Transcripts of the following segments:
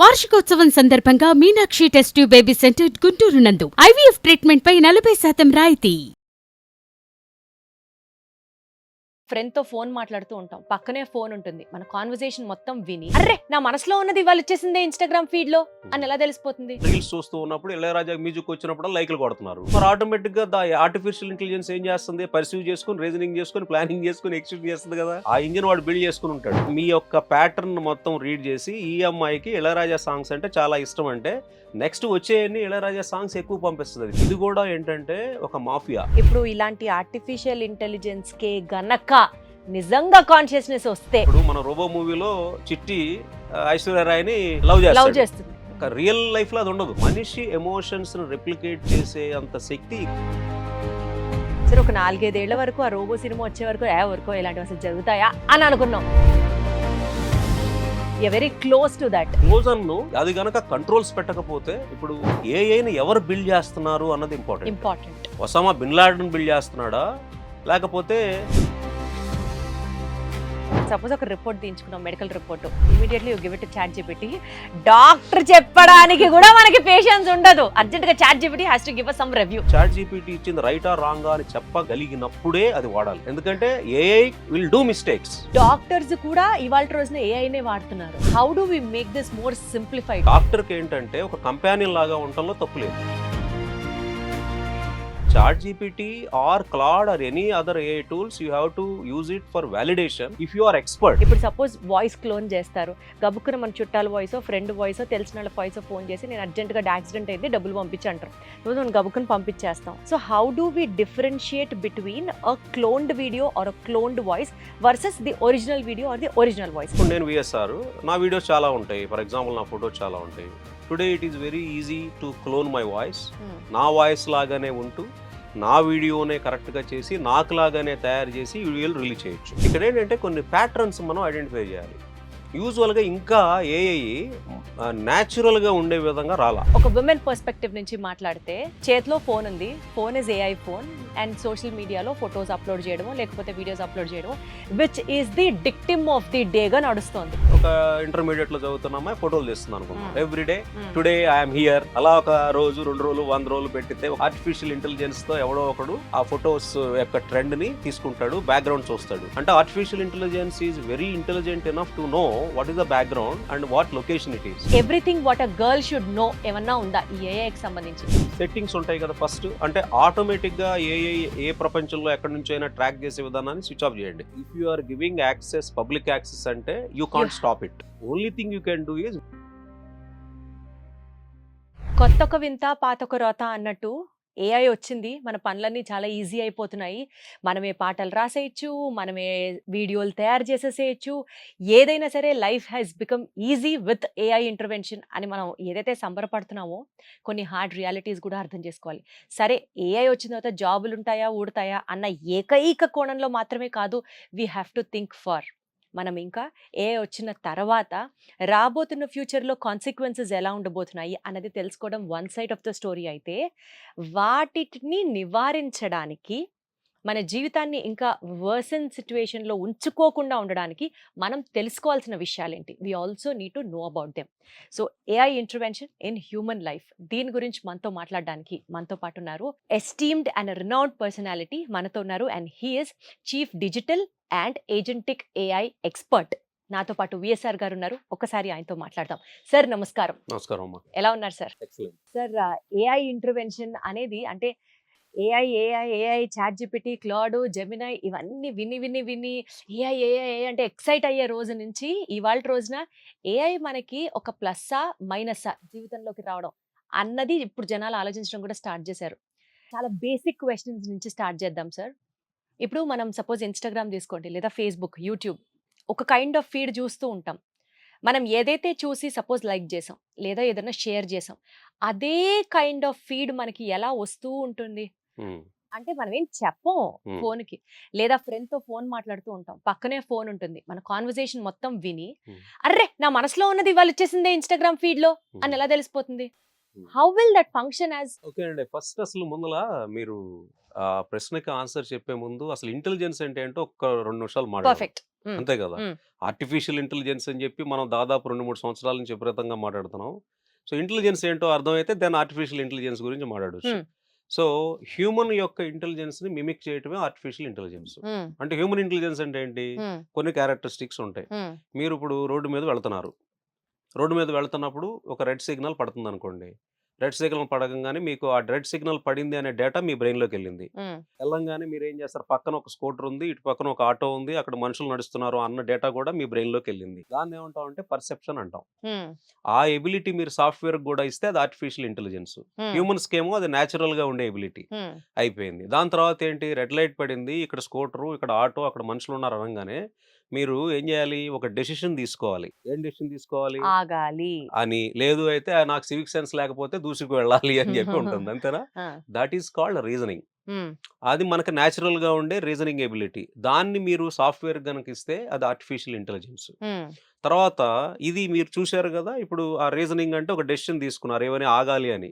వార్షికోత్సవం సందర్భంగా Meenakshi test tube baby centre Guntur నందు ఐవీఎఫ్ ట్రీట్మెంట్ పై 40% రాయితీ. ఫ్రెండ్తో ఫోన్ మాట్లాడుతూ ఉంటాం, పక్కనే ఫోన్ ఉంటుంది, మన కాన్వర్సేషన్ మొత్తం విని అర్రే నా మనసులో ఉన్నది ఇవాళ వచ్చేసిందే ఇన్స్టాగ్రామ్ ఫీడ్ లో అని ఎలా తెలిసిపోతుంది? రీల్స్ చూస్తూ ఉన్నప్పుడు ఇళయరాజా మ్యూజిక్ వచ్చినప్పుడు లైక్లు కొడుతున్నారు. మరి ఆటోమేటిక్ గా ఆర్టిఫిషియల్ ఇంటెలిజెన్స్ ఏం చేస్తుంది? పర్సీవ్ చేసుకుని, రీజనింగ్ చేసుకుని, ప్లానింగ్ చేసుకుని, ఎక్స్క్యూట్ చేస్తుంది కదా. ఆ ఇంజిన్ వాడు బిల్డ్ చేసుకుని ఉంటాడు. మీ యొక్క ప్యాటర్న్ మొత్తం రీడ్ చేసి ఈ అమ్మాయికి ఇళయరాజా సాంగ్స్ అంటే చాలా ఇష్టం అంటే నెక్స్ట్ వచ్చేయన్ని ఇళయరాజా సాంగ్స్ ఎక్కువ పంపిస్తుంది. ఇది కూడా ఏంటంటే ఒక మాఫియా. ఇప్పుడు ఇలాంటి ఆర్టిఫిషియల్ ఇంటెలిజెన్స్ కే గనక నిజంగా కాన్షియస్నెస్ వస్తే, ఇప్పుడు మన రోబో మూవీలో చిట్టి ఐశ్వర్యరాయ్ని లవ్ చేస్తుంది. రియల్ లైఫ్ లో అది ఉండదు. మనిషి ఎమోషన్స్ ను రెప్లికేట్ చేసే అంత శక్తి. సరే, ఒక 4-5 ఏళ్ల వరకు ఆ రోబో సినిమా వచ్చే వరకు ఇలాంటివి అసలు జరుగుతాయా అని అనుకున్నాం. Very close to that. అది గనక కంట్రోల్స్ పెట్టకపోతే, ఇప్పుడు ఏఐని ఎవరు బిల్డ్ చేస్తున్నారు అన్నది important. Osama bin Laden build చేస్తున్నాడా, లేకపోతే సపోజ్ ఒక రిపోర్ట్ తీయించుకున్నాం, medical report, immediately you give it ChatGPT. Doctor చెప్పడానికి కూడా మనకి పేషెన్స్ ఉండదు. అర్జెంట్ గా ChatGPT has to give us some review. ChatGPT ఇచ్చింది రైటా రాంగా అని చెప్పగలిగినప్పుడే అది వాడాలి. ఎందుకంటే AI will do mistakes. Doctors కూడా ఇవాళ రోజున ఏఐనే వాడుతున్నారు. How do we make this more simplified? Doctor కి ఏంటంటే ఒక కంపానియన్ లాగా ఉండటంలో తప్పు లేదు. ChatGPT or Claude or any other AI tools, you have to use it for validation if you are expert. ఇప్పుడు సపోజ్ వాయిస్ క్లోన్ చేస్తారు, గబుక్కున మన చుట్టాల వాయిస్, ఫ్రెండ్ వాయిస్, తెలిసిన వాళ్ళ వాయిస్ ఫోన్ చేసి నేను అర్జెంట్గా యాక్సిడెంట్ అయింది డబ్బులు పంపించి అంటారు. రోజు మనం గబుక్కుని పంపించేస్తాం. So how do we differentiate between a cloned video or a cloned voice versus the original video or the original voice? ఇప్పుడు నేను VSR, నా వీడియోస్ చాలా ఉంటాయి. ఫర్ ఎగ్జాంపుల్ నా ఫోటోస్ చాలా ఉంటాయి. Today it is very easy to clone my voice. నా voice లాగానే ఉంటూ నా వీడియోనే కరెక్ట్గా చేసి నాకు లాగానే తయారు చేసి వీడియోలు రిలీజ్ చేయొచ్చు. ఇక్కడ ఏంటంటే కొన్ని ప్యాటర్న్స్ మనం ఐడెంటిఫై చేయాలి. యూజువల్గా ఇంకా ఏఐ న్యాచురల్గా ఉండే విధంగా రాలా. ఒక విమెన్ పర్స్పెక్టివ్ నుంచి మాట్లాడితే, చేతిలో ఫోన్ ఉంది, phone is AI phone, and social మీడియాలో ఫొటోస్ అప్లోడ్ చేయడము లేకపోతే వీడియోస్ అప్లోడ్ చేయడము which is the dictum of the డేగా నడుస్తుంది. ఒక ఇంటర్మీడియట్ లో చదువుతున్నామా ఫోటోలు తీస్తుంది అనుకున్నాం, ఎవ్రీడే టుడే ఐఎమ్ హియర్. అలా ఒక రోజు 2 రోజులు 100 రోజులు పెట్టితే ఆర్టిఫిషియల్ ఇంటెలిజెన్స్ తో ఎవడో ఒకడు ఆ ఫొటోస్ యొక్క ట్రెండ్ ని తీసుకుంటాడు, బ్యాక్గ్రౌండ్ చూస్తాడు. అంటే artificial intelligence is very intelligent enough to know what is the background and what location it is. Everything what a girl should know ఏమన్నా ఉందా ఈ ఏఐకి సంబంధించి? సెట్టింగ్స్ ఉంటాయి కదా ఫస్ట్. అంటే ఆటోమేటిక్ గా ఏ ప్రపంచంలో ఎక్కడి నుంచి అయినా ట్రాక్ చేసే విధానాన్ని స్విచ్ ఆఫ్ చేయండి. If you are giving access, public access అంటే you can't stop it. Only thing you can do is కొత్తొక వింత పాతొక రోత అన్నట్టు ఏఐ వచ్చింది, మన పనులన్నీ చాలా ఈజీ అయిపోతున్నాయి. మనమే పాటలు రాసేయచ్చు, మనమే వీడియోలు తయారు చేసేసేయచ్చు. ఏదైనా సరే life has become easy with AI intervention అని మనం ఏదైతే సంబరపడుతున్నామో, కొన్ని హార్డ్ రియాలిటీస్ కూడా అర్థం చేసుకోవాలి. సరే, ఏఐ వచ్చిన తర్వాత జాబులు ఉంటాయా ఊడతాయా అన్న ఏకైక కోణంలో మాత్రమే కాదు, we have to think for. మనం ఇంకా ఏఐ వచ్చిన తర్వాత రాబోతున్న ఫ్యూచర్లో కాన్సిక్వెన్సెస్ ఎలా ఉండబోతున్నాయి అన్నది తెలుసుకోవడం one side of the story అయితే, వాటిని నివారించడానికి, మన జీవితాన్ని ఇంకా వర్సన్ సిచ్యువేషన్లో ఉంచుకోకుండా ఉండడానికి మనం తెలుసుకోవాల్సిన విషయాలేంటి? We also need to know about them. So AI intervention in human life, దీని గురించి మనతో మాట్లాడడానికి మనతో పాటు ఉన్నారు ఎస్టీమ్డ్ అండ్ రినౌండ్ పర్సనాలిటీ మనతో ఉన్నారు, and he is chief digital and agentic AI expert. నాతో పాటు VSR గారు ఉన్నారు. ఒకసారి ఆయనతో మాట్లాడదాం. సార్ నమస్కారం. నమస్కారం. ఎలా ఉన్నారు సార్? సార్, ఏఐ ఇంటర్వెన్షన్ అనేది అంటే ఏఐ ChatGPT, క్లాడ్, జెమినై ఇవన్నీ విని ఏఐ అంటే ఎక్సైట్ అయ్యే రోజు నుంచి ఇవాళ రోజున ఏఐ మనకి ఒక ప్లస్సా మైనస్సా జీవితంలోకి రావడం అన్నది ఇప్పుడు జనాలు ఆలోచించడం కూడా స్టార్ట్ చేశారు. చాలా బేసిక్ క్వశ్చన్స్ నుంచి స్టార్ట్ చేద్దాం సార్. ఇప్పుడు మనం సపోజ్ ఇన్స్టాగ్రామ్ తీసుకోండి, లేదా ఫేస్బుక్, యూట్యూబ్, ఒక కైండ్ ఆఫ్ ఫీడ్ చూస్తూ ఉంటాం. మనం ఏదైతే చూసి సపోజ్ లైక్ చేసాం లేదా ఏదైనా షేర్ చేసాం, అదే కైండ్ ఆఫ్ ఫీడ్ మనకి ఎలా వస్తూ ఉంటుంది అంటే మనం ఏం చెప్పం ఫోన్కి. లేదా ఫ్రెండ్తో ఫోన్ మాట్లాడుతూ ఉంటాం, పక్కనే ఫోన్ ఉంటుంది, మన కాన్వర్సేషన్ మొత్తం విని అర్రే నా మనసులో ఉన్నది ఇవాళ వచ్చేసిందే ఇన్స్టాగ్రామ్ ఫీడ్ లో అని ఎలా తెలిసిపోతుంది? How will that function as okay అండి. ఫస్ట్ అసలు ముందల మీరు ఆ ప్రశ్నకి ఆన్సర్ చెప్పే ముందు అసలు ఇంటెలిజెన్స్ అంటే ఏంటో ఒక్క 2 నిమిషాలు మాట్లాడదాం. పర్ఫెక్ట్? అంతే కదా! ఆర్టిఫిషియల్ ఇంటెలిజెన్స్ అని చెప్పి మనం దాదాపు 2, 3 సంవత్సరాల నుంచి విపరీతంగా మాట్లాడుతున్నాం. సో, ఇంటెలిజెన్స్ ఏంటో అర్థమైతే దెన్ ఆర్టిఫిషియల్ ఇంటెలిజెన్స్ గురించి మాట్లాడొచ్చు. సో, హ్యూమన్ యొక్క ఇంటెలిజెన్స్‌ని మిమిక్ చేయటమే ఆర్టిఫిషియల్ ఇంటెలిజెన్స్. అంటే హ్యూమన్ ఇంటెలిజెన్స్ అంటే ఏంటి? కొన్ని క్యారెక్టరిస్టిక్స్ ఉంటాయి. మీరు ఇప్పుడు రోడ్డు మీద వెళ్తున్నారు. రోడ్డు మీద వెళ్తున్నప్పుడు ఒక రెడ్ సిగ్నల్ పడుతుందనుకోండి. రెడ్ సిగ్నల్ పడకంగానే మీకు ఆ రెడ్ సిగ్నల్ పడింది అనే డేటా మీ బ్రెయిన్‌లోకెళ్ళింది. వెళ్ళంగానే మీరేం చేస్తారు? పక్కన ఒక స్కూటర్ ఉంది. ఇటు పక్కన ఒక ఆటో ఉంది. అక్కడ మనుషులు నడుస్తున్నారు అన్న డేటా కూడా మీ బ్రెయిన్‌లోకెళ్ళింది. దాన్ని ఏమంటామంటే పర్సెప్షన్ అంటాం. ఆ ఎబిలిటీ మీరు సాఫ్ట్‌వేర్‌కి గూడా ఇస్తే అది ఆర్టిఫిషియల్ ఇంటెలిజెన్స్. హ్యూమన్స్‌కేమో అది నేచురల్‌గా ఉండే ఎబిలిటీ. అయిపోయింది. దాని తర్వాత ఏంటి? రెడ్ లైట్ పడింది. ఇక్కడ స్కూటరు, ఇక్కడ ఆటో, అక్కడ మనుషులున్నారు అనంగానే మీరు ఏం చేయాలి? ఒక డెసిషన్ తీసుకోవాలి. ఏం డెసిషన్ తీసుకోవాలి? ఆగాలి అని. లేదు అయితే నాకు సివిక్ సెన్స్ లేకపోతే దూసుకు వెళ్ళాలి అని చెప్పి ఉంటుంది. అంతేనా? That is called reasoning. అది మనకు న్యాచురల్‌గా ఉండే రీజనింగ్ ఎబిలిటీ. దాన్ని మీరు సాఫ్ట్‌వేర్ గనక ఇస్తే అది ఆర్టిఫిషియల్ ఇంటెలిజెన్స్. తర్వాత ఇది మీరు చూసారు గదా! ఇప్పుడు ఆ రీజనింగ్ అంటే ఒక డెసిషన్ తీసుకున్నారు. ఏమని? ఆగాలి అని.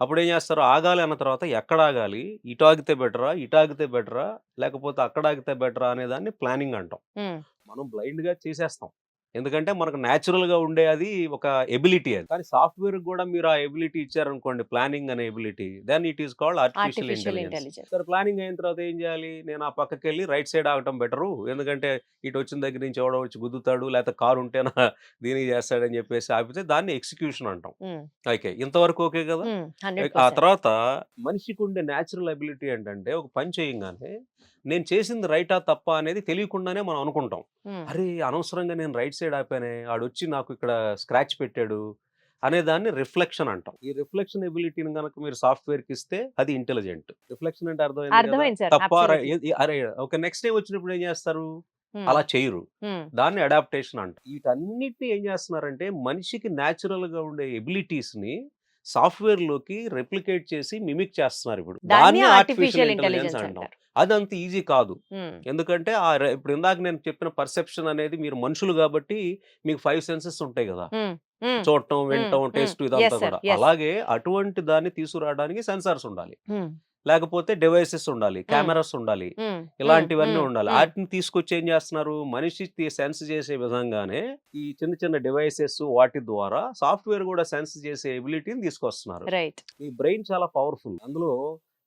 అప్పుడేం చేస్తారు? ఆగాలి అన్న తర్వాత ఎక్కడ ఆగాలి? ఇటు ఆగితే బెటరా? ఇటు ఆగితే బెటరా? లేకపోతే అక్కడ ఆగితే బెటరా? అనే దాన్ని ప్లానింగ్ అంటాం. మనం బ్లైండ్‌గా చేసేస్తాం. ఎందుకంటే మనకు న్యాచురల్‌గా ఉండే అది ఒక ఎబిలిటీ అది. కానీ సాఫ్ట్‌వేర్‌కి గూడా మీరు ఆ ఎబిలిటీ ఇచ్చారనుకోండి, ప్లానింగ్ అనే ability, then it is called artificial artificial intelligence. Intelligence. సరే, ప్లానింగ్ అయిన తర్వాత ఏం చేయాలి? నేను ఆ పక్కకెళ్ళి రైట్ సైడ్ ఆగటం బెటరు. ఎందుకంటే ఇటు వచ్చిన దగ్గర నుంచి ఎవడో వచ్చి గుద్దుతాడు, లేకపోతే కారు ఉంటే దీనికి చేస్తాడని చెప్పేసి ఆపితే దాన్ని ఎగ్జిక్యూషన్ అంటాం. ఓకే. ఇంతవరకు ఓకే కదా! ఆ 100%. తర్వాత మనిషికి ఉండే న్యాచురల్ ఎబిలిటీ ఏంటంటే ఒక పని చేయంగానే నేను చేసింది రైటా తప్పా అనేది తెలియకుండానే మనం అనుకుంటాం. అరే! అనవసరంగా నేను రైట్ సైడ్ ఆపానే. ఆడొచ్చి నాకు ఇక్కడ స్క్రాచ్ పెట్టాడు అనే దాన్ని రిఫ్లెక్షన్ అంటాం. ఈ రిఫ్లెక్షన్ ఎబిలిటీని గనక మీరు సాఫ్ట్‌వేర్‌కి ఇస్తే అది ఇంటెలిజెంట్. రిఫ్లెక్షన్ అంటే అర్థమైంది కదా! అర్థమైంది సార్. తప్పా అబ్సల్యూట్లీ. అరే! ఓకే. నెక్స్ట్ టైమ్ వచ్చినప్పుడు ఏం చేస్తారు? అలా చేయరు. దాన్ని అడాప్టేషన్ అంటాం. వీటన్నిటిని ఏం చేస్తున్నారంటే మనిషికి న్యాచురల్‌గా ఉండే ఎబిలిటీస్‌ని సాఫ్ట్‌వేర్‌లోకి రెప్లికేట్ చేసి మిమిక్ చేస్తున్నారు ఇప్పుడు. దాన్ని దాన్ని ఆర్టిఫిషియల్ ఆర్టిఫిషియల్ ఇంటెలిజెన్స్ ఇంటెలిజెన్స్ అంటాం. అంటారు. అదంత ఈజీ కాదు. ఎందుకంటే ఇప్పుడు ఇందాక నేను చెప్పిన పర్సెప్షన్ అనేది మీరు మనుషులు కాబట్టి మీకు 5 సెన్సెస్ ఉంటాయి కదా! చూడటం, వినటం, టేస్ట్ ఇదంతా ఎస్ సార్. కూడా. ఎస్. అలాగే అటువంటి దాన్ని తీసుకురావడానికి సెన్సార్స్ ఉండాలి. లేకపోతే డివైసెస్ ఉండాలి. కెమెరాస్ ఉండాలి. ఇలాంటివన్నీ ఉండాలి. ఆటిని తీసుకొచ్చి ఏం చేస్తున్నారు? మనిషి సెన్స్ చేసే విధంగానే ఈ చిన్న చిన్న డివైసెస్ వాటి ద్వారా సాఫ్ట్‌వేర్ కూడా సెన్స్ చేసే ఎబిలిటీని తీసుకొస్తున్నారు. రైట్. మీ బ్రెయిన్ చాలా పవర్‌ఫుల్. అందులో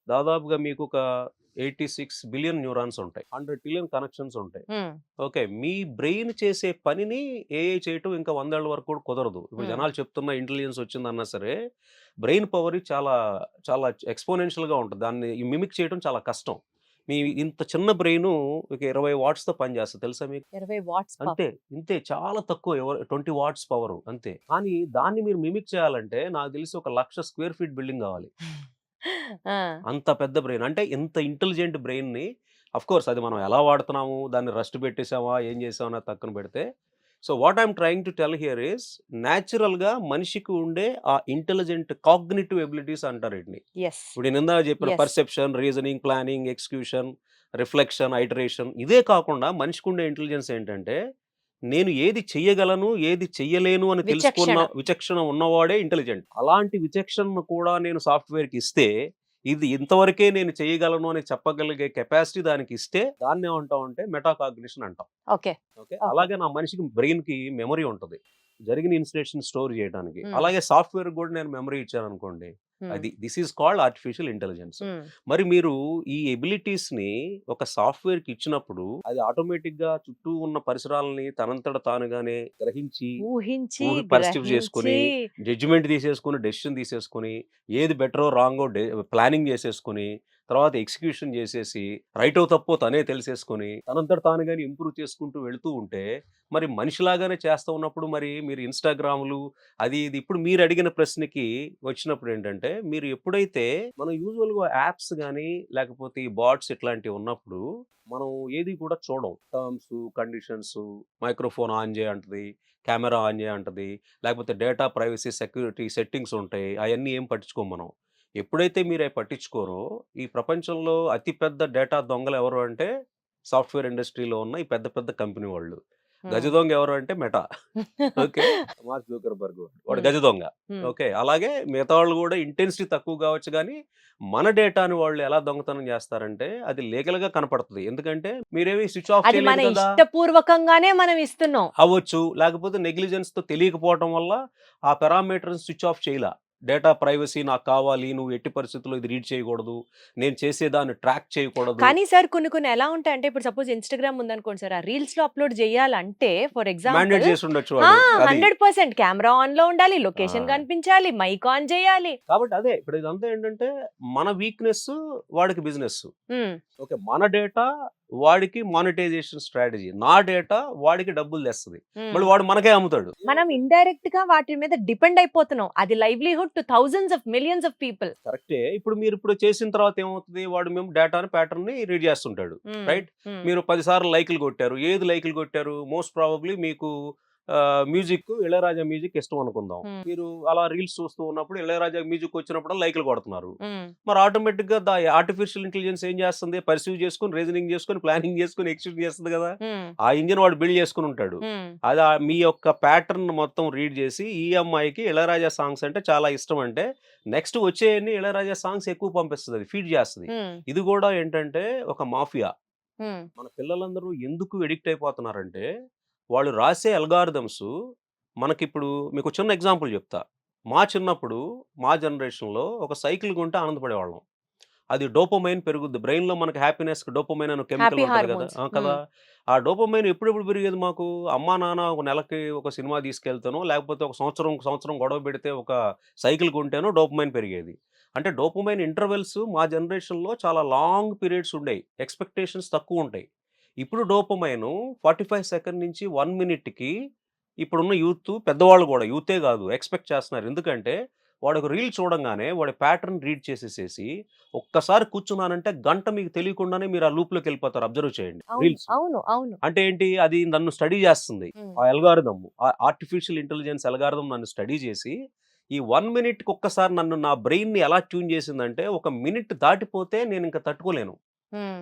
దాదాపుగా మీకు ఒక 86 బిలియన్ న్యూరాన్స్ ఉంటాయి. 100 ట్రిలియన్ కనెక్షన్స్ ఉంటాయి. ఓకే. మీ బ్రెయిన్ చేసే పనిని ఏఐ చేయటం ఇంకా 100 ఏళ్ల వరకు కూడా కుదరదు. ఇప్పుడు జనాలు చెప్తున్న ఇంటెలిజెన్స్ వచ్చిందన్నా సరే బ్రెయిన్ పవర్ చాలా చాలా ఎక్స్‌పోనెన్షియల్‌గా ఉంటది. దాన్ని మిమిక్ చేయడం చాలా కష్టం. మీ ఇంత చిన్న బ్రెయిను ఒక 20 వాట్స్‌తో పనిచేస్తది. తెలుసా మీకు? 20 వాట్స్ పవర్. అంతే. ఇంతే చాలా తక్కువ 20 వాట్స్ పవర్ అంతే. కానీ దాన్ని మీరు మిమిక్ చేయాలంటే నాకు తెలిసి ఒక 1,00,000 స్క్వేర్ ఫీట్ బిల్డింగ్ కావాలి. అంత పెద్ద బ్రెయిన్. అంటే ఇంత ఇంటెలిజెంట్ బ్రెయిన్‌ని ఆఫ్‌కోర్స్ అది మనం ఎలా వాడుతున్నాము, దాన్ని రస్ట్ పెట్టేసామా, ఏం చేసామా అన్నది పక్కన పెడితే. So, what I'm trying to tell here is న్యాచురల్‌గా మనిషికి ఉండే ఆ ఇంటెలిజెంట్ కాగ్నిటివ్ ఎబిలిటీస్ అంటారు వీటిని. యెస్. ఇప్పుడు నేను ఇందాక చెప్పిన Yes. Perception, reasoning, planning, execution, reflection, iteration ఇదే కాకుండా మనిషికి ఉండే ఇంటెలిజెన్స్ ఏంటంటే నేను ఏది చెయ్యగలను, ఏది చెయ్యలేను అని తెలుసుకున్న విచక్షణ ఉన్నవాడే ఇంటెలిజెంట్. అలాంటి విచక్షణను కూడా నేను సాఫ్ట్‌వేర్‌కి ఇస్తే ఇది ఇంతవరకే నేను చేయగలను అని చెప్పగలిగే కెపాసిటీ దానికి ఇస్తే దాన్ని ఏమంటామంటే మెటాకాగ్నిషన్ అంటాం. ఓకే. ఓకే. అలాగే నా మనిషికి బ్రెయిన్‌కి మెమరీ ఉంటది. జరిగిన ఇన్సిడెంట్స్‌ని స్టోర్ చేయడానికి. అలాగే సాఫ్ట్‌వేర్‌కి కూడా నేను మెమరీ ఇచ్చాననుకోండి. అది this is called artificial intelligence. మరి మీరు ఈ ఎబిలిటీస్‌ని ఒక సాఫ్ట్‌వేర్‌కి ఇచ్చినప్పుడు అది ఆటోమేటిక్‌గా చుట్టూ ఉన్న పరిసరాలని తనంతట తానుగానే గ్రహించి, ఊహించి, పర్సీవ్ చేసుకొని, జడ్జిమెంట్ తీసేసుకొని, డెసిషన్ తీసేసుకొని, ఏది బెటరో రాంగో ప్లానింగ్ చేసేసుకొని, తర్వాత ఎగ్జిక్యూషన్ చేసేసి, రైటో తప్పో తనే తెలిసేసుకొని, తనంతట తానుగానే ఇంప్రూవ్ చేసుకుంటూ వెళ్తూ ఉంటే, మరి మనిషిలాగానే చేస్తా ఉన్నప్పుడు మరి మీరు ఇన్‌స్టాగ్రామ్‌లు అది ఇది ఇప్పుడు మీరు అడిగిన ప్రశ్నకి వచ్చినప్పుడు ఏంటంటే, మీరు ఎప్పుడైతే మనం యూజువల్‌గా యాప్స్ గాని, లేకపోతే ఈ బాట్స్ ఇట్లాంటివి ఉన్నప్పుడు, మనం ఏది కూడా చూడం. టర్మ్స్, కండిషన్స్, మైక్రోఫోన్ ఆన్ చేయి అంటది, కెమెరా ఆన్ చేయి అంటది, లేకపోతే డేటా ప్రైవసీ, సెక్యూరిటీ సెట్టింగ్స్ ఉంటాయి. అయన్నీ ఏం పట్టించుకోము మనం. ఎప్పుడైతే మీరు అయి పట్టించుకోరో, ఈ ప్రపంచంలో అతి పెద్ద డేటా దొంగలు ఎవరు అంటే, సాఫ్ట్‌వేర్ ఇండస్ట్రీలో ఉన్న ఈ పెద్ద పెద్ద కంపెనీ వాళ్ళు. గజ దొంగ ఎవరు అంటే మెటా. ఓకే. మార్క్ జూకర్బర్గ్ వాడు గజ దొంగ. ఓకే. అలాగే మిగతా వాళ్ళు కూడా ఇంటెన్సిటీ తక్కువ కావచ్చు కానీ మన డేటాని వాళ్ళు ఎలా దొంగతనం చేస్తారంటే అది లీగల్ గా కనపడుతుంది. ఎందుకంటే మీరేమి స్విచ్ ఆఫ్ అది మన చేయలేదు కదా. ఇష్టపూర్వకంగానే మనం ఇస్తున్నాం. అవ్వచ్చు, లేకపోతే నెగ్లిజెన్స్ తో తెలియకపోవటం వల్ల ఆ పారామీటర్స్ స్విచ్ ఆఫ్ చేయలా. డేటా ప్రైవసీ నాకు కావాలి, నువ్వు ఎట్టి పరిస్థితుల్లో ఇది రీడ్ చేయకూడదు, నేను చేసేదాన్ని ట్రాక్ చేయకూడదు. కానీ సార్ కొన్ని కొన్ని ఎలా ఉంటాయంటే ఇప్పుడు సపోజ్ ఇన్‌స్టాగ్రామ్ ఉందనుకోండి సార్. ఆ రీల్స్ లో అప్లోడ్ చేయాలంటే ఫర్ ఎగ్జాంపుల్ మ్యాండేట్ చేసి ఉండొచ్చు వాడు. అది 100% కెమెరా ఆన్ లో ఉండాలి, లొకేషన్ ఆ. కనిపించాలి, మైక్ ఆన్ చేయాలి. కాబట్టి అదే ఇప్పుడు ఇదంతా ఏంటంటే మన వీక్నెస్ వాడికి బిజినెస్. ఉమ్, ఓకే. మన డేటా వాడికి మానిటైజేషన్ స్ట్రాటజీ, నా డేటా వాడికి డబ్బులు తెస్తుంది, ఉమ్. మళ్ళీ వాడు మనకే అమ్ముతాడు. మనం ఇండైరెక్ట్ గా వాటి మీద డిపెండ్ అయిపోతున్నాం. అది livelihood to thousands of millions of people. కరెక్టే. ఇప్పుడు మీరు ఇప్పుడు చేసిన తర్వాత ఏమవుతుంది, వాడు మేము డేటాని ప్యాటర్న్ ని రీడ్ చేస్తుంటాడు. రైట్. మీరు 10 సార్లు లైకులు కొట్టారు, ఏది లైకులు కొట్టారు, మోస్ట్ ప్రాబబ్లీ మీకు మ్యూజిక్ ఇళయరాజా మ్యూజిక్ ఇష్టం అనుకుందాం. మీరు అలా రీల్స్ చూస్తూ ఉన్నప్పుడు ఇళయరాజా మ్యూజిక్ వచ్చినప్పుడు లైకులు కొడుతున్నారు. మరి ఆటోమేటిక్ గా ఆర్టిఫిషియల్ ఇంటెలిజెన్స్ ఏం చేస్తుంది, పర్సీవ్ చేసుకుని రీజనింగ్ చేసుకుని ప్లానింగ్ చేసుకుని ఎక్స్క్యూట్ చేస్తుంది కదా. ఆ ఇంజిన్ వాడు బిల్డ్ చేసుకుని ఉంటాడు. అది మీ యొక్క ప్యాటర్న్ మొత్తం రీడ్ చేసి ఈ అమ్మాయికి ఇళయరాజా సాంగ్స్ అంటే చాలా ఇష్టం అంటే నెక్స్ట్ వచ్చేయన్ని ఇళయరాజా సాంగ్స్ ఎక్కువ పంపిస్తుంది, అది ఫీడ్ చేస్తుంది. ఇది కూడా ఏంటంటే ఒక మాఫియా. మన పిల్లలందరూ ఎందుకు ఎడిక్ట్ అయిపోతున్నారంటే వాళ్ళు రాసే అల్గారిథమ్స్ మనకిప్పుడు మీకు చిన్న ఎగ్జాంపుల్ చెప్తా. మా చిన్నప్పుడు మా జనరేషన్లో ఒక సైకిల్ కొంటే ఆనందపడేవాళ్ళం. అది డోపమైన్ పెరుగుద్ది బ్రెయిన్లో, మనకి హ్యాపీనెస్ డోపమైన్ అనే కెమికల్ హ్యాపీ ఉంటుంది కదా. హార్మోన్స్. కదా. ఆ డోపమైన్ ఎప్పుడెప్పుడు పెరిగేది మాకు, అమ్మా నాన్న ఒక నెలకి ఒక సినిమా తీసుకెళ్తానో లేకపోతే ఒక సంవత్సరం గొడవ పెడితే ఒక సైకిల్ కొంటేనో డోపమైన్ పెరిగేది. అంటే డోపమైన్ ఇంటర్వెల్స్ మా జనరేషన్లో చాలా లాంగ్ పీరియడ్స్ ఉండేవి, ఎక్స్పెక్టేషన్స్ తక్కువ ఉంటాయి. ఇప్పుడు డోపమైన్ 45 సెకండ్ నుంచి 1 మినిట్కి ఇప్పుడున్న యూత్, పెద్దవాళ్ళు కూడా యూతే కాదు ఎక్స్పెక్ట్ చేస్తున్నారు. ఎందుకంటే వాడు ఒక రీల్ చూడంగానే వాడి ప్యాటర్న్ రీడ్ చేసేసేసి ఒక్కసారి కూర్చున్నానంటే గంట మీకు తెలియకుండానే మీరు ఆ లూప్లోకి వెళ్ళిపోతారు. అబ్జర్వ్ చేయండి రీల్స్. అవును అవును. అంటే ఏంటి, అది నన్ను స్టడీ చేస్తుంది. ఆ అల్గారిథం, ఆర్టిఫిషియల్ ఇంటెలిజెన్స్ అల్గారిథం నన్ను స్టడీ చేసి ఈ 1 మినిట్కి ఒక్కసారి నన్ను నా బ్రెయిన్ని ఎలా ట్యూన్ చేసిందంటే 1 మినిట్ దాటిపోతే నేను ఇంకా తట్టుకోలేను.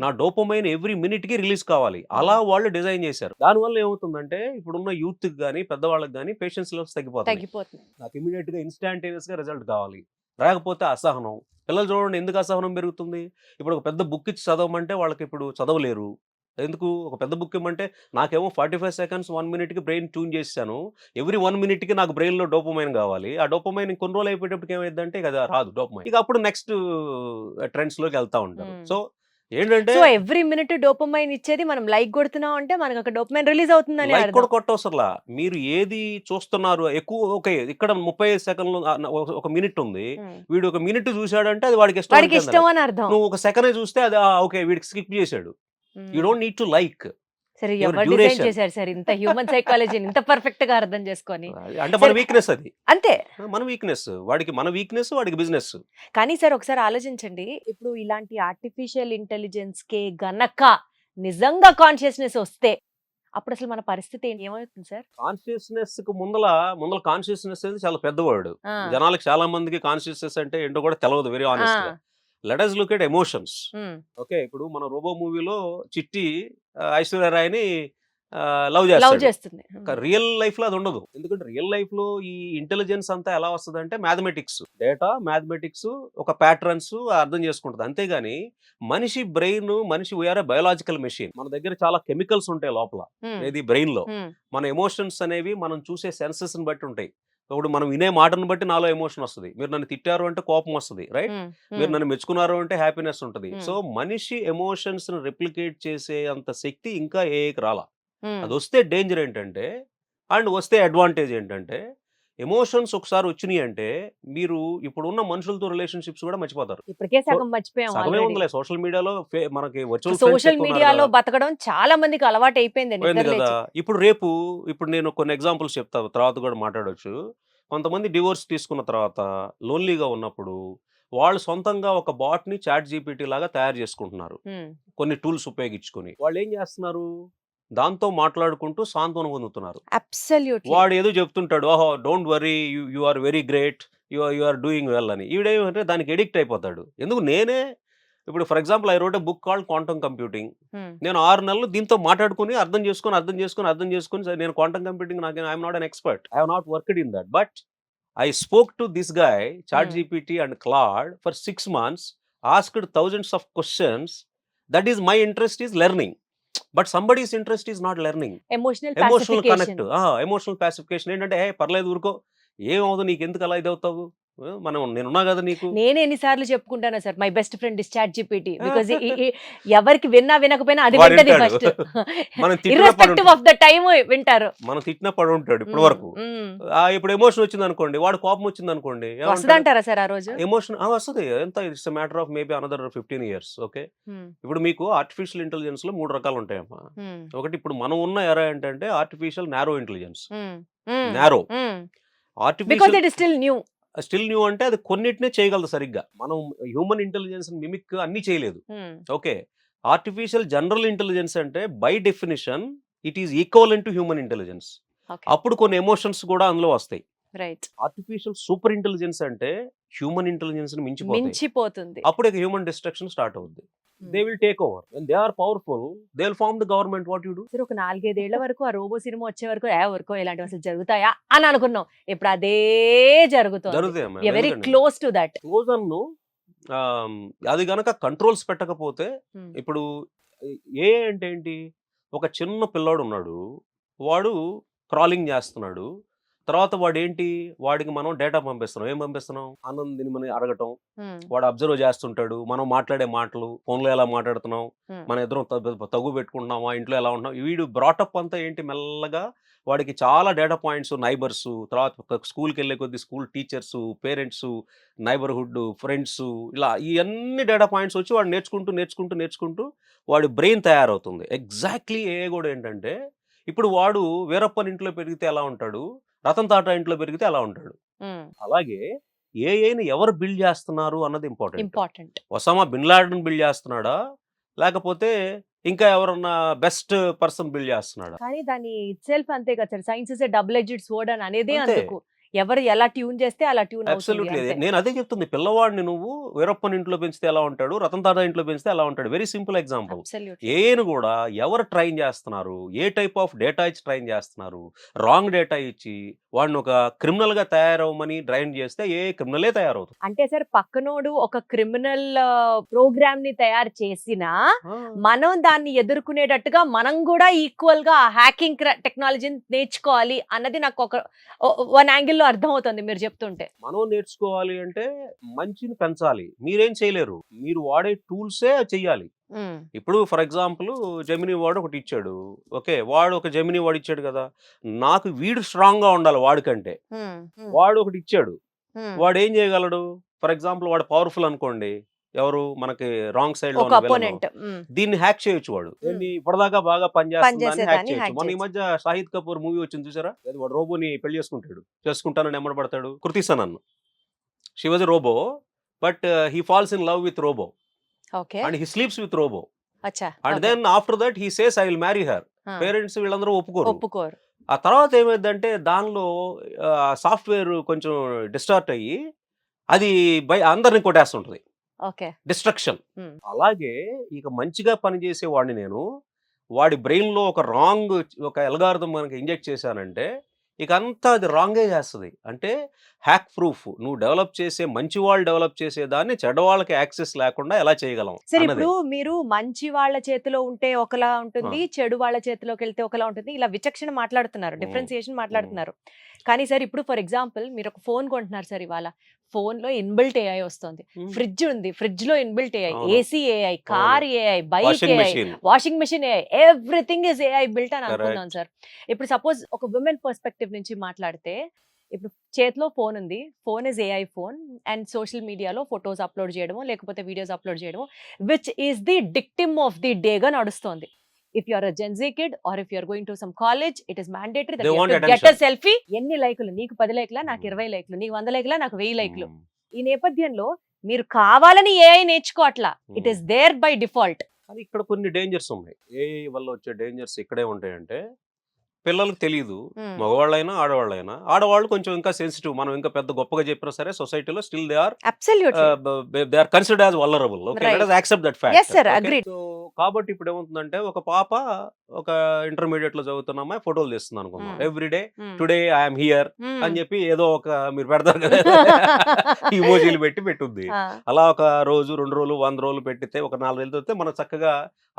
నా డోపమైన్ ఎవ్రీ మినిట్కి రిలీజ్ కావాలి. అలా వాళ్ళు డిజైన్ చేశారు. దానివల్ల ఏమవుతుందంటే ఇప్పుడున్న యూత్కి కానీ పెద్దవాళ్ళకి కానీ పేషెన్స్ లెవెల్స్ తగ్గిపోతాయి. నాకు ఇమీడియట్ గా ఇన్స్టాంటేనియస్ గా రిజల్ట్ కావాలి, రాకపోతే అసహనం. పిల్లలు చూడండి ఎందుకు అసహనం పెరుగుతుంది. ఇప్పుడు ఒక పెద్ద బుక్ ఇచ్చి చదవమంటే వాళ్ళకి ఇప్పుడు చదవలేరు. ఎందుకు, ఒక పెద్ద బుక్ ఇవ్వమంటే నాకేమో 45 సెకండ్స్ 1 మినిట్కి బ్రెయిన్ ట్యూన్ చేశాను, ఎవ్రీ 1 మినిట్కి నాకు బ్రెయిన్లో డోపమైన్ కావాలి. ఆ డోపమైన్ కొన్ని రోజులు అయిపోయేటప్పటికి ఏమైందంటే ఇక రాదు డోపమైన్. ఇక అప్పుడు నెక్స్ట్ ట్రెండ్స్లోకి వెళ్తా ఉంటారు. సో ఏంటంటే సో ఎవ్రీ మినిట్ డోపమైన్ ఇచ్చేది మనం లైక్ కొడుతున్నాం అంటే మనకు అక్కడ డోపమైన్ రిలీజ్ అవుతుందని లైక్ అర్థం. కూడా కొట్టవసరలా, మీరు ఏది చూస్తున్నారు ఎక్కువ. ఓకే, ఇక్కడ 30 సెకండ్లు ఒక మినిట్ ఉంది, వీడు 1 మినిట్ చూసాడంటే అది వాడికి వాడికి ఇష్టం. ఇష్టం అని అర్థం. నువ్వు 1 సెకండ్ చూస్తే అది ఓకే వీడికి స్కిప్ చేశాడు. You don't need to like. సరే your ఎవరు డిజైన్ duration. చేశారు సార్ ఇంత హ్యూమన్ సైకాలజీని ఇంత పర్ఫెక్ట్ గా అర్థం చేసుకొని? అంటే మన సరే. వీక్నెస్ అది, అంతే. మన వీక్నెస్ వాడికి, మన వీక్నెస్ వాడికి బిజినెస్. కానీ సార్ ఒకసారి ఆలోచించండి, ఇప్పుడు ఇలాంటి ఆర్టిఫిషియల్ ఇంటెలిజెన్స్ కే గనక నిజంగా కాన్షియస్నెస్ వస్తే అప్పుడు అసలు మన పరిస్థితి ఏమవుతుంది సార్? కాన్షియస్నెస్ కు ముందల కాన్షియస్నెస్ అనేది చాలా పెద్ద వర్డ్. జనాలకు చాలా మందికి కాన్షియస్నెస్ అంటే ఏంటో కూడా తెలియదు. వెరీ ఆనెస్ట్ గా let us look at emotions. Okay, ఇప్పుడు మన రోబో మూవీలో చిట్టి ఐశ్వర్య రాయ్ని లవ్ లవ్ చేస్తాడు. చేస్తుంది. రియల్ లైఫ్ లో అది ఉండదు. ఎందుకంటే రియల్ లైఫ్ లో ఈ ఇంటెలిజెన్స్ అంతా ఎలా వస్తుంది అంటే మ్యాథమెటిక్స్, డేటా, మ్యాథమెటిక్స్, ఒక ప్యాటర్న్స్ అర్థం చేసుకుంటుంది. అంతేగాని మనిషి బ్రెయిన్, మనిషి వీఆర్ ఏ బయోలాజికల్ మెషిన్. మన దగ్గర చాలా కెమికల్స్ ఉంటాయి లోపల, ఏది బ్రెయిన్ లో. మన ఎమోషన్స్ అనేవి మనం చూసే సెన్సెస్ ని బట్టి ఉంటాయి. ఇప్పుడు మనం వినే మాటను బట్టి నాలో ఎమోషన్ వస్తుంది. మీరు నన్ను తిట్టారు అంటే కోపం వస్తుంది, రైట్? మీరు నన్ను మెచ్చుకున్నారు అంటే హ్యాపీనెస్ ఉంటుంది. సో మనిషి ఎమోషన్స్ ని రెప్లికేట్ చేసే అంత శక్తి ఇంకా ఏకి రాలా. అది వస్తే డేంజర్ ఏంటంటే, అండ్ వస్తే అడ్వాంటేజ్ ఏంటంటే, ఎమోషన్స్ ఒకసారి వచ్చినాయి అంటే మీరు ఇప్పుడున్న మనుషులతో రిలేషన్షిప్స్ కూడా మర్చిపోతారు. ఇప్పటికే సగం మర్చిపోయాం. సగమే ఉందిలే సోషల్ మీడియాలో. మనకి సోషల్ మీడియాలో బతకడం చాలా మందికి అలవాటు అయిపోయింది కదా. ఇప్పుడు నేను కొన్ని ఎగ్జాంపుల్స్ చెప్తా, తర్వాత కూడా మాట్లాడొచ్చు. కొంతమంది డివోర్స్ తీసుకున్న తర్వాత లోన్లీగా ఉన్నప్పుడు వాళ్ళు సొంతంగా ఒక బాట్ ని చాట్ జీపీటీ లాగా తయారు చేసుకుంటున్నారు, కొన్ని టూల్స్ ఉపయోగించుకొని. వాళ్ళు ఏం చేస్తున్నారు, దాంతో మాట్లాడుకుంటూ సాంత్వనం పొందుతున్నారు. వాడు ఏదో చెప్తుంటాడు, ఓహో don't worry, you are very great, you are doing well అని. ఈవిడేమంటే దానికి ఎడిక్ట్ అయిపోతాడు. ఎందుకు, నేనే ఇప్పుడు for example I wrote a book called quantum computing. Hmm. నేను 6 నెలలు దీంతో మాట్లాడుకుని అర్థం చేసుకొని నేను క్వాంటమ్ కంప్యూటింగ్ నాకు I'm not an expert. I have not worked in that. But I spoke to this guy, ChatGPT and Claude, for 6 months, asked thousands of questions. That is, my interest is learning. But somebody's interest is not learning. Emotional Emotional పాసిఫికేషన్. connect. Emotional pacification ఏంటంటే హే పర్లేదు ఊరుకో, ఏమవుతుంది నీకు, ఎందుకు అలా ఇదవుతావు, నేనున్నా కదా నీకు. నేను ఎన్నిసార్లు చెప్పుకుంటానా sir, my best friend is ChatGPT, because ఎవరికి విన్నా వినకపోయినా అది వాడు వింటది వింటాడు. ఫస్ట్, మనం తిట్టిన ఇర్రెస్పెక్టివ్ ఆఫ్ ద టైమ్ వింటారు. మనం తిట్టిన పడి ఉంటాడు ఇప్పటి వరకు. ఇప్పుడు ఎమోషన్ వచ్చింది అనుకోండి, వాడు కోపం వచ్చింది అనుకోండి, వస్తుందంటారా సార్ ఆ రోజు? ఎమోషన్ వస్తుంది. ఎంత it's matter of maybe another 15 years. Okay, ఇప్పుడు మీకు ఆర్టిఫిషియల్ ఇంటెలిజెన్స్ లో 3 రకాలు ఉంటాయమ్మా. ఒకటి ఇప్పుడు మనం ఉన్న ఎరా ఏంటంటే artificial narrow intelligence. Narrow because artificial it is still new. Still new అంటే అది కొన్నిటినే చేయగలదు సరిగ్గా. మనం హ్యూమన్ ఇంటెలిజెన్స్ మిమిక్ అన్ని చేయలేదు. ఓకే, ఆర్టిఫిషియల్ జనరల్ ఇంటెలిజెన్స్ అంటే by definition it is equal to human intelligence. అప్పుడు కొన్ని ఎమోషన్స్ కూడా అందులో వస్తాయి. రైట్. ఆర్టిఫిషియల్ సూపర్ ఇంటెలిజెన్స్ అంటే హ్యూమన్ ఇంటెలిజెన్స్ ని మించిపోతుంది. అప్పుడే హ్యూమన్ డిస్ట్రక్షన్ స్టార్ట్ అవుద్ది. They will take over. When they are powerful they will form the government. What you do? సరే, ఒక 4-5 ఏళ్ల వరకు ఆ రోబో సినిమా వచ్చే వరకు ఊరుకో ఇలాంటివి అసలు జరుగుతాయా అని అనుకున్నాం. ఇప్పుడు అదే జరుగుతుంది. Very close to that. అది గనక కంట్రోల్స్ పెట్టకపోతే, ఇప్పుడు ఏ అంటే ఏంటి, ఒక చిన్న పిల్లాడు ఉన్నాడు, వాడు క్రాలింగ్ చేస్తున్నాడు. తర్వాత వాడు ఏంటి, వాడికి మనం డేటా పంపిస్తున్నాం. ఏం పంపిస్తున్నాం? ఆనందిని మనం అడగటం. వాడు అబ్జర్వ్ చేస్తుంటాడు, మనం మాట్లాడే మాటలు, ఫోన్లో ఎలా మాట్లాడుతున్నాం, మన ఇద్దరం తగు పెట్టుకుంటున్నామా, ఇంట్లో ఎలా ఉంటున్నాం. వీడు బ్రాటప్ అంతా ఏంటి, మెల్లగా వాడికి చాలా డేటా పాయింట్స్, నైబర్స్, తర్వాత స్కూల్కి వెళ్ళే కొద్ది school teachers, parents, neighbourhood, friends, ఇలా ఇవన్నీ డేటా పాయింట్స్ వచ్చి వాడు నేర్చుకుంటూ వాడి బ్రెయిన్ తయారవుతుంది. ఎగ్జాక్ట్లీ ఏ కూడా ఏంటంటే, ఇప్పుడు వాడు వీరప్పన్ ఇంట్లో పెరిగితే ఎలా ఉంటాడు, రతన్ టాటా ఇంట్లో పెరిగితే ఎలా ఉంటాడు. అలాగే ఏఐని ఎవరు బిల్డ్ చేస్తున్నారు అన్నది important. Osama bin Laden build చేస్తున్నాడా, లేకపోతే ఇంకా ఎవరన్నా బెస్ట్ పర్సన్ బిల్డ్ చేస్తున్నాడా? కానీ దాని ఇట్సెల్ఫ్ అంతే కదా sir, science is a double edged sword అని అనేది అందుకు. ఎవరు ఎలా ట్యూన్ చేస్తే అలా ట్యూన్ అబ్సల్యూట్లీ. నేను అదే చెప్తుంది, పిల్లవాడిని నువ్వు వీరప్పన్ ఇంట్లో పెంచితే ఎలా ఉంటాడు, రతన్ టాటా ఇంట్లో పెంచితే ఎలా ఉంటాడు. Very simple example. ఏను కూడా ఎవరు ట్రైన్ చేస్తున్నారు, ఏ టైప్ ఆఫ్ డేటా ఇచ్చి ట్రైన్ చేస్తున్నారు. రాంగ్ డేటా ఇచ్చి వాడిని ఒక క్రిమినల్ గా తయారవమని ట్రైన్ చేస్తే ఏ క్రిమినలే తయారవుతుంది. అంటే సార్, పక్కనోడు ఒక క్రిమినల్ ప్రోగ్రామ్ ని తయారు చేసినా మనం దాన్ని ఎదుర్కొనేటట్టుగా మనం కూడా ఈక్వల్ గా హ్యాకింగ్ టెక్నాలజీని నేర్చుకోవాలి అన్నది నాకు ఒక వన్ యాంగిల్ అర్థం అవుతుంది మీరు చెప్తుంటే. మనం నేర్చుకోవాలి అంటే మంచిని పెంచాలి. మీరేం చేయలేరు, మీరు వాడే టూల్సే చెయ్యాలి. ఇప్పుడు ఫర్ ఎగ్జాంపుల్ జెమినీ వాడు ఒకటి ఇచ్చాడు. ఓకే, వాడు ఒక జెమినీ వాడు ఇచ్చాడు కదా, నాకు వీడు స్ట్రాంగ్ గా ఉండాలి వాడికంటే. వాడు ఒకటి ఇచ్చాడు, వాడు ఏం చేయగలడు? ఫర్ ఎగ్జాంపుల్ వాడు పవర్ఫుల్ అనుకోండి, ఎవరు మనకి రాంగ్ సైడ్ లో దీన్ని హ్యాక్ చేయొచ్చు. వాడు ఇప్పటిదాకా బాగా పనిచేస్తుందని హ్యాక్ చేయొచ్చు. మన ఈ మధ్య షాహిద్ కపూర్ మూవీ వచ్చింది చూసారా, వాడు రోబోని పెళ్లి చేసుకుంటానని ఎమ్మడబడతాడు. Kriti Sanon, she was a robot, but he falls in love with robot and he sleeps with robot. And then after that he says I will marry her. Parents వీళ్ళందరూ ఒప్పుకోరు. ఆ తర్వాత ఏమైందంటే దానిలో సాఫ్ట్వేర్ కొంచెం డిస్టార్ట్ అయ్యి అది అందరిని కొట్టేస్తుంటది. డిస్ట్రక్షన్. అలాగే ఇక మంచిగా పనిచేసే వాడిని నేను, వాడి బ్రెయిన్ లో ఒక రాంగ్ ఒక అల్గారిథం మనకి ఇంజెక్ట్ చేశానంటే ఇక అంతా అది రాంగే చేస్తుంది. అంటే హ్యాక్ ప్రూఫ్. నువ్వు డెవలప్ చేసే మంచి వాళ్ళు డెవలప్ చేసే దాన్ని చెడ్డవాళ్ళకి యాక్సెస్ లేకుండా ఎలా చేయగలం? సరే, ఇప్పుడు మీరు మంచి వాళ్ళ చేతిలో ఉంటే ఒకలా ఉంటుంది, చెడు వాళ్ళ చేతిలోకి వెళ్తే ఒకలా ఉంటుంది, ఇలా విచక్షణ మాట్లాడుతున్నారు, డిఫరెన్సియేషన్ మాట్లాడుతున్నారు. కానీ సార్, ఇప్పుడు ఫర్ ఎగ్జాంపుల్ మీరు ఒక ఫోన్ కొంటున్నారు సార్, ఇవాళ ఫోన్ లో ఇన్బిల్ట్ ఏఐ వస్తుంది, ఫ్రిడ్జ్ ఉంది, ఫ్రిడ్జ్ లో inbuilt AI, AC AI, car AI, bike AI, washing machine AI, everything is AI built అని అనుకుందాం సార్. ఇప్పుడు సపోజ్ ఒక విమెన్ పర్స్పెక్టివ్ నుంచి మాట్లాడితే, ఇప్పుడు చేతిలో ఫోన్ ఉంది, phone is AI phone, and social మీడియాలో ఫొటోస్ అప్లోడ్ చేయడము లేకపోతే వీడియోస్ అప్లోడ్ చేయడము, which is the dictum of the day గా నడుస్తుంది. If you are a Gen Z kid or if you are going to some college, it is mandatory that you have to get a selfie. ఎన్ని లైకులు నీకు 10 లైకులా, నాకు 20 లైకులు, నీకు 100 లైకులా, నాకు 1000 లైకులు. ఈ నేపథ్యంలో మీరు కావాలని ఏఐ నేర్చుకోవట్లా, it is there by default. కానీ ఇక్కడ కొన్ని డేంజర్స్ ఉన్నాయి. ఏఐ వల్ల వచ్చే డేంజర్స్ ఇక్కడే ఉంటాయంటే, పిల్లలకు తెలియదు. ఉమ్, మగవాళ్ళైనా ఆడవాళ్ళైనా. ఆడవాళ్ళు కొంచెం ఇంకా సెన్సిటివ్. మనం ఇంకా పెద్ద గొప్పగా చెప్పినా సరే సొసైటీలో still they are absolutely. Considered as vulnerable. Okay, Right. Let us accept that fact. Yes, sir, Okay? agreed. So కాబట్టి ఇప్పుడు ఏమవుతుందంటే ఒక పాప ఒక ఇంటర్మీడియట్ లో చదువుతున్న అమ్మాయి ఫోటోలు తీస్తుంది అనుకుందాం. Hmm. Everyday um, today I'm here ఉమ్. అని చెప్పి ఏదో ఒక మీరు పెడతారు కదా ఇమోజీలు పెట్టుద్ది. ఆ, అలా ఒక రోజు 2 రోజులు 100 రోజులు పెట్టితే ఒక 4 నెలలు అయితే మనం చక్కగా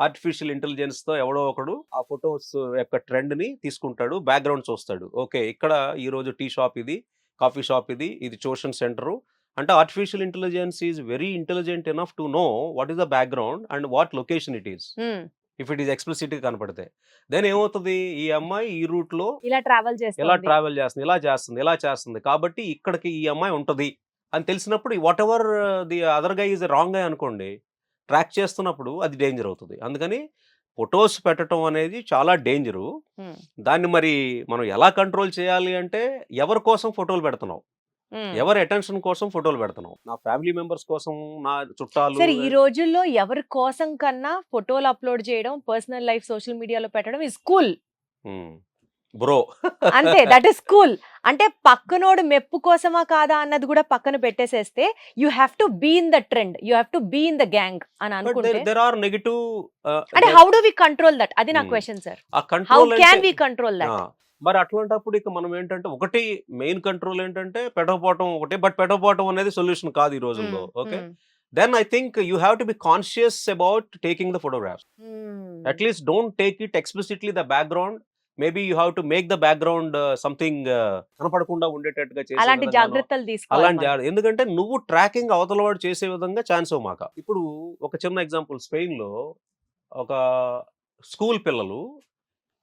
ఆర్టిఫిషియల్ ఇంటెలిజెన్స్ తో ఎవడో ఒకడు ఆ ఫొటోస్ యొక్క ట్రెండ్ ని తీసుకుంటాడు, బ్యాక్గ్రౌండ్ చూస్తాడు. ఓకే, ఇక్కడ ఈ రోజు టీ షాప్ ఇది, కాఫీ షాప్ ఇది ట్యూషన్ సెంటర్. అంటే artificial intelligence is very intelligent enough to know what is the background and what location it is. Um, if it is explicit గా కనపడితే దెన్ ఏమవుతుంది, ఈ అమ్మాయి ఈ రూట్ లో ఇలా ట్రావెల్ ఎలా చేస్తుంది. ట్రావెల్ చేస్తుంది, ఇలా చేస్తుంది కాబట్టి ఇక్కడికి ఈ అమ్మాయి ఉంటది అని తెలిసినప్పుడు whatever the other guy is wrong guy అనుకోండి, ట్రాక్ చేస్తున్నప్పుడు అది డేంజర్ అవుతుంది. అందుకని ఫొటోస్ పెట్టడం అనేది చాలా డేంజరు. ఉమ్, దాన్ని మరి మనం ఎలా కంట్రోల్ చేయాలి అంటే, ఎవరి కోసం ఫోటోలు పెడుతున్నావు, ఉమ్. ఎవరి అటెన్షన్ కోసం ఫోటోలు పెడుతున్నావు, నా ఫ్యామిలీ మెంబర్స్ కోసం, నా చుట్టాలు. సరే, ఈ రోజుల్లో ఎవరి కోసం కన్నా ఫోటోలు అప్లోడ్ చేయడం, పర్సనల్ లైఫ్ సోషల్ మీడియాలో పెట్టడం ఇస్ కూల్. బ్రో అంతే, దట్ ఇస్ కూల్. అంటే పక్కనోడు మెప్పు కోసమా కాదా అన్నది కూడా పక్కన పెట్టేసేస్తే you have to be in the trend, you have to be in the gang అని అనుకుంటే, దెర్ ఆర్ నెగటివ్. అంటే how do we control that? అది నా Hmm. Question sir. ఆ how control can we control that? మరి అట్లాంటప్పుడు ఇక మనం ఏంటంటే, ఒకటి మెయిన్ కంట్రోల్ ఏంటంటే పెట్టకపోవటం ఒకటి, బట్ పెట్టకపోవటం అనేది సొల్యూషన్ కాదు ఈ రోజుల్లో. Okay, then I think you have to be conscious about taking the photographs. At least don't take it explicitly the background. Maybe you have to make the background something కనపడకుండా ఉండేటట్టుగా చేసే అలాంటి విధంగానో, జాగ్రత్తలు తీసుకోవాలి అలాంటి మనం. ఎందుకంటే నువ్వు ట్రాకింగ్ అవతల వాడు చేసే విధంగా ఛాన్స్ ఇవ్వమాక. ఇప్పుడు ఒక చిన్న ఎగ్జాంపుల్, స్పెయిన్ లో ఒక స్కూల్ పిల్లలు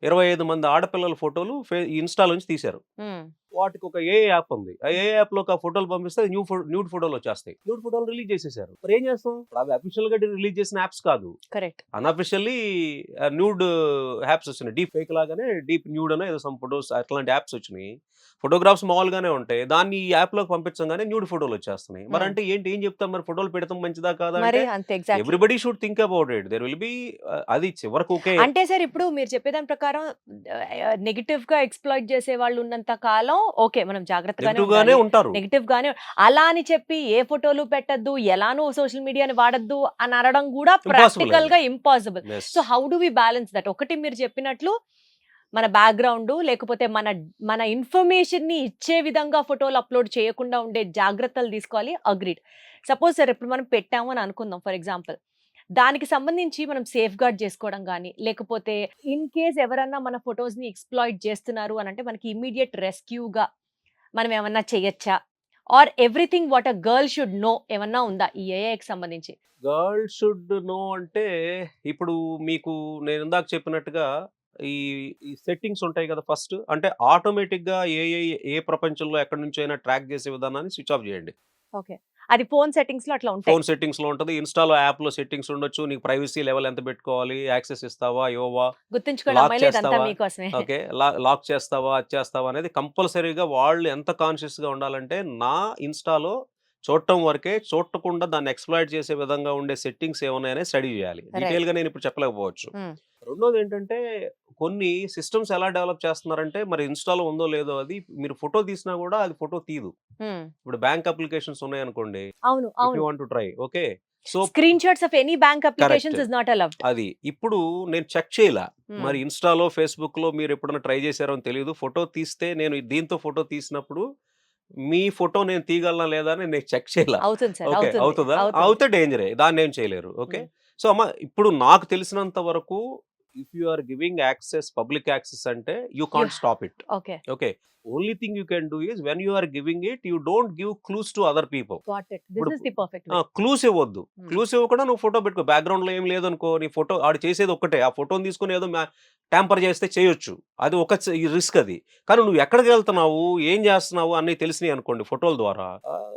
25 మంది ఆడపిల్లల ఫోటోలు ఇన్స్టా నుంచి తీశారు. Hmm. వాటికి ఒక ఏ యాప్ ఉంది. ఆ ఏ యాప్ లో ఒక ఫోటోలు పంపిస్తే న్యూడ్ ఫోటోలు వచ్చేస్తాయి. న్యూడ్ ఫోటోలు రిలీజ్ చేసేసారు. మరి ఏం చేస్తాం? అవి అఫీషియల్ గా రిలీజ్ చేసిన యాప్స్ కాదు, కరెక్ట్. అన్అఫిషియల్లీ న్యూడ్ యాప్స్ వచ్చినాయి. డీప్ ఫేక్ లాగానే డీప్ న్యూడ్ అనే ఏదో సమ్ ఫోటోస్ అట్లాంటి యాప్స్ వచ్చినాయి. ఫోటోగ్రాఫ్స్ మామూలుగానే ఉంటాయి, దాన్ని ఈ యాప్ లోకి పంపించగానే న్యూడ్ ఫోటోలు వచ్చేస్తున్నాయి. మరి అంటే ఏం చెప్తాం, మరి ఫోటోలు పెడతాం మంచిదా కాదా మరి అంటే, అంతే, exactly. Everybody should think about it. There will be అది చివరకు ఓకే. అంటే సార్, ఇప్పుడు మీరు చెప్పేదాని ప్రకారం నెగిటివ్ గా ఎక్స్ప్లాయిట్ చేసే వాళ్ళు ఉన్నంత కాలం ఓకే, మనం జాగ్రత్తగానే నెగిటివ్ గానే ఉండాలి. ఉంటారు. నెగిటివ్ గానే, అలా అని చెప్పి ఏ ఫోటోలు పెట్టద్దు, ఎలానో సోషల్ మీడియాని వాడద్దు అని అనడం కూడా ప్రాక్టికల్ గా impossible. Yes. So how do we balance that? ఒకటి మీరు చెప్పినట్లు మన బ్యాక్గ్రౌండ్, లేకపోతే మన ఇన్ఫర్మేషన్ ని ఇచ్చే విధంగా ఫోటోలు అప్లోడ్ చేయకుండా ఉండే జాగ్రత్తలు తీసుకోవాలి. అగ్రీడ్. సపోజ్ సార్, ఇప్పుడు మనం పెట్టాము అని అనుకుందాం ఫర్ ఎగ్జాంపుల్, దానికి సంబంధించి మనం సేఫ్ గార్డ్ చేసుకోవడం కానీ, లేకపోతే ఇన్ కేస్ ఎవరన్నా మన ఫొటోస్ ని ఎక్స్ప్లాయిట్ చేస్తున్నారు అని అంటే మనకి ఇమీడియట్ రెస్క్యూగా మనం ఏమన్నా చేయొచ్చా? Or everything what a girl should know ఏమన్నా ఉందా ఈ ఏఐకి సంబంధించి? గర్ల్ షుడ్ నో అంటే, ఇప్పుడు మీకు నేను ఇందాక చెప్పినట్టుగా ఈ సెట్టింగ్స్ ఉంటాయి కదా. ఫస్ట్ అంటే ఆటోమేటిక్ గా ఏ ప్రపంచంలో ఎక్కడి నుంచి అయినా ట్రాక్ చేసే విధానాన్ని స్విచ్ ఆఫ్ చేయండి. ఓకే, అది ఫోన్ సెట్టింగ్స్ లో అట్లా ఉంటాయి. ఫోన్ సెట్టింగ్స్ లో ఉంటుంది, ఇన్స్టాలో యాప్ లో సెట్టింగ్స్ ఉండొచ్చు. నీకు ప్రైవసీ లెవెల్ ఎంత పెట్టుకోవాలి, యాక్సెస్ ఇస్తావా ఇవ్వవా, గుర్తుంచుకోండి లాక్ అమ్మాయిలు, ఇదంతా చేస్తావా? మీకోసమే. ఓకే, లాక్ చేస్తావా అది చేస్తావా అనేది కంపల్సరీగా వాళ్ళు ఎంత కాన్షియస్ గా ఉండాలంటే, నా ఇన్స్టాలో చూడటం వరకే, చూడకుండా దాన్ని ఎక్స్ప్లాయిట్ చేసే విధంగా ఉండే సెట్టింగ్స్ ఏమున్నాయనే స్టడీ చేయాలి. డీటెయిల్ గా నేను ఇప్పుడు చెప్పలేకపోవచ్చు. Hmm. రెండోది ఏంటంటే, కొన్ని సిస్టమ్స్ ఎలా డెవలప్ చేస్తున్నారంటే, మరి ఇన్స్టాలో ఉందో లేదో, అది మీరు ఫోటో తీసినా కూడా అది ఫోటో తీదు. Hmm. ఇప్పుడు బ్యాంక్ అప్లికేషన్స్ ఉన్నాయి అనుకోండి, అవును, ఇఫ్ యూ అవును. Want to try, okay, so screen shots of any bank applications is not allowed. అది ఇప్పుడు నేను చెక్ చేయలా. మరి ఇన్స్టాలో ఫేస్బుక్ లో మీరు ఎప్పుడైనా ట్రై చేశారో అని తెలియదు. ఫోటో తీస్తే, నేను దీంతో ఫోటో తీసినప్పుడు మీ ఫోటో నేను తీయగలనా లేదా అని నేను చెక్ చేయలా. అవుతుంది సార్, ఓకే, అవుతుంది, అవుతుందా? అవుతుంది. అవుతే డేంజరే, దాన్ని ఏం చేయలేరు. Okay, Hmm. సో అమ్మ, ఇప్పుడు నాకు తెలిసినంత వరకు if you are giving access, public access అంటే you can't stop it. Okay, okay, only thing you can do is when you are giving it, you don't give clues to other people. Got it. This ఇప్పుడు is the perfect way. Clues ఇవ్వద్దు. Clues ఇవ్వకుండా నువ్వు photo పెట్టుకో. Background లో ఏం లేదనుకో, నీ photo ఆడు చేసేది ఒక్కటే, ఆ ఫోటోని తీసుకుని ఏదో ట్యాంపర్ చేస్తే చేయొచ్చు, అది ఒక రిస్క్ అది. కానీ నువ్వు ఎక్కడికి వెళ్తున్నావు, ఏం చేస్తున్నావు అన్నీ తెలిసినాయి అనుకోండి ఫోటోల ద్వారా,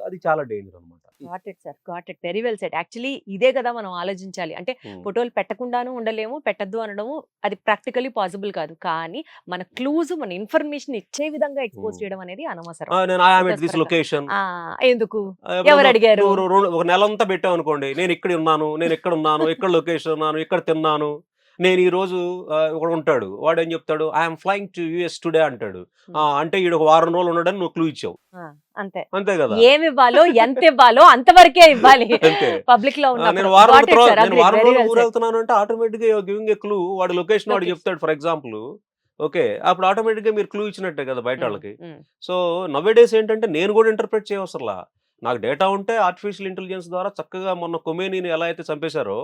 అది చాలా డేంజర్ అనమాట. Got it sir, got it. Very well said. Actually ఇదే కదా మనం ఆలోచించాలి. అంటే ఫోటోలు పెట్టకుండాను ఉండలేము, పెట్టద్దు అనడము అది ప్రాక్టికలీ పాసిబుల్ కాదు. కానీ మన క్లూజ్, మన ఇన్ఫర్మేషన్ ఇచ్చే విధంగా ఎక్స్పోజ్ చేయడం అనేది అనవసరం. నేను I am at this location, ఎందుకు, ఎవరు అడిగారు? ఒక నెల అంతా పెట్టావు అనుకోండి, నేను ఇక్కడ ఉన్నాను, నేను ఎక్కడ ఉన్నాను, ఇక్కడ లొకేషన్ ఉన్నాను, ఇక్కడ తిన్నాను, నేను ఈ రోజు ఒకడు ఉంటాడు, వాడు ఏం చెప్తాడు, I'm flying to US today అంటాడు. అంటే ఈడు ఒక వారం రోజులు ఉండడని నువ్వు క్లూ ఇచ్చావు. అంతే అంతే కదా. ఏమి ఇవ్వాలో ఎంత ఇవ్వాలో అంతవరకే ఇవ్వాలి. అంతే. పబ్లిక్ లో నేను వారం రోజులు ఊరెళ్తున్నాను అంటే ఆటోమేటిక్ గా గివింగ్ ఏ క్లూ. వాడు లొకేషన్ వాడు చెప్తాడు ఫర్ ఎగ్జాంపుల్. ఓకే, అప్పుడు ఆటోమేటిక్ గా మీరు క్లూ ఇచ్చినట్టే కదా బయట వాళ్ళకి. సో నవ్వేడేస్ ఏంటంటే నేను కూడా ఇంటర్ప్రిట్ చేయవసరలా. నాకు డేటా ఉంటే ఆర్టిఫిషియల్ ఇంటెలిజెన్స్ ద్వారా చక్కగా మొన్న కొమేనీని ఎలా అయితే చంపేశారో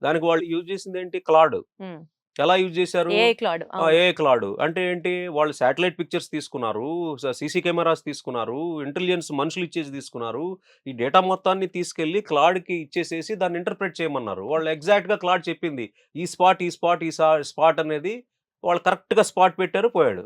దానికి వాళ్ళు యూజ్ చేసింది ఏంటి, క్లాడ్. ఎలా యూజ్ చేశారు, ఏ క్లాడ్ అంటే ఏంటి, వాళ్ళు శాటిలైట్ పిక్చర్స్ తీసుకున్నారు, సీసీ కెమెరాస్ తీసుకున్నారు, ఇంటెలిజెన్స్ మనుషులు ఇచ్చేసి తీసుకున్నారు, ఈ డేటా మొత్తాన్ని తీసుకెళ్లి క్లాడ్ కి ఇచ్చేసేసి దాన్ని ఇంటర్ప్రెట్ చేయమన్నారు. వాళ్ళు ఎగ్జాక్ట్ గా క్లాడ్ చెప్పింది ఈ స్పాట్ అనేది, వాళ్ళు కరెక్ట్ గా స్పాట్ పెట్టారు, పోయాడు.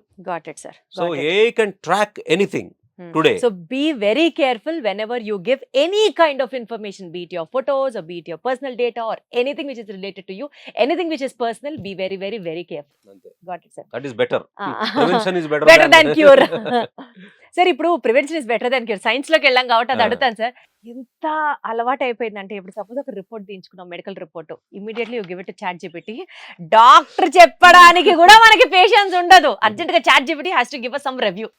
So A can track anything today. So be very careful whenever you give any kind of information, be it your photos or be it your personal data or anything which is related to you, anything which is personal, be very, very, very careful. Got it, sir. That is better. Prevention is better than cure. Sir ఇప్పుడు prevention is better than cure, science లోకి వెళ్ళాం కాబట్టి అది అడుగుతాను sir. ఎంత అలవాటు అయిపోయిందంటే ఇప్పుడు సపోజ్ ఒక రిపోర్ట్ తీయించుకున్నాం, medical report, immediately you give it ChatGPT. Doctor చెప్పడానికి కూడా మనకి పేషెన్స్ ఉండదు, అర్జెంట్ గా ChatGPT has to give us some review.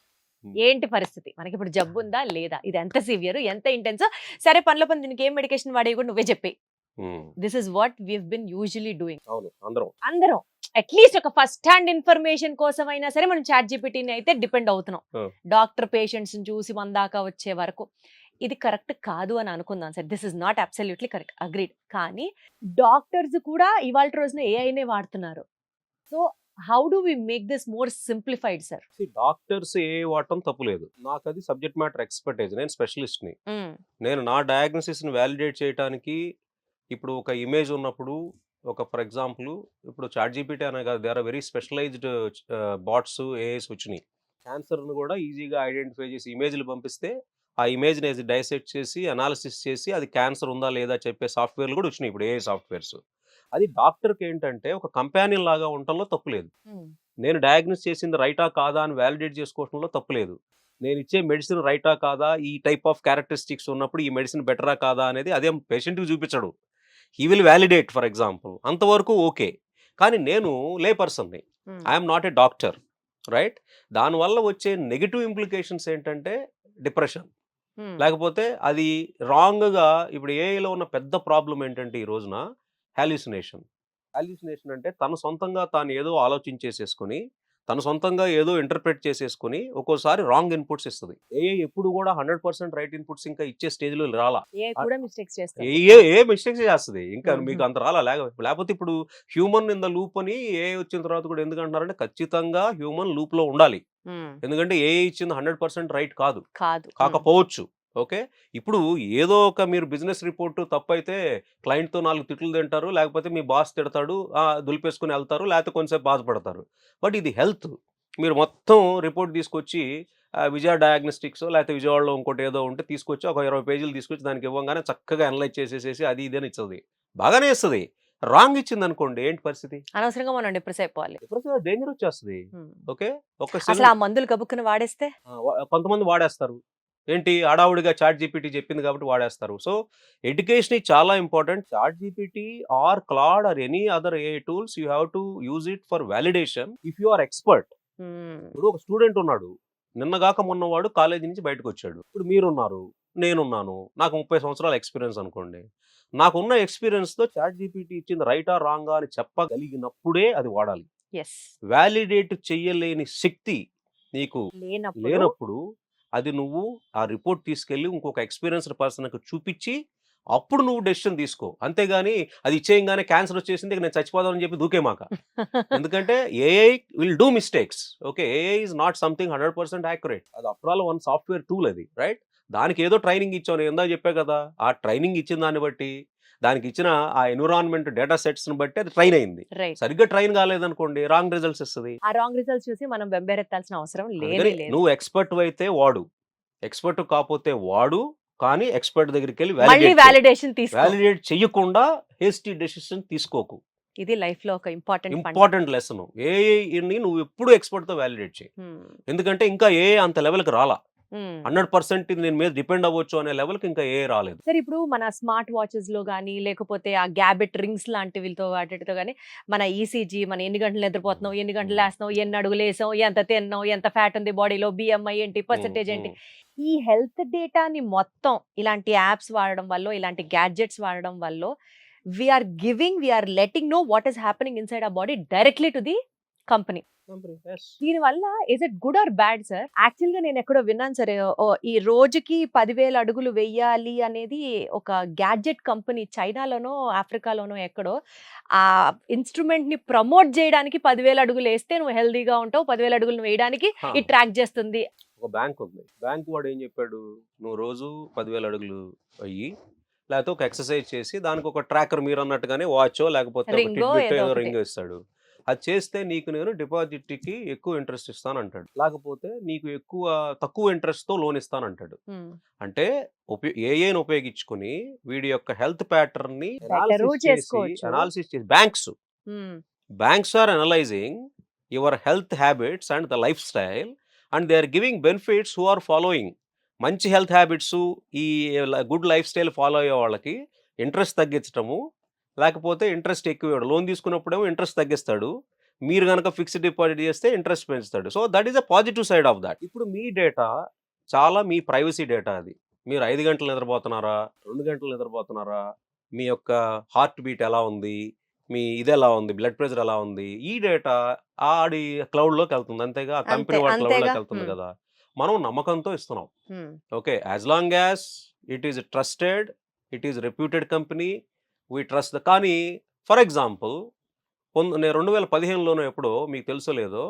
ఏంటి పరిస్థితి, మనకి ఇప్పుడు జబ్బు ఉందా లేదా, ఇది ఎంత సివియర్, ఎంత ఇంటెన్స్, సరే పనిలో పని దీనికి ఏం మెడికేషన్ వాడే కూడా నువ్వే చెప్పి. This is what we've been usually doing. అందరం అట్లీస్ట్ ఒక ఫస్ట్ హ్యాండ్ ఇన్ఫర్మేషన్ కోసం అయినా సరే మనం ChatGPTని అయితే డిపెండ్ అవుతున్నాం. డాక్టర్ పేషెంట్స్ చూసి మన దాకా వచ్చే వరకు ఇది కరెక్ట్ కాదు అని అనుకుందాం sir. This is not absolutely correct, agreed. కానీ డాక్టర్స్ కూడా ఇవాళ రోజున ఏఐనే వాడుతున్నారు. So how do we make this more simplified sir? Doctors ఏ వాడటం తప్పులేదు, నాకు అది సబ్జెక్ట్ మ్యాటర్ ఎక్స్పర్టైజ్, నేను స్పెషలిస్ట్ ని. నేను నా డయాగ్నోసిస్ ని వ్యాలిడేట్ చేయడానికి ఇప్పుడు ఒక ఇమేజ్ ఉన్నప్పుడు, ఒక ఫర్ ఎగ్జాంపుల్ ఇప్పుడు ChatGPT అనే కాదు, they are very specialized bots, AIs వచ్చినాయి. క్యాన్సర్ను కూడా ఈజీగా ఐడెంటిఫై చేసి ఇమేజ్లు పంపిస్తే ఆ ఇమేజ్ని డైసెక్ట్ చేసి అనాలిసిస్ చేసి అది క్యాన్సర్ ఉందా లేదా చెప్పే సాఫ్ట్వేర్లు కూడా వచ్చినాయి ఇప్పుడు, ఏఐ సాఫ్ట్వేర్స్. అది డాక్టర్కి ఏంటంటే ఒక కంపానియన్ లాగా ఉండటంలో తప్పులేదు. నేను డయాగ్నోస్ చేసింది రైటా కాదా అని వ్యాలిడేట్ చేసుకోవడంలో తప్పులేదు. నేను ఇచ్చే మెడిసిన్ రైటా కాదా, ఈ టైప్ ఆఫ్ క్యారెక్టరిస్టిక్స్ ఉన్నప్పుడు ఈ మెడిసిన్ బెటరా కాదా అనేది అదేం పేషెంట్కి చూపించడు, he will validate for example, అంతవరకు ఓకే. కానీ నేను లే పర్సన్ని, I'm not a doctor, right? దానివల్ల వచ్చే నెగిటివ్ ఇంప్లికేషన్స్ ఏంటంటే డిప్రెషన్, లేకపోతే అది రాంగ్గా. ఇప్పుడు ఏఐలో ఉన్న పెద్ద ప్రాబ్లం ఏంటంటే ఈ రోజున హాల్యూసినేషన్ అంటే తను సొంతంగా తాను ఏదో ఆలోచించేసేసుకుని, తను సొంతంగా ఏదో ఇంటర్ప్రెట్ చేసేసుకుని ఒక్కోసారి రాంగ్ ఇన్పుట్స్ ఇస్తుంది. ఏఐ ఎప్పుడు కూడా 100% రైట్ ఇన్పుట్స్ ఇంకా ఇచ్చే స్టేజ్లో రాలా, ఏ మిస్టేక్స్ చేస్తుంది ఇంకా, మీకు అంత రాలా. లేకపోతే ఇప్పుడు హ్యూమన్ ఇన్ ద లూప్ అని ఏఐ వచ్చిన తర్వాత కూడా ఎందుకు అంటున్నారంటే ఖచ్చితంగా హ్యూమన్ లూప్ లో ఉండాలి. ఎందుకంటే ఏఐ ఇచ్చింది 100% రైట్ కాకపోవచ్చు. ఓకే, ఇప్పుడు ఏదో ఒక మీరు బిజినెస్ రిపోర్ట్ తప్పైతే క్లయింట్తో 4 తిట్లు తింటారు, లేకపోతే మీ బాస్ తిడతాడు, దులిపేసుకుని వెళ్తారు, లేకపోతే కొంచెంసేపు బాధపడతారు. బట్ ఇది హెల్త్, మీరు మొత్తం రిపోర్ట్ తీసుకొచ్చి విజయ డయాగ్నోస్టిక్స్ లేకపోతే విజయవాడలో ఇంకోటి ఏదో ఉంటే తీసుకొచ్చి ఒక 20 పేజీలు తీసుకొచ్చి దానికి ఇవ్వగానే చక్కగా అనలైజ్ చేసేసేసి అది ఇదని ఇస్తుంది, బాగానే ఇస్తుంది. రాంగ్ ఇచ్చింది అనుకోండి, ఏంటి పరిస్థితి? అనవసరంగా మనం డిప్రెస్ అయిపోవాలి, డేంజర్ వచ్చేస్తుంది. ఓకే, అసలు ఆ మందులు కబుక్కుని వాడేస్తే కొంతమంది వాడేస్తారు. ఏంటి, హడావుడిగా ChatGPT చెప్పింది కాబట్టి వాడేస్తారు. సో ఎడ్యుకేషన్ చాలా important. ChatGPT or Claude or any other AI tools, you have to use it for validation if you are expert. ఇప్పుడు ఒక స్టూడెంట్ ఉన్నాడు, నిన్నగాక మొన్నవాడు కాలేజీ నుంచి బయటకు వచ్చాడు. ఇప్పుడు మీరున్నారు, నేనున్నాను, నాకు 30 సంవత్సరాల ఎక్స్పీరియన్స్ అనుకోండి. నాకున్న ఎక్స్పీరియన్స్తో ChatGPT ఇచ్చింది రైటా రాంగా అని చెప్పగలిగినప్పుడే అది వాడాలి. వ్యాలిడేట్ చెయ్యలేని శక్తి నీకు లేనప్పుడు అది నువ్వు ఆ రిపోర్ట్ తీసుకెళ్ళి ఇంకొక ఎక్స్పీరియన్స్డ్ పర్సన్కి చూపించి అప్పుడు నువ్వు డెసిషన్ తీసుకో. అంతేగాని అది ఇచ్చేయంగానే క్యాన్సర్ వచ్చేసింది నేను చచ్చిపోదామని చెప్పి దూకేమాక. ఎందుకంటే AI will do mistakes. Okay, AI is not something 100% accurate. అది అఫ్టర్ వన్ సాఫ్ట్వేర్ టూల్ అది, రైట్? దానికి ఏదో ట్రైనింగ్ ఇచ్చావు, నేను ఎందా చెప్పా కదా, ఆ ట్రైనింగ్ ఇచ్చిన దాన్ని బట్టి, దానికి ఇచ్చిన ఆ ఎన్విరాన్మెంట్ డేటా సెట్స్ ని బట్టి అది ట్రైన్ అయింది. సరిగ్గా ట్రైన్ కాలేదనుకోండి, రాంగ్ రిజల్ట్స్ ఇస్తుంది. ఆ రాంగ్ రిజల్ట్స్ చూసి మనం బెంబేరెత్తాల్సిన అవసరం లేదు. నువ్వు ఎక్స్పర్ట్ అయితే వాడు, ఎక్స్పర్ట్ కాకపోతే వాడు, కానీ ఎక్స్పర్ట్ దగ్గరికి వెళ్ళి వ్యాలిడేట్ చేయకుండా హేస్టీ డెసిషన్ తీసుకోకు. ఇది లైఫ్ లో ఒక ఇంపార్టెంట్ లెసన్. ఏఐని నువ్వు ఎప్పుడు ఎక్స్పర్ట్ తో వ్యాలిడేట్ చేయి, ఎందుకంటే ఇంకా ఏ అంత లెవెల్కి రాలా. హ్మ్. 100% నేను మీద డిపెండ్ అవ్వచ్చు అనే లెవెల్కి ఇంకా ఏ రాలేదు. సరే ఇప్పుడు మన స్మార్ట్ వాచెస్ లో గానీ లేకపోతే ఆ గ్యాబెట్ రింగ్స్ లాంటివితో వాటితో గానీ మన ఈసీజీ మనం ఎన్ని గంటలు నిద్రపోతున్నాం, ఎన్ని గంటలు లేస్తున్నాం, ఎన్ని అడుగులు వేసాం, ఎంత తిన్నాం, ఎంత ఫ్యాట్ ఉంది బాడీలో, బిఎంఐ ఏంటి, పర్సెంటేజ్ ఏంటి, ఈ హెల్త్ డేటాని మొత్తం ఇలాంటి యాప్స్ వాడడం వల్ల, ఇలాంటి గ్యాడ్జెట్స్ వాడడం వల్ల we're letting know what is happening inside a body directly to the company. దీనివల్ల is it good or bad sir? Actual గా నేను ఎక్కడో విన్నాను సరే, ఈ రోజుకి 10,000 అడుగులు వెయ్యాలి అనేది ఒక గ్యాడ్జెట్ కంపెనీ చైనాలోనో ఆఫ్రికాలోనో ఎక్కడో ఆ ఇన్స్ట్రుమెంట్ ని ప్రమోట్ చేయడానికి 10,000 అడుగులు వేస్తే నువ్వు హెల్దీగా ఉంటావు, 10,000 అడుగులు వేయడానికి ఇది ట్రాక్ చేస్తుంది. ఒక బ్యాంక్ ఉంది, బ్యాంక్ వాడు ఏం చెప్పాడు, నువ్వు రోజు 10,000 అడుగులు అయ్యి లేకపోతే ఒక ఎక్సర్సైజ్ చేసి దానికి ఒక ట్రాకర్ మీరు అన్నట్టుగానే వాచో లేకపోతే రింగో ఏదో ఒకటి. రింగ్ ఇస్తాడు. అది చేస్తే నీకు నేను డిపాజిట్కి ఎక్కువ ఇంట్రెస్ట్ ఇస్తాను అంటాడు, లేకపోతే నీకు తక్కువ ఇంట్రెస్ట్తో లోన్ ఇస్తాను అంటాడు. అంటే ఏఐని ఉపయోగించుకుని వీడి యొక్క హెల్త్ ప్యాటర్న్ ని చేసుకోవచ్చు. అనాలిసిస్ చేసి banks are analyzing your health habits and the life style and they are giving benefits who are following. మంచి హెల్త్ హ్యాబిట్స్, ఈ గుడ్ లైఫ్ స్టైల్ ఫాలో అయ్యే వాళ్ళకి ఇంట్రెస్ట్ తగ్గించడము, లేకపోతే ఇంట్రెస్ట్ ఎక్కువ ఇవ్వడం. లోన్ తీసుకున్నప్పుడేమో ఇంట్రెస్ట్ తగ్గిస్తాడు, మీరు కనుక ఫిక్స్డ్ డిపాజిట్ చేస్తే ఇంట్రెస్ట్ పెంచుతాడు. So that is a positive side of that. ఇప్పుడు మీ డేటా చాలా మీ ప్రైవసీ డేటా. అది మీరు 5 గంటలు నిద్రపోతున్నారా, 2 గంటలు నిద్రపోతున్నారా, మీ యొక్క హార్ట్ బీట్ ఎలా ఉంది, మీ ఇది ఎలా ఉంది, బ్లడ్ ప్రెషర్ ఎలా ఉంది, ఈ డేటా ఆడి క్లౌడ్లోకి వెళ్తుంది. అంతేగా ఆ కంపెనీ వాడి క్లౌడ్లోకి వెళ్తుంది కదా. మనం నమ్మకంతో ఇస్తున్నాం. Okay, as long as it is trusted, it is reputed company, we trust. కానీ ఫర్ ఎగ్జాంపుల్ నేను 2015లోనో ఎప్పుడో మీకు తెలుసో లేదో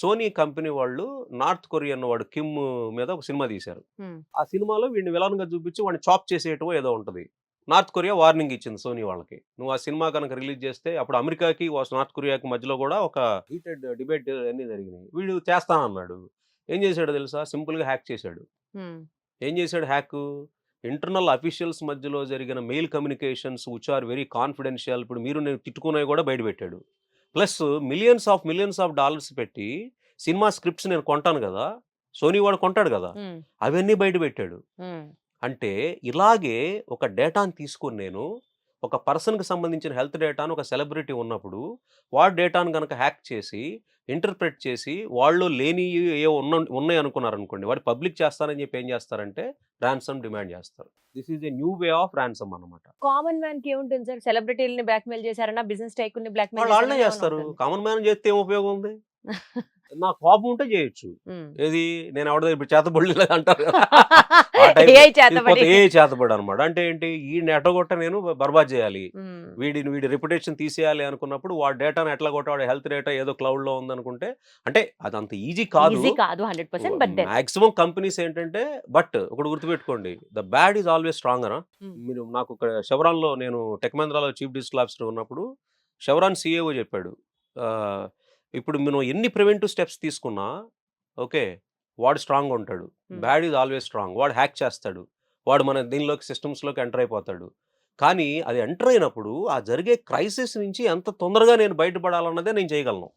సోనీ కంపెనీ వాళ్ళు నార్త్ కొరియన్ వాడు కిమ్ మీద ఒక సినిమా తీశారు. ఆ సినిమాలో వీడిని విలన్గా చూపించి వాడిని చాప్ చేసేయటం ఏదో ఉంటుంది. నార్త్ కొరియా వార్నింగ్ ఇచ్చింది సోనీ వాళ్ళకి, నువ్వు ఆ సినిమా కనుక రిలీజ్ చేస్తే. అప్పుడు అమెరికాకి నార్త్ కొరియాకి మధ్యలో కూడా ఒక హీటెడ్ డిబేట్ అన్నీ జరిగినాయి. వీడు చేస్తానన్నాడు. ఏం చేశాడు తెలుసా, సింపుల్గా హ్యాక్ చేశాడు. ఏం చేశాడు హ్యాక్, ఇంటర్నల్ అఫీషియల్స్ మధ్యలో జరిగిన mail communications which are very confidential, ఇప్పుడు మీరు నేను తిట్టుకునేవి కూడా బయట పెట్టాడు. ప్లస్ మిలియన్స్ ఆఫ్ డాలర్స్ పెట్టి సినిమా స్క్రిప్ట్స్ నేను కొంటాను కదా, సోనీ వాడు కొంటాడు కదా, అవన్నీ బయట పెట్టాడు. అంటే ఇలాగే ఒక డేటాను తీసుకుని నేను ఒక పర్సన్కి సంబంధించిన హెల్త్ డేటాను ఒక సెలబ్రిటీ ఉన్నప్పుడు వాడు డేటాను కనుక హ్యాక్ చేసి ఇంటర్ప్రెట్ చేసి వాళ్ళు లేని ఏ ఉన్నాయి అనుకున్నారు అనుకోండి, వాడు పబ్లిక్ చేస్తారని చెప్పి ఏం చేస్తారంటే ర్యాన్సమ్ డిమాండ్ చేస్తారు. This is a new way of ransom అన్నమాట. కామన్ మ్యాన్ కి ఏముంటుంది సార్, సెలబ్రిటీలని బ్లాక్మెయిల్ చేశారన్నా, బిజినెస్ టైకూన్ ని బ్లాక్మెయిల్ వాళ్ళే చేస్తారు. కామన్ మ్యాన్ చేస్తే ఏం ఉపయోగం ఉంది? నా కోపం ఉంటే చేయొచ్చు. ఏది నేను ఎవరి ఇప్పుడు చేతబడి అంటారు ఏ చేతబడి అనమాట. అంటే ఏంటి, ఈ ఎట్టగొట్ట నేను బర్బాద్ చేయాలి, వీడి రెప్యుటేషన్ తీసేయాలి అనుకున్నప్పుడు వాడి డేటాను ఎట్లా కొట్ట, వాడి హెల్త్ డేటా ఏదో క్లౌడ్ లో ఉందనుకుంటే, అంటే అది అంత ఈజీ కాదు. మాక్సిమం కంపెనీస్ ఏంటంటే, బట్ ఒకటి గుర్తుపెట్టుకోండి, the bad is always stronger. మీరు నాకు ఇక్కడ షెవ్రాన్ లో, నేను టెక్ మహీంద్రాలో చీఫ్ డిజిటల్ ఆఫీసర్ ఉన్నప్పుడు షెవ్రాన్ సిఏఓ చెప్పాడు, ఇప్పుడు మనం ఎన్ని ప్రివెంటివ్ స్టెప్స్ తీసుకున్నా ఓకే వాడు స్ట్రాంగ్గా ఉంటాడు, బ్యాడ్ ఈజ్ ఆల్వేస్ స్ట్రాంగ్. వాడు హ్యాక్ చేస్తాడు, వాడు మన దీనిలోకి సిస్టమ్స్లోకి ఎంటర్ అయిపోతాడు. కానీ అది ఎంటర్ అయినప్పుడు ఆ జరిగే క్రైసిస్ నుంచి ఎంత తొందరగా నేను బయటపడాలన్నదే నేను చేయగలను.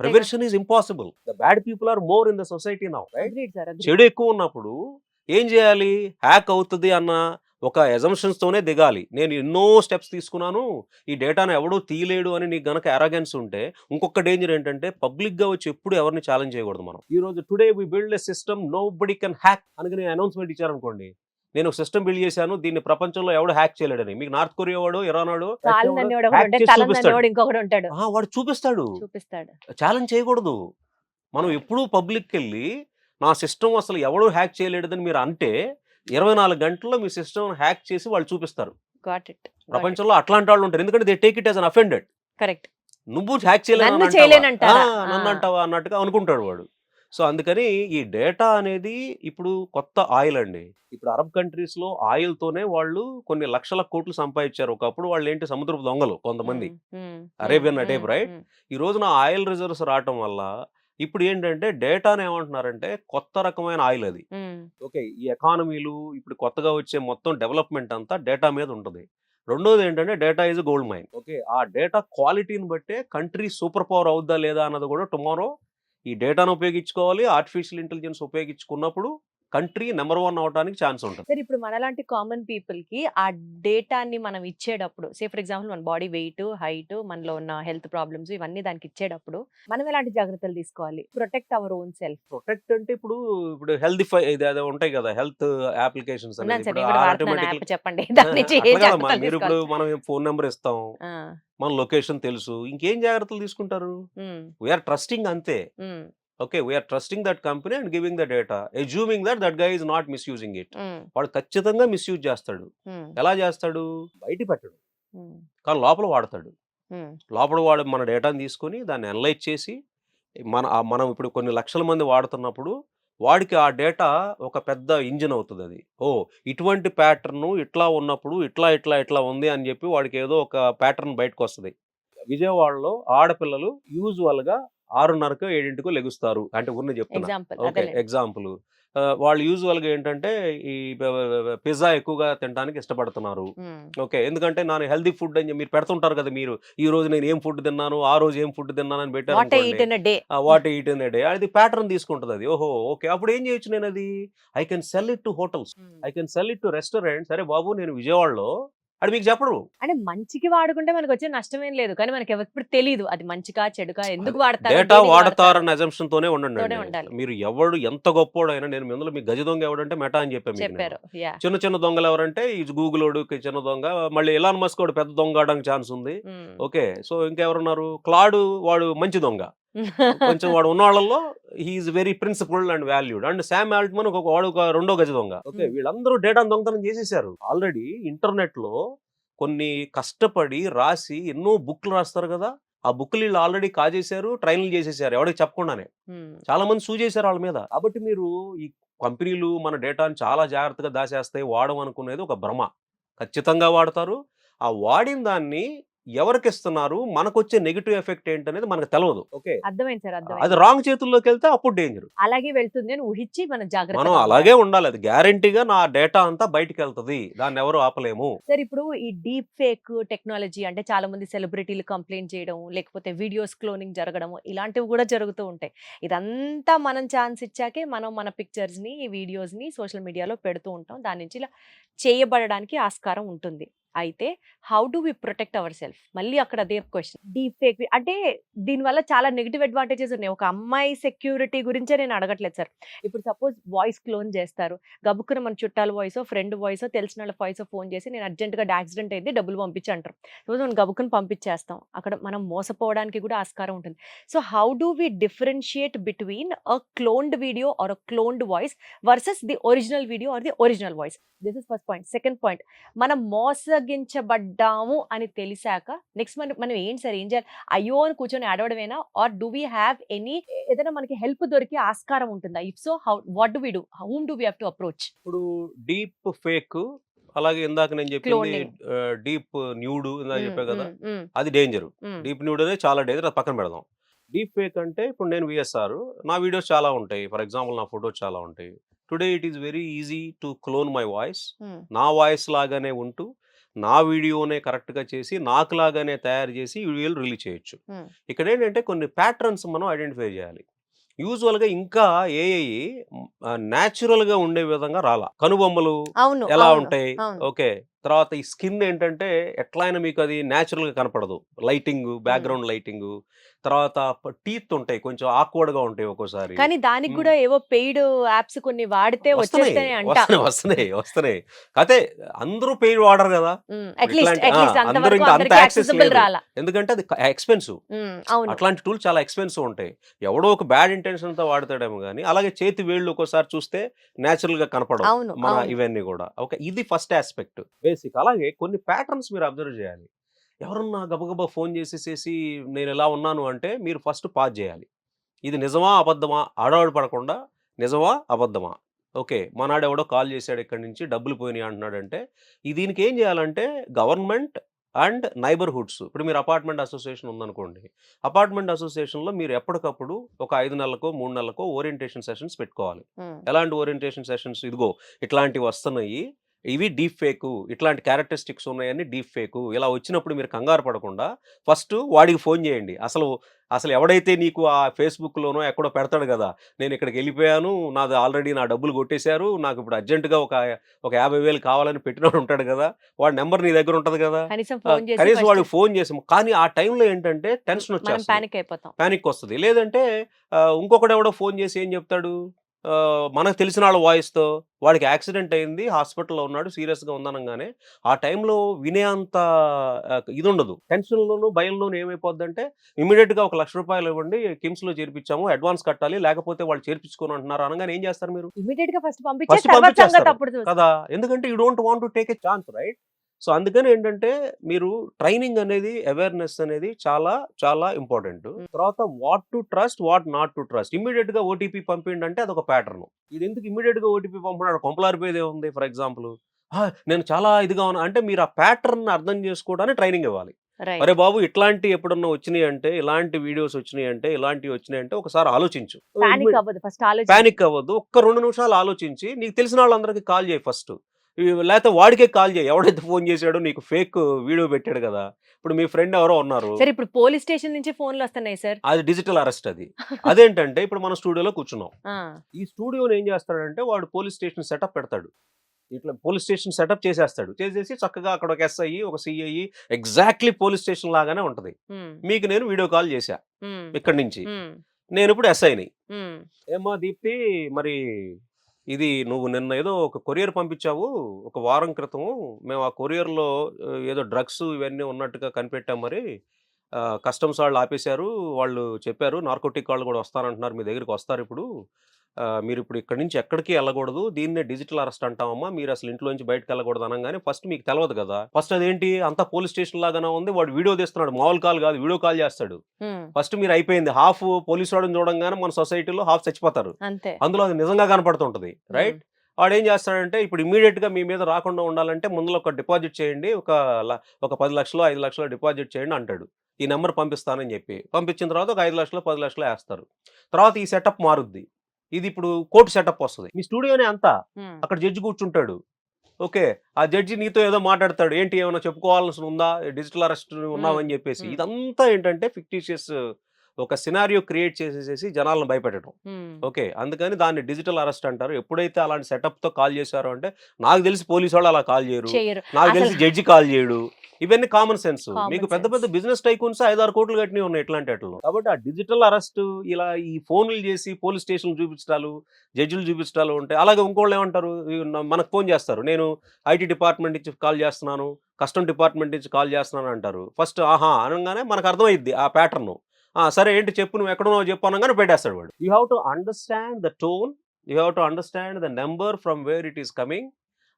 Prevention is impossible. The bad people are more in the society now. చెడు ఎక్కువ ఉన్నప్పుడు ఏం చేయాలి, హ్యాక్ అవుతుంది అన్న ఒక అజంప్షన్స్ తోనే దిగాలి. నేను ఎన్నో స్టెప్స్ తీసుకున్నాను, ఈ డేటాను ఎవడూ తీయలేడు అని నీకు గనక అరగెన్స్ ఉంటే, ఇంకొక డేంజర్ ఏంటంటే పబ్లిక్ గా వచ్చి ఎప్పుడు ఎవరిని ఛాలెంజ్ చేయకూడదు. మనం ఈ రోజు today we build a system nobody can hack అని అనౌన్స్మెంట్ ఇచ్చారనుకోండి, నేను ఒక సిస్టమ్ బిల్డ్ చేశాను, దీన్ని ప్రపంచంలో ఎవడు హ్యాక్ చేయలేడని. మీకు నార్త్ కొరియా వాడు, ఇరాన్ వాడు వాడు చూపిస్తాడు. ఛాలెంజ్ చేయకూడదు. మనం ఎప్పుడూ పబ్లిక్ వెళ్ళి నా సిస్టమ్ అసలు ఎవడు హ్యాక్ చేయలేడని మీరు అంటే 24 గంటల్లో మీ సిస్టమ్ హ్యాక్ చేసి వాళ్ళు చూపిస్తారు. ప్రపంచంలో అట్లాంటి వాళ్ళు ఉంటారు, ఎందుకంటే they take it as an offended. Correct, నువ్వు హ్యాక్ నన్ను అంటావా అన్నట్టుగా అనుకుంటాడు వాడు. సో అందుకని ఈ డేటా అనేది ఇప్పుడు కొత్త ఆయిల్ అండి. ఇప్పుడు అరబ్ కంట్రీస్ లో ఆయిల్ తోనే వాళ్ళు కొన్ని లక్షల కోట్లు సంపాదించారు. ఒకప్పుడు వాళ్ళు ఏంటి, సముద్రపు దొంగలు కొంతమంది, అరేబియన్ టైప్ రైట్. ఈ రోజున ఆయిల్ రిజర్వ్స్ రావటం వల్ల ఇప్పుడు ఏంటంటే డేటాను ఏమంటున్నారంటే కొత్త రకమైన ఆయిల్ అది. ఓకే, ఈ ఎకానమీలు ఇప్పుడు కొత్తగా వచ్చే మొత్తం డెవలప్మెంట్ అంతా డేటా మీద ఉంటుంది. రెండోది ఏంటంటే data is gold mine. Okay, ఆ డేటా క్వాలిటీని బట్టే కంట్రీ సూపర్ పవర్ అవుద్దా లేదా అన్నది కూడా టుమారో ఈ డేటాను ఉపయోగించుకోవాలి. ఆర్టిఫిషియల్ ఇంటెలిజెన్స్ ఉపయోగించుకున్నప్పుడు కంట్రీ నెంబర్ 1 అవ్వడానికి ఛాన్స్ ఉంటుంది. సరే ఇప్పుడు మనలాంటి కామన్ పీపుల్ కి ఆ డేటాని మనం ఇచ్చేటప్పుడు ఫర్ ఎగ్జాంపుల్ మన బాడీ వెయిట్, హైట్, మనలో ఉన్న హెల్త్ ప్రాబ్లమ్స్ ఇవన్నీ దానికి ఇచ్చేటప్పుడు మనం ఎలాంటి జాగ్రత్తలు తీసుకోవాలి? Protect our own self. Protect అంటే ఇప్పుడు హెల్తీఫై ఇది అదే ఉంటాయి కదా, హెల్త్ అప్లికేషన్స్ అనేది. ఉన్నాను సార్, ఇప్పుడు నేను కూడా వాడుతున్నాను ఆటోమేటికల్ యాప్, చెప్పండి దాని నుంచి ఏ అట్లా కాదమ్మా, జాగ్రత్తలు మీరు ఇప్పుడు తీసుకోవాలి? మనం ఫోన్ నెంబర్ ఇస్తాం, ఆ, మన లొకేషన్ తెలుసు, ఇంకేం జాగ్రత్తలు తీసుకుంటారు? ఉమ్, వీఆర్ ట్రస్టింగ్ అంతే. Um, okay, we're trusting that company and giving the data, assuming that guy is not misusing it. Um, వాడు ఖచ్చితంగా మిస్యూజ్ చేస్తాడు. ఉమ్, ఎలా చేస్తాడు? బయట పెట్టడు, ఉమ్, కానీ లోపల వాడతాడు. ఉమ్, లోపల వాడు మన డేటాను తీసుకొని దాన్ని అనలైజ్ చేసి మనం ఇప్పుడు కొన్ని లక్షల మంది వాడుతున్నప్పుడు వాడికి ఆ డేటా ఒక పెద్ద ఇంజిన్ అవుతుంది. అది ఇటువంటి ప్యాటర్న్ ఇట్లా ఉన్నప్పుడు ఇట్లా ఇట్లా ఇట్లా ఉంది అని చెప్పి వాడికి ఏదో ఒక ప్యాటర్న్ బయటకు వస్తుంది. విజయవాడలో ఆడపిల్లలు యూజువల్గా 6:30కో 7:00కో లెగుస్తారు అంటే ఉన్న చెప్తున్నా. ఎగ్జాంపుల్ ఓకే, అదేలే. ఎగ్జాంపుల్. వాళ్ళు యూజువల్గా ఏంటంటే ఈ పిజ్జా ఎక్కువగా తినడానికి ఇష్టపడుతున్నారు. ఉమ్, ఓకే, ఎందుకంటే నేను హెల్దీ ఫుడ్ అని మీరు పెడుతుంటారు కదా, మీరు ఈ రోజు నేను ఏం ఫుడ్ తిన్నాను, ఆ రోజు ఏం ఫుడ్ తిన్నాను అని పెట్టారు what I eat in a day. What eat in day, అది ప్యాటర్న్ తీసుకుంటుంది. అది ఓకే, అప్పుడు ఏం చేయొచ్చు నేను? అది I can sell it to hotels, I can sell it to restaurant. సరే బాబు, నేను విజయవాడలో అది మీకు చెప్పడు. అంటే మంచికి వాడుకుంటే మనకు వచ్చే నష్టం ఏం లేదు, కానీ మనకి ఎప్పుడు తెలియదు అది మంచిగా చెడుగా, ఎందుకు వాడతారు, డేటా వాడతారన్న అజంప్షన్ తోనే ఉండండి. ఉండాలి. మీరు ఎవడు ఎంత గొప్పోడైనా, నేను ముందులో మీ గజ దొంగ ఎవడంటే మెటా అని చెప్పాను. చెప్పారు. యా. చిన్న చిన్న దొంగలు ఎవరంటే ఈ గూగుల్ ఓడు చిన్న దొంగ, మళ్ళీ ఎలాన్ మస్క్ వాడు పెద్ద దొంగ అవడానికి ఛాన్స్ ఉంది. ఓకే, సో ఇంకెవరున్నారు? క్లాడు వాడు మంచి దొంగ, కొంచెం వాడు ఉన్న వాళ్ళల్లో he is very principled and valued. And Sam Altman వాడు ఒక రెండో గజ దొంగ. ఓకే, వీళ్ళందరూ డేటా దొంగతనం చేసేసారు. ఆల్రెడీ ఇంటర్నెట్ లో కొన్ని కష్టపడి రాసి ఎన్నో బుక్లు రాస్తారు కదా, ఆ బుక్లు వీళ్ళు ఆల్రెడీ కాజేశారు, ట్రైన్లు చేసేసారు ఎవరికి చెప్పకుండానే. చాలా మంది సూ చేశారు వాళ్ళ మీద. కాబట్టి మీరు ఈ కంపెనీలు మన డేటాను చాలా జాగ్రత్తగా దాచేస్తాయి, వాడమనుకునేది ఒక భ్రమ. ఖచ్చితంగా వాడతారు. ఆ వాడిన దాన్ని ఎవరికి ఇస్తున్నారు, మనకు వచ్చే నెగిటివ్ ఎఫెక్ట్ ఏంటనేది మనకు తెలియదు. ఓకే, అర్థమైంది సార్, అది అర్థమైంది. రాంగ్ చేతుల్లోకి వెళ్తే అప్పుడు డేంజర్. అలాగే వెళ్తుంది అని ఊహించి మనం మనం జాగ్రత్త అలాగే ఉండాలి. అది గ్యారంటీగా నా డేటా అంతా బయటికి వెళ్తుంది, దాన్ని ఎవరు ఆపలేము. సార్. ఇప్పుడు ఈ డీప్ ఫేక్ టెక్నాలజీ అంటే చాలా మంది సెలబ్రిటీలు కంప్లైంట్ చేయడం, లేకపోతే వీడియోస్ క్లోనింగ్ జరగడం, ఇలాంటివి కూడా జరుగుతూ ఉంటాయి. ఇదంతా మనం ఛాన్స్ ఇచ్చాకే మనం మన పిక్చర్స్ ని, వీడియోస్ ని సోషల్ మీడియాలో పెడుతూ ఉంటాం. దాని నుంచి ఇలా చేయబడడానికి ఆస్కారం ఉంటుంది. అయితే how do we protect our self? మళ్ళీ అక్కడ అదే క్వశ్చన్. డీప్ ఫేక్ అంటే దీనివల్ల చాలా నెగిటివ్ అడ్వాంటేజెస్ ఉన్నాయి. ఒక అమ్మాయి సెక్యూరిటీ గురించే నేను అడగట్లేదు సార్. ఇప్పుడు సపోజ్ వాయిస్ క్లోన్ చేస్తారు, గబుక్కున మన చుట్టాల వాయిసో, ఫ్రెండ్ వాయిసో, తెలిసిన వాళ్ళ వాయిసో ఫోన్ చేసి నేను అర్జెంట్గా యాక్సిడెంట్ అయింది డబ్బులు పంపించి అంటారు. సపోజ్ మనం గబుక్కుని పంపించేస్తాం, అక్కడ మనం మోసపోవడానికి కూడా ఆస్కారం ఉంటుంది. So how do we differentiate between a cloned video or a cloned voice versus the original video or the original voice? This is first point. Second point, మనం మోసగించబడ్డాము అని తెలిసాక నెక్స్ట్ మనం ఏంటి సార్, ఏం చేయాలి? అయ్యో అని కూర్చొని అడవడమేనా, or do we have any ఏదైనా మనకి హెల్ప్ దొరికే ఆస్కారం ఉంటుందా? If so how, what do we do, whom do we have to approach? ఇప్పుడు డీప్ ఫేక్, అలాగే ఇందాక నేను చెప్పింది Cloning. డీప్ న్యూడ్ ఇందాక చెప్పా కదా, అది డేంజర్. డీప్ న్యూడ్ అనేది చాలా డేంజర్, అది పక్కన పెడదాం. డీప్ ఫేక్ అంటే ఇప్పుడు నేను విఎస్ఆర్, నా వీడియోస్ చాలా ఉంటాయి, ఫర్ ఎగ్జాంపుల్ నా ఫోటోస్ చాలా ఉంటాయి. Today it is very easy to clone my voice. నా వాయిస్ లాగానే ఉంటూ నా వీడియోనే కరెక్ట్గా చేసి నాకు లాగానే తయారు చేసి వీడియోలు రిలీజ్ చేయొచ్చు. ఇక్కడ ఏంటంటే కొన్ని ప్యాటర్న్స్ మనం ఐడెంటిఫై చేయాలి. యూజువల్గా ఇంకా ఏఐ న్యాచురల్గా ఉండే విధంగా రాలా. కనుబొమ్మలు అవును, ఎలా అవును, ఉంటాయి, అవును. ఓకే, తర్వాత ఈ స్కిన్ ఏంటంటే ఎట్లయినా మీకు అది న్యాచురల్గా కనపడదు. లైటింగ్, బ్యాక్గ్రౌండ్ లైటింగ్, తర్వాత టీత్ ఉంటాయి, కొంచెం ఆక్వర్డ్ గా ఉంటాయి ఒక్కోసారి. కానీ దానికి కూడా ఏవో పెయిడ్ యాప్స్ కొన్ని వాడితే వచ్చేస్తాయి అంట. వస్తున్నాయి అయితే అందరూ పెయిడ్ వాడరు కదా, అట్లీస్ట్ అందరూ అంతవరకు ఇంకా అంత అందరికీ యాక్సెస్ accessible లేదు, రాలా. ఎందుకంటే అది ఎక్స్పెన్సివ్. అవును, అట్లాంటి టూల్ చాలా ఎక్స్పెన్సివ్ ఉంటాయి. ఎవడో ఒక బ్యాడ్ ఇంటెన్షన్ తో వాడతాడేమో కానీ, అలాగే చేతి వేళ్ళు ఒక్కోసారి చూస్తే న్యాచురల్ గా కనపడవు అవును, మన అవును. ఇవన్నీ కూడా. ఓకే, ఇది ఫస్ట్ ఆస్పెక్ట్ బేసిక్. అలాగే కొన్ని ప్యాటర్న్స్ మీరు అబ్జర్వ్ చేయాలి. ఎవరన్నా గబగబా ఫోన్ చేసేసేసి నేను ఎలా ఉన్నాను అంటే మీరు ఫస్ట్ పాజ్ చేయాలి. ఇది నిజమా అబద్ధమా, ఆడవాడు పడకుండా నిజమా అబద్ధమా. ఓకే, మనాడు ఎవడో కాల్ చేశాడు ఇక్కడి నుంచి డబ్బులు పోయినాయి అంటున్నాడంటే దీనికి ఏం చేయాలంటే గవర్నమెంట్ అండ్ నైబర్హుడ్స్, ఇప్పుడు మీరు అపార్ట్మెంట్ అసోసియేషన్ ఉందనుకోండి, అపార్ట్మెంట్ అసోసియేషన్లో మీరు ఎప్పటికప్పుడు ఒక 5 నెలలకో 3 నెలలకో ఓరియంటేషన్ సెషన్స్ పెట్టుకోవాలి. ఎలాంటి ఓరియంటేషన్ సెషన్స్? ఇదిగో ఇట్లాంటివి వస్తున్నాయి, ఇవి డీప్ ఫేక్, ఇట్లాంటి క్యారెక్టరిస్టిక్స్ ఉన్నాయని డీప్ ఫేక్. ఇలా వచ్చినప్పుడు మీరు కంగారు పడకుండా ఫస్ట్ వాడికి ఫోన్ చేయండి. అసలు ఎవడైతే నీకు ఆ ఫేస్బుక్లోనో ఎక్కడో పెడతాడు కదా, నేను ఇక్కడికి వెళ్ళిపోయాను, నాది ఆల్రెడీ నా డబ్బులు కొట్టేశారు, నాకు ఇప్పుడు అర్జెంటుగా ఒక 50,000 కావాలని పెట్టినోడు ఉంటాడు కదా, వాడి నెంబర్ నీ దగ్గర ఉంటుంది కదా, కనీసం ఫోన్ చేసి కనీసం first వాడికి ఫోన్ చేసాము. కానీ ఆ టైంలో ఏంటంటే టెన్షన్ మనం వచ్చేస్తుంది, పానిక్ అయిపోతాం. పానిక్ వస్తుంది. లేదంటే ఇంకొకటి ఎవడో ఫోన్ చేసి ఏం చెప్తాడు, మనకు తెలిసిన వాళ్ళ వాయిస్తో వాడికి యాక్సిడెంట్ అయింది, హాస్పిటల్లో ఉన్నాడు, సీరియస్గా ఉందనగానే ఆ టైంలో వినే అంత ఇది ఉండదు. టెన్షన్లోను భయంలోను ఏమైపోద్దంటే ఇమీడియట్గా ₹1,00,000 ఇవ్వండి, కిమ్స్లో చేర్పించాము, అడ్వాన్స్ కట్టాలి, లేకపోతే వాళ్ళు చేర్పించుకొని అంటున్నారు అనగానే ఏం చేస్తారు మీరు? ఇమీడియట్ గా ఫస్ట్ ఫస్ట్ పంపించేసి తర్వాత సంగతి పంపించేస్తారు అప్పుడు చూస్తాం. కదా, ఎందుకంటే you don't want to take a chance, right? So అందుకని ఏంటంటే మీరు ట్రైనింగ్ అనేది, అవేర్నెస్ అనేది చాలా చాలా ఇంపార్టెంట్. తర్వాత what to trust, what not to trust. Immediate గా ఓటీపీ పంపిండి అంటే అదొక ప్యాటర్న్. ఇది ఎందుకు ఇమీడియట్ గా ఓటీపీ పంపినాడు, కొంపలారిపోయేదే ఉంది. ఫర్ ఎగ్జాంపుల్, నేను చాలా ఇదిగా ఉన్నా అంటే మీరు ఆ ప్యాటర్న్ అర్థం చేసుకోవడానికి ట్రైనింగ్ ఇవ్వాలి. రైట్. అరే బాబు, ఇట్లాంటి ఎప్పుడన్నా వచ్చినాయి అంటే, ఇలాంటి వీడియోస్ వచ్చినాయి అంటే, ఇలాంటివి వచ్చినాయి అంటే ఒకసారి ఆలోచించు. పానిక్ అవ్వదు, ఫస్ట్ ఆలోచన. పానిక్ అవ్వద్దు, ఒక్క 2 నిమిషాలు ఆలోచించి నీకు తెలిసిన వాళ్ళందరికీ కాల్ చేయి ఫస్ట్, లేకపోతే వాడికే కాల్ చేయి. ఎవడైతే ఫోన్ చేశాడో నీకు ఫేక్ వీడియో పెట్టాడు కదా, ఇప్పుడు మీ ఫ్రెండ్ ఎవరో ఉన్నారు, సార్ ఇప్పుడు పోలీస్ స్టేషన్ నుంచి ఫోన్లు వస్తున్నాయి సార్. అది డిజిటల్ అరెస్ట్. అదేంటంటే ఇప్పుడు మన స్టూడియోలో కూర్చున్నాం, ఆ, ఈ స్టూడియోని ఏం చేస్తాడంటే వాడు పోలీస్ స్టేషన్ సెటప్ పెడతాడు, ఇట్లా పోలీస్ స్టేషన్ సెటప్ చేసేసి చక్కగా అక్కడ ఒక ఎస్ఐ, ఒక సిఐ, ఎగ్జాక్ట్లీ పోలీస్ స్టేషన్ లాగానే ఉంటది. ఉమ్, మీకు నేను వీడియో కాల్ చేశా ఉమ్, ఇక్కడి నుంచి, ఉమ్, నేను ఇప్పుడు ఎస్ఐని. ఉమ్, ఏమా దీప్తి, మరి ఇది నువ్వు నిన్న ఏదో ఒక కొరియర్ పంపించావు ఒక వారం క్రితము, మేము ఆ కొరియర్లో ఏదో డ్రగ్స్ ఇవన్నీ ఉన్నట్టుగా కనిపెట్టాం, మరి కస్టమ్స్ వాళ్ళు ఆపేశారు, వాళ్ళు చెప్పారు నార్కోటిక్ వాళ్ళు కూడా వస్తారంటున్నారు, మీ దగ్గరికి వస్తారు ఇప్పుడు, మీరు ఇప్పుడు ఇక్కడి నుంచి ఎక్కడికి వెళ్ళకూడదు, దీన్నే డిజిటల్ అరెస్ట్ అంటామమ్మా, మీరు అసలు ఇంట్లోంచి బయటకు వెళ్ళకూడదు అనగానే ఫస్ట్ మీకు తెలియదు కదా, ఫస్ట్ అదేంటి అంతా పోలీస్ స్టేషన్ లాగానే ఉంది, వాడు వీడియో తీస్తున్నాడు, మామూలు కాల్ కాదు, వీడియో కాల్ చేస్తాడు. ఉమ్, ఫస్ట్ మీరు అయిపోయింది, హాఫ్ పోలీసు వాడిని చూడంగానే మన సొసైటీలో హాఫ్ చచ్చిపోతారు, అంతే. అందులో అది నిజంగా కనపడుతుంటది, రైట్? వాడు ఏం చేస్తాడంటే ఇప్పుడు ఇమీడియట్ గా మీ మీద రాకుండా ఉండాలంటే ముందులో ఒక డిపాజిట్ చేయండి, ఒక 10 లక్షలు 5 లక్షలు డిపాజిట్ చేయండి అంటాడు, ఈ నెంబర్ పంపిస్తానని చెప్పి పంపించిన తర్వాత ఒక 5 లక్షలు 10 లక్షలు వేస్తారు. తర్వాత ఈ సెటప్ మారుద్ది, ఇది ఇప్పుడు కోర్టు సెటప్ వస్తుంది, మీ స్టూడియోనే అంతా, ఉమ్, అక్కడ జడ్జి కూర్చుంటాడు, ఓకే, ఆ జడ్జి నీతో ఏదో మాట్లాడతాడు, ఏంటి ఏమైనా చెప్పుకోవాల్సి ఉందా, డిజిటల్ అరెస్ట్ ఉన్నావని చెప్పేసి. ఇదంతా ఏంటంటే ఫిక్టిషియస్ ఒక సినారియో క్రియేట్ చేసేసి జనాలను భయపెట్టడం, ఉమ్, ఓకే. అందుకని దాన్ని డిజిటల్ అరెస్ట్ అంటారు. ఎప్పుడైతే అలాంటి సెటప్ తో కాల్ చేశారో అంటే, నాకు తెలిసి పోలీసు వాళ్ళు అలా కాల్ చేయరు, చేయరు. నాకు తెలిసి అసలు జడ్జి కాల్ చేయడు, ఇవన్నీ కామన్ సెన్స్. Common మీకు పెద్ద sense. పెద్ద బిజినెస్ టైకూన్స్ 5-6 కోట్లు కట్టినవి ఉన్నాయి ఇట్లాంటి వాటిలో. కాబట్టి ఆ డిజిటల్ అరెస్ట్ ఇలా ఈ ఫోన్లు చేసి పోలీస్ స్టేషన్లు చూపించడాలు, జడ్జిలు చూపించడాలు ఉంటాయి. అలాగే ఇంకోళ్ళు ఏమంటారు, మనకు ఫోన్ చేస్తారు, నేను ఐటీ డిపార్ట్మెంట్ నుంచి కాల్ చేస్తున్నాను, కస్టమ్ డిపార్ట్మెంట్ నుంచి కాల్ చేస్తున్నాను అంటారు. ఫస్ట్ ఆహా అనగానే మనకు అర్థమైద్ది ఆ ప్యాటర్న్. సరే ఏంటి చెప్పు, నువ్వు ఎక్కడున్నావు చెప్పు అనగానే పెట్టేస్తాడు వాడు. You have to understand the tone, you have to understand the number from where it is coming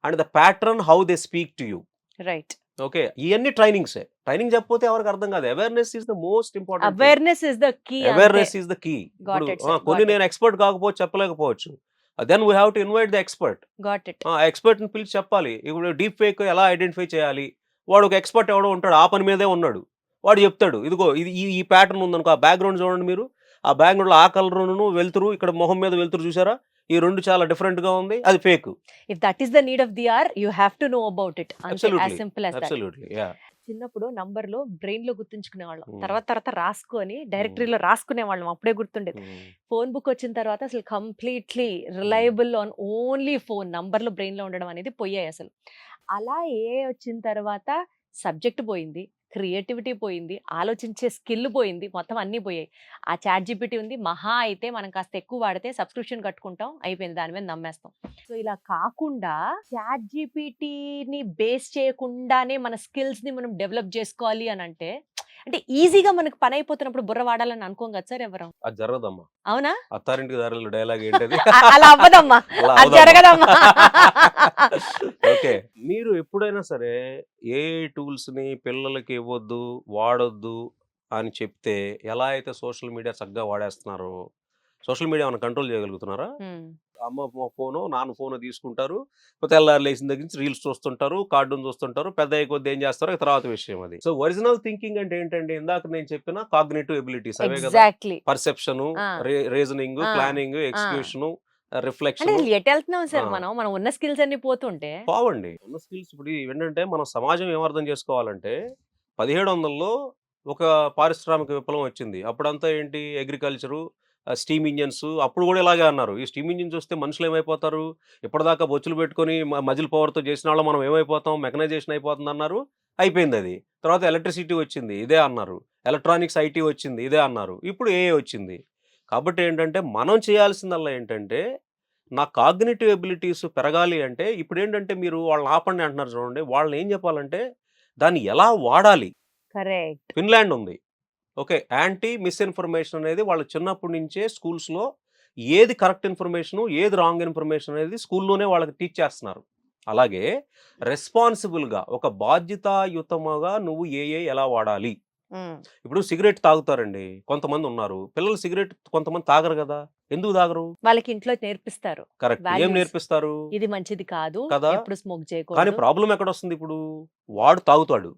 and the pattern how they speak to you. Right. Okay, ఇవన్నీ ట్రైనింగ్సే. ట్రైనింగ్ చెప్పకపోతే ఎవరికి అర్థం కాదు. Awareness is the most important. Awareness is the key. Awareness is the key. Got it, sir. కొన్ని Got it. నేను expert కాకపోవచ్చు, చెప్పలేకపోవచ్చు, then we have to invite the expert. Got it. ఆ ఎక్స్పర్ట్ని పిలిచి చెప్పాలి. ఇప్పుడు డీప్ ఫేక్ ఎలా ఐడెంటిఫై చేయాలి, వాడు ఒక ఎక్స్పర్ట్ ఎవడో ఉంటాడు, ఆ పని మీదే ఉన్నాడు, వాడు చెప్తాడు, ఇదిగో ఇది ఈ ప్యాటర్న్ ఉందనుకో, ఆ బ్యాక్గ్రౌండ్ చూడండి మీరు, ఆ బ్యాక్గ్రౌండ్లో ఆ కలర్ను వెళ్తురు, ఇక్కడ మొహం మీద వెళ్తురు చూసారా, ఈ రెండు చాలా డిఫరెంట్ గా ఉంది, అది fake. If that is the need of the hour, you have to know about it. Absolutely. Simple as that. Absolutely, yeah. చిన్నప్పుడు నంబర్ లో బ్రెయిన్ లో గుర్తుంచుకునే వాళ్ళం, తర్వాత రాసుకొని డైరెక్టరీలో రాసుకునే వాళ్ళం, అప్పుడే గుర్తుండేది. ఫోన్ బుక్ వచ్చిన తర్వాత అసలు completely reliable on only phone నంబర్లు బ్రెయిన్ లో ఉండడం అనేది పోయాయి అసలు. అలా వచ్చిన తర్వాత సబ్జెక్ట్ పోయింది, క్రియేటివిటీ పోయింది, ఆలోచించే స్కిల్ పోయింది, మొత్తం అన్నీ పోయాయి. ఆ చాట్ జీపీటీ ఉంది, మహా అయితే మనం కాస్త ఎక్కువ వాడితే సబ్స్క్రిప్షన్ కట్టుకుంటాం, అయిపోయింది, దాని మీద నమ్మేస్తాం. సో ఇలా కాకుండా చాట్ జీపీటీని బేస్ చేయకుండానే మన స్కిల్స్ ని మనం డెవలప్ చేసుకోవాలి అని అంటే ఈజీగా మనకు పని అయిపోతున్నప్పుడు బుర్ర వాడాలని అనుకోం కదా సార్ ఎవరు. అది జరగదమ్మా. అవునా? అత్తారింటికి దారిలో డైలాగ్ ఏంటది? అలా అవ్వదమ్మా, అది జరగదమ్మా. ఓకే, మీరు ఎప్పుడైనా సరే ఏ టూల్స్ ని పిల్లలకి ఇవ్వద్దు, వాడొద్దు అని చెప్తే ఎలా అయితే సోషల్ మీడియా చక్కగా వాడేస్తున్నారో, సోషల్ మీడియా మనం కంట్రోల్ చేయగలుగుతున్నారా? అమ్మ ఫోను నాన్న ఫోను తీసుకుంటారు, తెల్లారు లేచిన దగ్గర నుంచి రీల్స్ చూస్తుంటారు, కార్టూన్ చూస్తుంటారు, పెద్ద అయ్యే కొద్ది ఏం చేస్తారో తర్వాత విషయం అది. సో ఒరిజినల్ థింకింగ్ అంటే ఏంటంటే ఇందాక నేను చెప్పిన కాగ్నిటివ్ ఎబిలిటీస్ అవే కదా, exactly. Perception, reasoning, planning, execution, అంటే రిఫ్లెక్షన్ ఎటు వెళ్తున్నాం సార్ ఆ. మనం ఉన్న స్కిల్స్ అన్ని పోతుంటే పోవండి. ఉన్న స్కిల్స్ ఇప్పుడు ఏంటంటే మన సమాజం ఏమర్థం చేసుకోవాలంటే 1700లో ఒక పారిశ్రామిక విప్లవం వచ్చింది. అప్పుడంతా ఏంటి అగ్రికల్చరు, స్టీమ్ ఇంజిన్స్ అప్పుడు కూడా ఇలాగే అన్నారు. ఈ స్టీమ్ ఇంజిన్స్ వస్తే మనుషులు ఏమైపోతారు? ఇప్పటిదాకా బొచ్చులు పెట్టుకొని మజిల్ పవర్‌తో చేసిన వాళ్ళం మనం ఏమైపోతాం? మెకనైజేషన్ అయిపోతుందన్నారు. అయిపోయిందది. తర్వాత ఎలక్ట్రిసిటీ వచ్చింది. ఇదే అన్నారు. ఎలక్ట్రానిక్స్, ఐటీ వచ్చింది. ఇదే అన్నారు. ఇప్పుడు ఏఐ వచ్చింది. కాబట్టి ఏంటంటే మనం చేయాల్సిందల్లా ఏంటంటే నా కాగ్నిటివ్ ఎబిలిటీస్ పెరగాలి అంటే ఇప్పుడేంటంటే మీరు వాళ్ళని ఆపండి అంటున్నారు చూడండి. వాళ్ళని ఏం చెప్పాలంటే దాన్ని ఎలా వాడాలి? కరెక్ట్. ఫిన్లాండ్ ఉంది. ఓకే. యాంటీ మిస్‌ఇన్ఫర్మేషన్ అనేది వాళ్ళు చిన్నప్పటి నుంచే స్కూల్స్‌లో ఏది కరెక్ట్ ఇన్ఫర్మేషను, ఏది రాంగ్ ఇన్ఫర్మేషన్ అనేది స్కూల్లోనే వాళ్ళకి టీచ్ చేస్తున్నారు. అలాగే రెస్పాన్సిబుల్‌గా ఒక బాధ్యతాయుతముగా నువ్వు ఏఐ ఎలా వాడాలి? ఇప్పుడు సిగరెట్ తాగుతారండి. కొంతమంది ఉన్నారు. పిల్లలు సిగరెట్ కొంతమంది తాగరు కదా! ఎందుకు తాగరు? వాళ్ళకి ఇంట్లో నేర్పిస్తారు కరెక్ట్. ఏం వాల్యూస్. నేర్పిస్తారు? ఇది మంచిది కాదు, కదా! ఎప్పుడు స్మోక్ కానీ చేయకూడదు. ప్రాబ్లమ్ ఎక్కడొస్తుంది ఇప్పుడు? వాడు తాగుతాడు.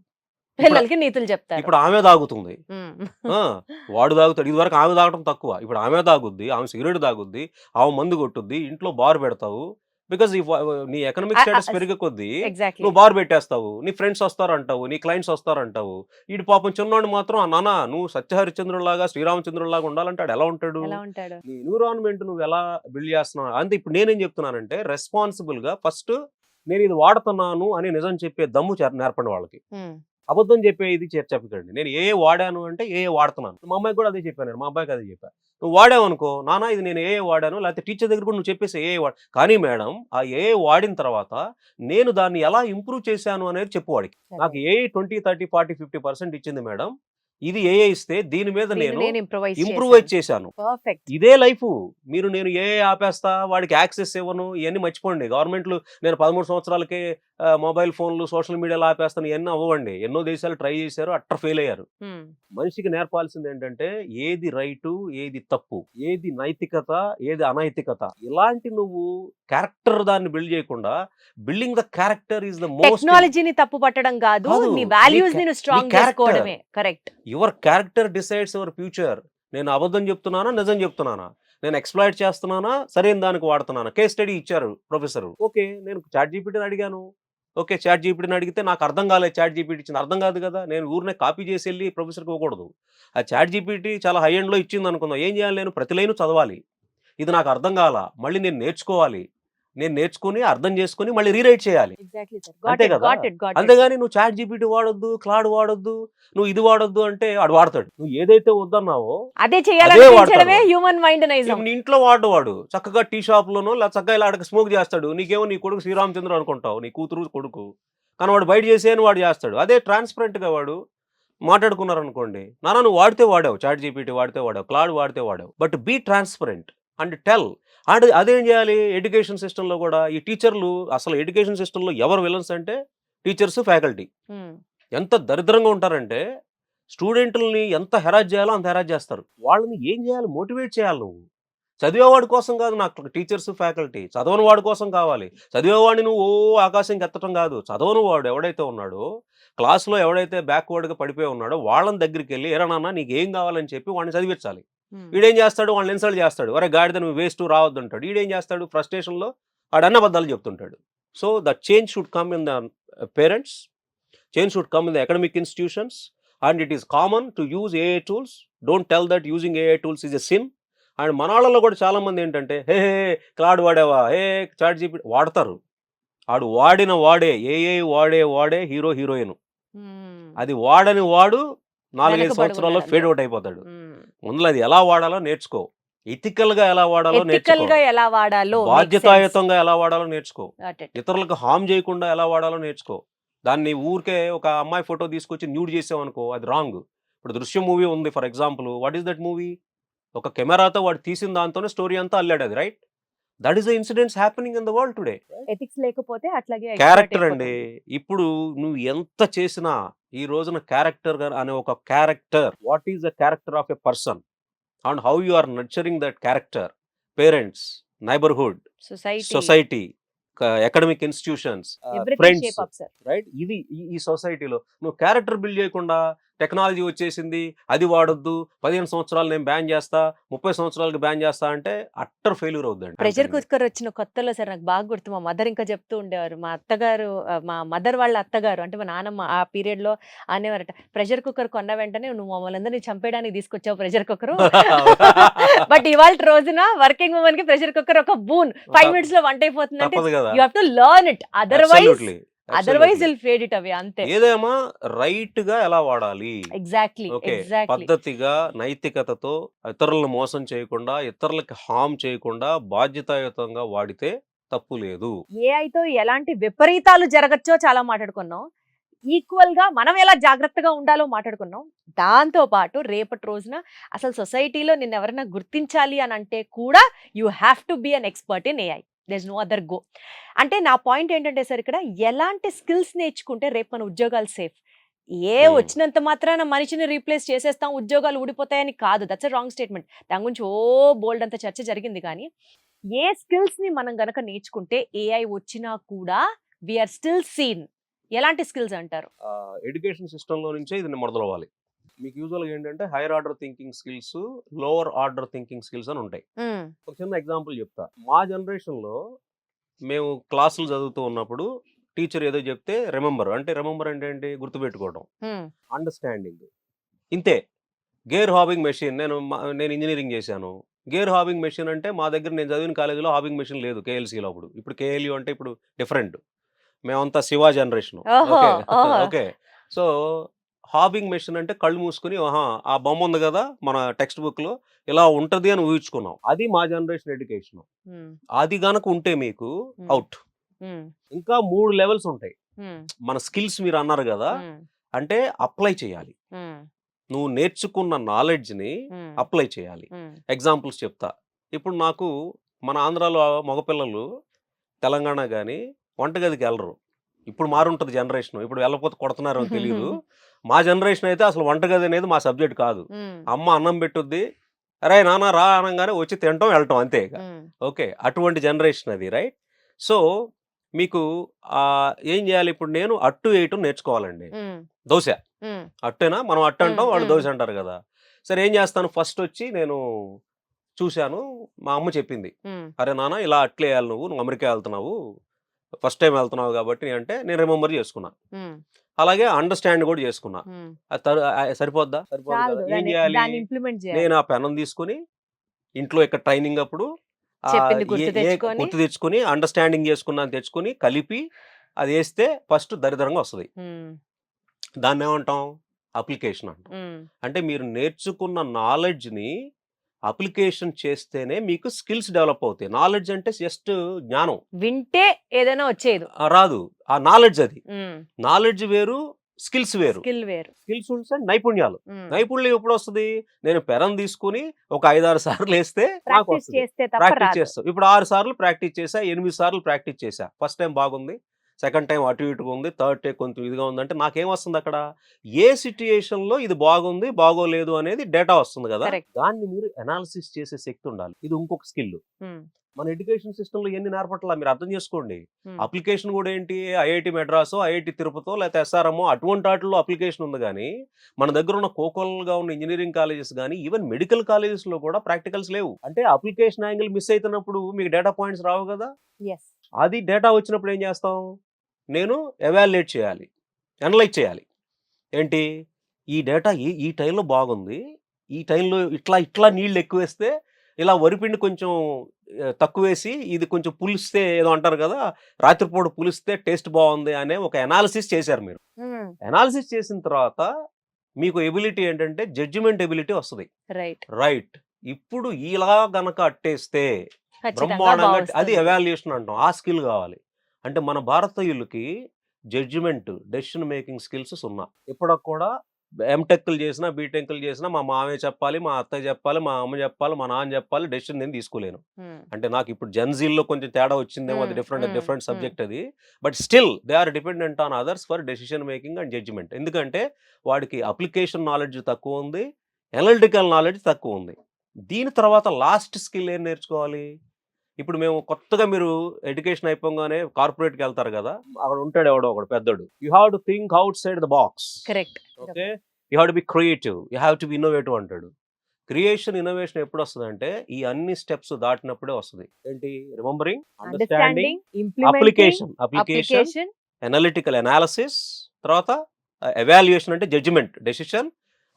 ఇప్పుడు పిల్లలకి నీతులు చెప్తారు. ఇప్పుడు ఆమె తాగుతుంది. ఉమ్. ఆ! వాడు తాగుతాడు. ఇదివరకు ఆమె తాగటం తక్కువ. ఇప్పుడు ఆమె తాగుద్ది. ఆమె సిగరెట్ తాగుద్ది. ఆమె మందు కొట్టుద్ది. ఇంట్లో బార్ పెడతావు. బికాజ్ నీ ఎకనామిక్ స్టేటస్ పెరిగే కొద్దీ ఎగ్జాక్ట్లీ. నువ్వు బార్ పెట్టేస్తావు. నీ ఫ్రెండ్స్ వస్తారంటావు. నీ క్లయింట్స్ వస్తారంటావు. ఈడు పాపం చిన్నోడు మాత్రం నాన్న నువ్వు సత్యహరిశ్చంద్రుడిలాగా శ్రీరామచంద్రుడిలాగా ఉండాలంటే ఆడు ఎలా ఉంటాడు? ఎలా ఉంటాడు? నీ ఎన్విరాన్మెంట్ నువ్వు ఎలా బిల్డ్ చేస్తున్నావు అంటే ఇప్పుడు నేనేం చెప్తున్నానంటే రెస్పాన్సిబుల్గా ఫస్ట్ నేను ఇది వాడుతున్నాను అని నిజం చెప్పే దమ్ము నేర్పండి వాళ్ళకి. ఉమ్. అబద్ధం చెప్పే ఇది చెప్పకండి. నేను ఏ వాడాను అంటే ఏ వాడుతున్నాను. మా అమ్మాయికి కూడా అదే చెప్పాను నేను. మా అబ్బాయికి అదే చెప్పాను. నువ్వు వాడావు అనుకో నాన్న ఇది నేను ఏ వాడాను లేకపోతే టీచర్ దగ్గర కూడా నువ్వు చెప్పేసి ఏ వాడు కానీ మేడం ఆ ఏ వాడిన తర్వాత నేను దాన్ని ఎలా ఇంప్రూవ్ చేశాను అనేది చెప్పు వాడికి. నాకు ఏ 20, 30, 40, 50% ఇచ్చింది మేడం. ఇది ఏ ఇస్తే దీని మీద నేను నేను ఇంప్రూవైజ్ చేశాను. పర్ఫెక్ట్. ఇదే లైఫ్. మీరు నేను ఏ ఆపేస్తా వాడికి యాక్సెస్ ఇవ్వను ఇవన్నీ మర్చిపోండి. గవర్నమెంట్లు నేను 13 సంవత్సరాలకే మొబైల్ ఫోన్లు సోషల్ మీడియాలో ఆపేస్తాను ఇవన్నీ అవ్వండి. ఎన్నో దేశాలు ట్రై చేశారు అట్టర్ ఫెయిల్ అయ్యారు. మనిషికి నేర్పాల్సింది ఏంటంటే ఏది రైటు ఏది తప్పు ఏది నైతికత ఏది అనైతికత ఇలాంటి నువ్వు క్యారెక్టర్ దాన్ని బిల్డ్ చేయకుండా building the character is the most టెక్నాలజీని తప్పు పట్టడం కాదు, కాదు. నీ వాల్యూస్ నీ ని స్ట్రాంగ్ character. చేసుకోవడమే. Correct. Your character decides your future. నేను అబద్ధం చెప్తున్నానా నిజం చెప్తున్నానా నేను ఎక్స్‌ప్లాయిట్ చేస్తున్నానా సరైన దానికి వాడుతున్నానా కేస్ స్టడీ ఇచ్చారు ప్రొఫెసర్. ఓకే నేను చాట్ జీపీటీని అడిగాను. ఓకే చాట్ జీపీటీని అడిగితే నాకు అర్థం కాలేదు చాట్ జీపీటీ ఇచ్చింది అర్థం కాదు కదా నేను ఊరినే కాపీ చేసి వెళ్ళి ప్రొఫెసర్కి ఇవ్వకూడదు. ఆ చాట్ జీపీటీ చాలా హై ఎండ్లో ఇచ్చింది అనుకుందాం ఏం చేయాలి నేను ప్రతి లైను చదవాలి. ఇది నాకు అర్థం కాల మళ్ళీ నేను నేర్చుకోవాలి. నేను నేర్చుకుని అర్థం చేసుకుని మళ్ళీ రీరైట్ చేయాలి. Exactly sir. అంతే గాట్ ఇట్, కదా గాట్ ఇట్, గాట్ ఇట్. అంతేగాని నువ్వు చాట్ జీపీటీ వాడొద్దు క్లాడ్ వాడొద్దు నువ్వు ఇది వాడొద్దు అంటే వాడు వాడతాడు. నువ్వు ఏదైతే వద్దన్నావో అదే చేయాలనిపించడమే వాడతారు. హ్యూమన్ మైండ్ నైజం. ఇప్పుడు నీ ఇంట్లో వాడు చక్కగా టీ షాప్ లోనో లేదా చక్కగా ఇలా అడగ స్మోక్ చేస్తాడు. నీకేమో నీ కొడుకు శ్రీరామచంద్ర అనుకుంటావు నీ కూతురు కొడుకు కానీ వాడు బయట చేసేయని వాడు చేస్తాడు. అదే ట్రాన్స్పరెంట్ గా వాడు మాట్లాడుకున్నారు అనుకోండి నాన్న నువ్వు వాడితే వాడావు చాట్ జీపీటీ వాడితే వాడావు క్లాడ్ వాడితే వాడావు but be transparent and tell. And అదేం చేయాలి ఎడ్యుకేషన్ సిస్టంలో కూడా ఈ టీచర్లు అసలు ఎడ్యుకేషన్ సిస్టంలో ఎవరు విలన్స్ అంటే టీచర్స్ ఫ్యాకల్టీ. ఎంత దరిద్రంగా ఉంటారంటే స్టూడెంట్లని ఎంత హెరాజ్ చేయాలో అంత హెరాజ్ చేస్తారు. వాళ్ళని ఏం చేయాలి మోటివేట్ చేయాలి నువ్వు. చదివేవాడి కోసం కాదు నాకు టీచర్స్ ఫ్యాకల్టీ చదవని వాడి కోసం కావాలి. చదివేవాడిని నువ్వు ఆకాశంకి ఎత్తటం కాదు. చదవని వాడు ఎవడైతే ఉన్నాడో క్లాస్లో ఎవడైతే బ్యాక్వర్డ్గా పడిపోయి ఉన్నాడో వాళ్ళని దగ్గరికి వెళ్ళి ఎరా నాన్న నీకు ఏం కావాలని చెప్పి వాడిని చదివించాలి. ఈడేం చేస్తాడు వాళ్ళని ఇన్సల్ట్ చేస్తాడు. అరే గాడిద నువ్వు వేస్ట్ రావద్దు అంటాడు. ఈడేం చేస్తాడు ఫ్రస్ట్రేషన్లో ఆడన్న అబద్ధాలు చెప్తుంటాడు. So the change should come in the parents, change should come in the academic institutions and it is common to use AI tools. Don't tell that using AI tools is a sin. And మనాళ్ళలో కూడా చాలా మంది ఏంటంటే hey Claude వాడేవా chat GPT వాడతారు. ఆడు వాడిన వాడే ఏఐ వాడే హీరో హీరోయిన్. అది వాడని వాడు 4-5 సంవత్సరాల్లో ఫేడ్ అవుట్ అయిపోతాడు. ముందు అది ఎలా వాడాలో నేర్చుకో. ఎథికల్ గా ఎలా వాడాలో ఎథికల్ నేర్చుకో. గా ఎలా వాడాలో, బాధ్యతాయుతంగా ఎలా వాడాలో నేర్చుకో. Got it. ఇతరులకు హామ్ చేయకుండా ఎలా వాడాలో నేర్చుకో. దాన్ని ఊరికే ఒక అమ్మాయి ఫోటో తీసుకొచ్చి న్యూడ్ చేసావనుకో అది రాంగ్. ఇప్పుడు దృశ్యం మూవీ ఉంది for example. What is that movie? ఒక కెమెరాతో వాడు తీసిన దాంతోనే స్టోరీ అంతా అల్లాడు అది right. That is the incidents happening in the world today. Ethics లేకపోతే అట్లాగే క్యారెక్టర్ అండి. ఇప్పుడు నువ్వు ఎంత చేసినా ఈ రోజున క్యారెక్టర్ అనే ఒక character what is the character of a person and how you are nurturing that character. Parents, neighbourhood, society, academic institutions, friends right. ఇది ఈ సొసైటీలో నువ్వు క్యారెక్టర్ బిల్డ్ చేయకుండా టెక్నాలజీ వచ్చేసింది, అది వాడొద్దు, 15 సంవత్సరాలు నేను బ్యాన్ చేస్తా, 30 సంవత్సరాలకి బ్యాన్ చేస్తా అంటే అట్టర్ ఫెయిల్యూర్ అవుద్దండి. ప్రెషర్ కుక్కర్ వచ్చిన కొత్తలో సార్ నాకు బాగా గుర్తు. మా మదర్ ఇంకా చెప్తూ ఉండేవారు. మా అత్తగారు మా మదర్ వాళ్ళ అత్తగారు అంటే మా నాన్నమ్మ ఆ పీరియడ్ లో అనేవారట, ప్రెషర్ కుక్కర్ కొన్న వెంటనే నువ్వు మమ్మల్ని అందరినీ చంపేయడానికి తీసుకొచ్చావు ప్రెషర్ కుక్కర్. బట్ ఇవాళ రోజున వర్కింగ్ ఉమెన్ కి ప్రెషర్ కుక్కర్ ఒక బూన్. 5 minutes లో వంట అయిపోతుంది అంటే తప్పదు కదా. You have to learn it, otherwise Absolutely. Will fade it away. అంతే. ఏదేమో రైట్ గా ఎలా వాడాలి, ఎగ్జాక్ట్లీ ఓకే, ఎగ్జాక్ట్లీ. పద్ధతిగా నైతికతతో ఇతరులను మోసం చేయకుండా, ఇతరులకి హామ్ చేయకుండా బాధ్యతాయుతంగా వాడితే తప్పు లేదు. ఏఐతో ఎలాంటి విపరీతాలు జరగచ్చో చాలా మాట్లాడుకున్నాం. ఈక్వల్ గా మనం ఎలా జాగ్రత్తగా ఉండాలో మాట్లాడుకున్నాం. దాంతో పాటు రేపటి రోజున అసలు సొసైటీలో నిన్ను ఎవరైనా గుర్తించాలి అని అంటే కూడా you have to be an expert in AI. There is no other go. అంటే నా పాయింట్ ఏంటంటే సార్, ఇక్కడ ఎలాంటి స్కిల్స్ నేర్చుకుంటే రేపు మన ఉద్యోగాలు సేఫ్. వచ్చినంత మాత్రాన మనిషిని రీప్లేస్ చేసేస్తాం, ఉద్యోగాలు ఊడిపోతాయని కాదు. That's a wrong statement. దాని గురించి బోల్డ్ అంత చర్చ జరిగింది. కానీ ఏ స్కిల్స్ ని మనం గనక నేర్చుకుంటే ఏఐ వచ్చినా కూడా వీఆర్ స్టిల్ సీన్. ఎలాంటి స్కిల్స్ అంటారు? ఎడ్యుకేషన్ సిస్టమ్ లో నుంచే ఇది మొదలవ్వాలి. మీకు యూజువల్గా ఏంటంటే hire order thinking skills, lower order thinking skills అని ఉంటాయి. ఒక చిన్న ఎగ్జాంపుల్ చెప్తా. మా జనరేషన్ లో మేము క్లాసులు చదువుతూ ఉన్నప్పుడు టీచర్ ఏదో చెప్తే రిమెంబర్ అంటే ఏంటి, గుర్తుపెట్టుకోవడం, అండర్స్టాండింగ్, ఇంతే. గేర్ హాబింగ్ మెషిన్, నేను ఇంజనీరింగ్ చేశాను. గేర్ హాబింగ్ మెషిన్ అంటే మా దగ్గర నేను చదివిన కాలేజీలో హాబింగ్ మెషిన్ లేదు, కేఎల్సీలో. ఇప్పుడు కేఎల్యూ అంటే ఇప్పుడు డిఫరెంట్. మేమంతా Shiva generation. Okay okay. So hobbing machine అంటే కళ్ళు మూసుకుని ఆ బొమ్మ ఉంది కదా మన టెక్స్ట్ బుక్ లో, ఇలా ఉంటది అని ఊహించుకున్నాం. అది మా జనరేషన్ ఎడ్యుకేషన్. అది గనక ఉంటే మీకు అవుట్. ఇంకా 3 లెవెల్స్ ఉంటాయి మన స్కిల్స్. మీరు అన్నారు కదా, అంటే అప్లై చేయాలి. నువ్వు నేర్చుకున్న నాలెడ్జ్ ని అప్లై చేయాలి. ఎగ్జాంపుల్స్ చెప్తా. ఇప్పుడు నాకు మన ఆంధ్రాలో మగపిల్లలు తెలంగాణ కానీ వంటగదికి వెళ్ళరు. ఇప్పుడు మారుంటది జనరేషన్, ఇప్పుడు వెళ్ళకపోతే కొడుతున్నారు అని తెలియదు. మా జనరేషన్ అయితే అసలు వంటగది అనేది మా సబ్జెక్ట్ కాదు. అమ్మ అన్నం పెట్టుద్ది, అరే నాన్న రా అనగానే వచ్చి తినటం వెళ్ళటం అంతే. ఓకే, అటువంటి జనరేషన్ అది, రైట్? సో మీకు ఏం చేయాలి? ఇప్పుడు నేను అట్టు వేయటం నేర్చుకోవాలండి. దోశ అట్టేనా, మనం అట్టు అంటాం, వాళ్ళు దోశ అంటారు కదా. సరే ఏం చేస్తాను, ఫస్ట్ వచ్చి నేను చూశాను, మా అమ్మ చెప్పింది, అరే నాన్న ఇలా అట్లే వేయాలి, నువ్వు అమెరికా వెళ్తున్నావు, ఫస్ట్ టైం వెళ్తున్నావు కాబట్టి అంటే నేను రిమెంబర్ చేసుకున్నా. అలాగే అండర్స్టాండ్ కూడా చేసుకున్నా. సరిపోద్దా? సరిపోద్దా? ఏం చేయాలి? నేను ఆ పెనం తీసుకుని ఇంట్లో ఇక్కడ ట్రైనింగ్ అప్పుడు గుర్తు తెచ్చుకుని అండర్స్టాండింగ్ చేసుకున్నాను, తెచ్చుకుని కలిపి అది వేస్తే ఫస్ట్ దరిద్రంగా వస్తుంది. దాన్ని ఏమంటాం? అప్లికేషన్ అంటాం. అంటే మీరు నేర్చుకున్న నాలెడ్జ్ ని అప్లికేషన్ చేస్తేనే మీకు స్కిల్స్ డెవలప్ అవుతాయి. నాలెడ్జ్ అంటే జస్ట్ జ్ఞానం, వింటే ఏదైనా వచ్చేది రాదు. ఆ నాలెడ్జ్ అది నాలెడ్జ్ వేరు, స్కిల్స్ వేరు. స్కిల్స్ అంటే నైపుణ్యాలు. నైపుణ్యం ఎప్పుడు వస్తుంది? నేను పెరం తీసుకుని ఒక 5-6 సార్లు వేస్తే ప్రాక్టీస్ చేస్తాం. ఇప్పుడు 6 సార్లు ప్రాక్టీస్ చేసా, 8 సార్లు ప్రాక్టీస్ చేసా. ఫస్ట్ టైం బాగుంది, సెకండ్ టైం అటు ఇటుగా ఉంది, థర్డ్ టైం కొంచెం ఇదిగా ఉంది. అంటే నాకేం వస్తుంది అక్కడ? ఏ సిచ్యుయేషన్ లో ఇది బాగుంది బాగోలేదు అనేది డేటా వస్తుంది కదా. దాన్ని మీరు అనాలిసిస్ చేసే శక్తి ఉండాలి. ఇది ఇంకొక స్కిల్. మన ఎడ్యుకేషన్ సిస్టమ్ లో ఎన్ని నేర్పట్లా మీరు అర్థం చేసుకోండి. అప్లికేషన్ కూడా ఏంటి? ఐఐటి మెడ్రాసో, ఐఐటి తిరుపతో, లేకపోతే ఎస్ఆర్ఎంఓ అటువంటి వాటిల్లో అప్లికేషన్ ఉంది. కానీ మన దగ్గర ఉన్న కోకోల్గా ఉన్న ఇంజనీరింగ్ కాలేజెస్ కానీ ఈవెన్ మెడికల్ కాలేజెస్ లో కూడా ప్రాక్టికల్స్ లేవు. అంటే అప్లికేషన్ యాంగిల్ మిస్ అవుతున్నప్పుడు మీకు డేటా పాయింట్స్ రావు కదా. అది డేటా వచ్చినప్పుడు ఏం చేస్తాం? నేను ఎవాల్యుయేట్ చేయాలి, అనలైజ్ చేయాలి. ఏంటి? ఈ డేటా ఈ టైంలో బాగుంది, ఈ టైంలో ఇట్లా నీళ్ళు ఎక్కువ వేస్తే, ఇలా వరిపిండి కొంచెం తక్కువ వేసి ఇది కొంచెం పులిస్తే, ఏదో అంటారు కదా, రాత్రిపూట పులిస్తే టేస్ట్ బాగుంది అనే ఒక అనాలిసిస్ చేశారు మీరు. అనాలిసిస్ చేసిన తర్వాత మీకు ఎబిలిటీ ఏంటంటే జడ్జిమెంట్ ఎబిలిటీ వస్తుంది. రైట్, ఇప్పుడు ఇలా గనక అట్టేస్తే బ్రహ్మాండంగా, అది ఎవాల్యుయేషన్ అంటాం. ఆ స్కిల్ కావాలి. అంటే మన భారతీయులకి జడ్జిమెంట్, డెసిషన్ మేకింగ్ స్కిల్స్ సున్నా. ఇప్పటికి కూడా ఎంటెక్లు చేసినా, బీటెక్లు చేసినా మా మామయ్య చెప్పాలి, మా అత్తయ్య చెప్పాలి, మా అమ్మ చెప్పాలి, మా నాన్న చెప్పాలి, డెసిషన్ నేను తీసుకోలేను. అంటే నాకు ఇప్పుడు జెన్జీల్లో కొంచెం తేడా వచ్చిందేమో, అది డిఫరెంట్ సబ్జెక్ట్ అది. But still they are dependent on others for decision making and judgement. ఎందుకంటే వాడికి అప్లికేషన్ నాలెడ్జ్ తక్కువ ఉంది, అనలిటికల్ నాలెడ్జ్ తక్కువ ఉంది. దీని తర్వాత లాస్ట్ స్కిల్ ఏం నేర్చుకోవాలి? ఇప్పుడు మేము కొత్తగా, మీరు ఎడ్యుకేషన్ అయిపోగానే కార్పొరేట్కి వెళ్తారు కదా, అక్కడ ఉంటాడు ఎవడో ఒకడు పెద్దడు, you have to think outside the box. Correct. Okay, you have to be creative, you have to be innovative అంటాడు. క్రియేషన్ ఇన్నోవేషన్ ఎప్పుడు వస్తుందంటే ఈ అన్ని స్టెప్స్ దాటినప్పుడే వస్తుంది. ఏంటి? Remembering, understanding, understanding, application, application, analytical analysis, తర్వాత ఎవాల్యుయేషన్ అంటే జడ్జిమెంట్, డెసిషన్.